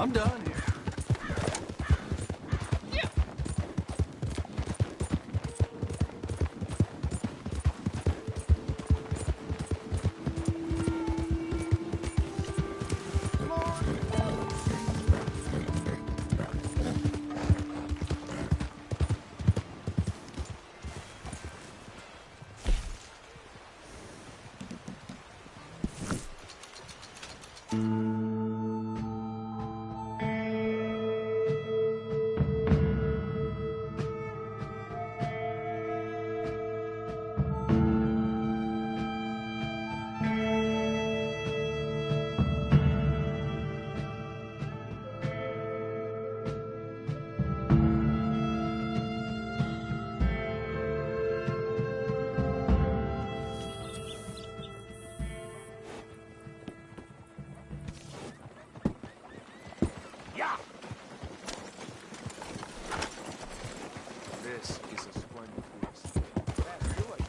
I'm done here. This is a splendid piece. That's good.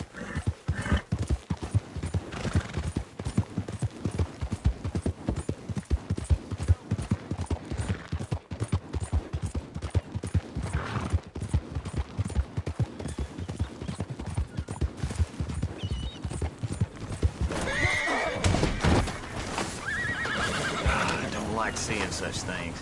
I don't like seeing such things.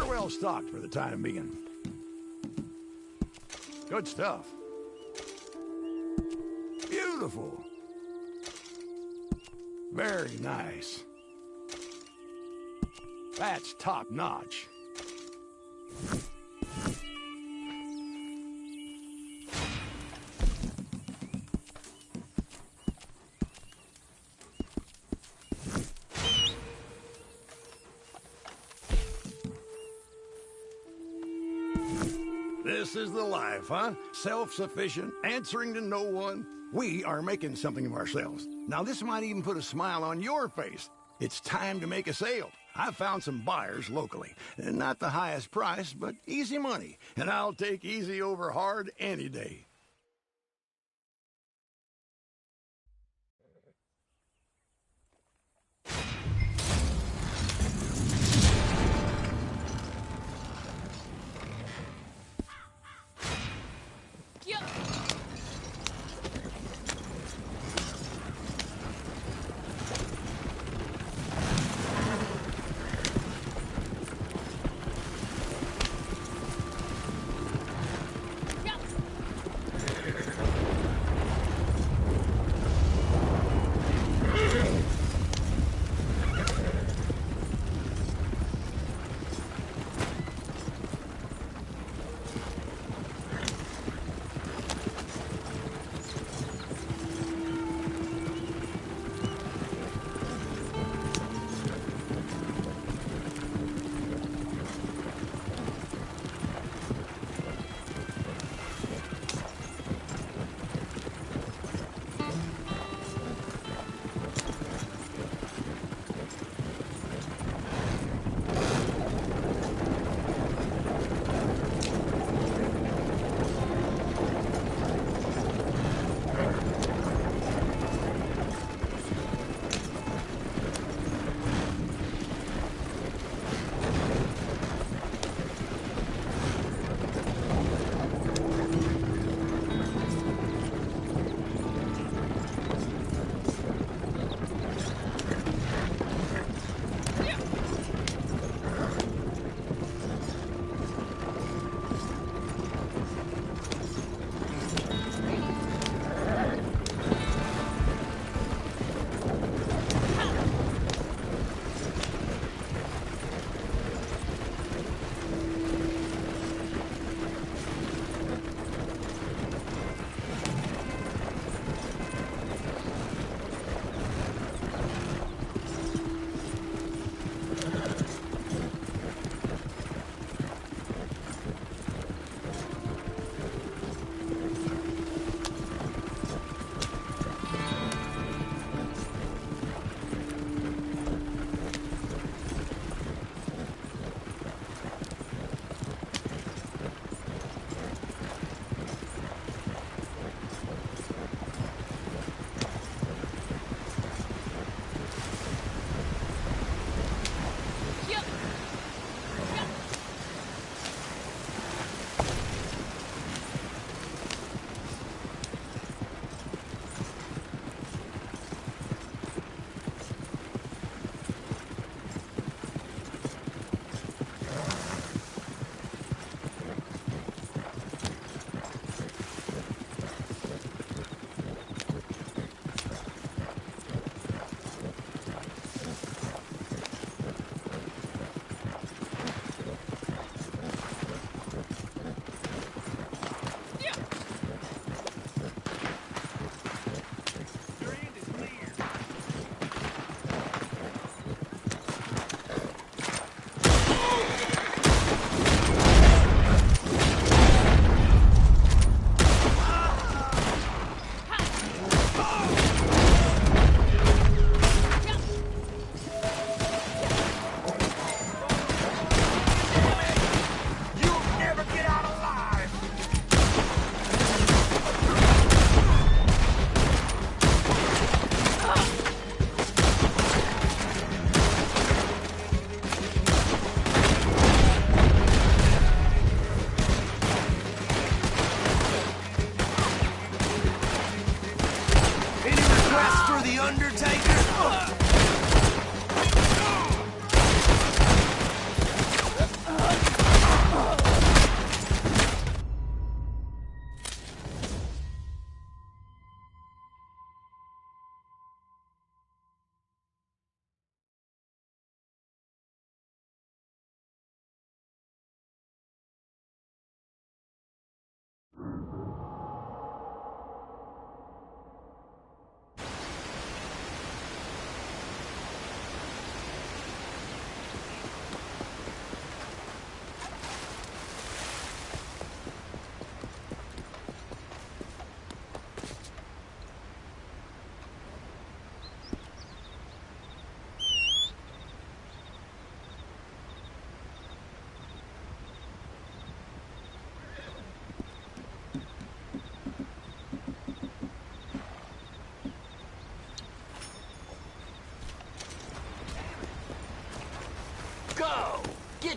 Well stocked for the time being. Good stuff. Beautiful. Very nice. That's top notch. This is the life, huh? Self-sufficient, answering to no one. We are making something of ourselves. Now, this might even put a smile on your face. It's time to make a sale. I've found some buyers locally. Not the highest price, but easy money. And I'll take easy over hard any day.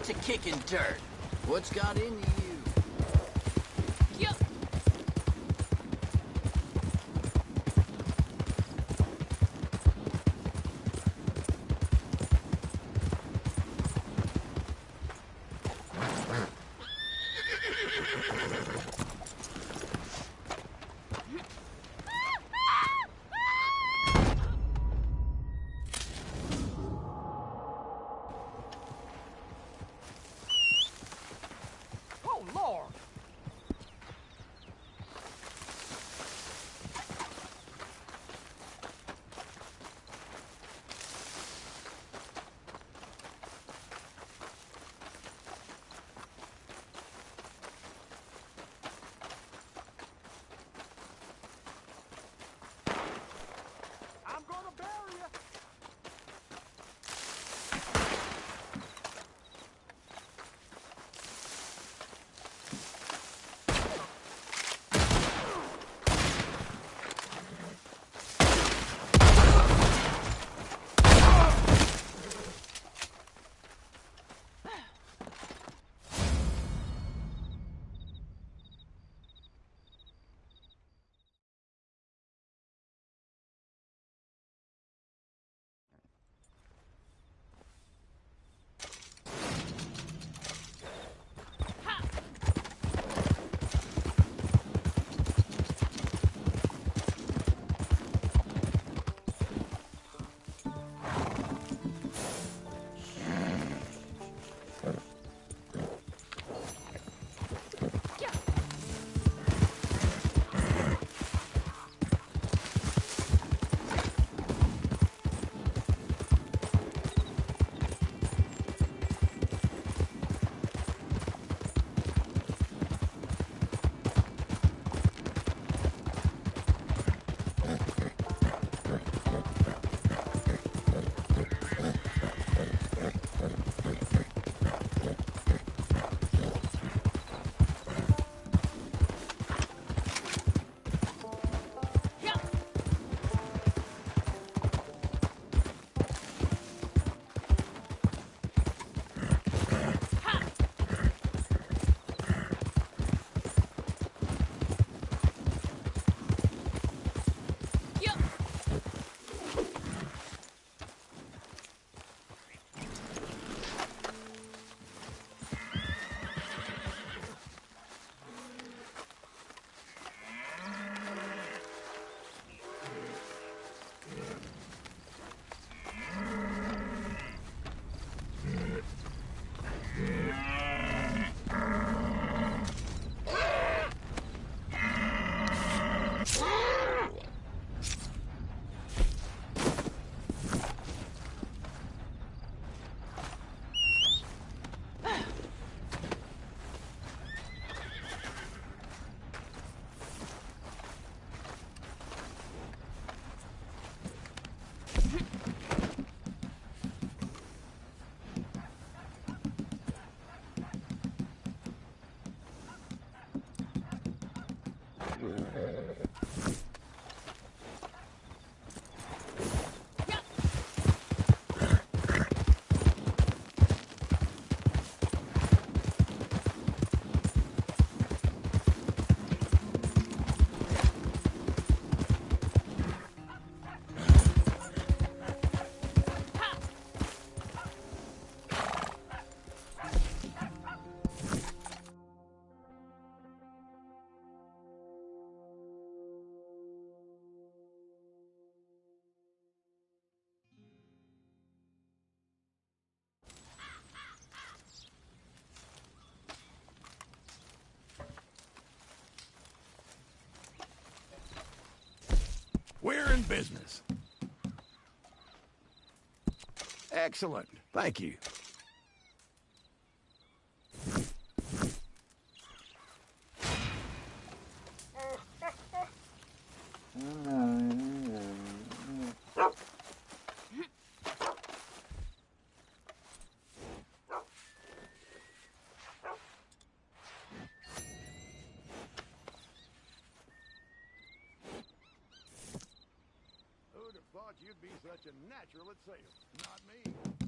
get to kicking dirt. What's got into you? Yep. Oh, Lord! I'm gonna bury you! We're in business. Excellent. Thank you. Who'd have thought you'd be such a natural at sales? Not me.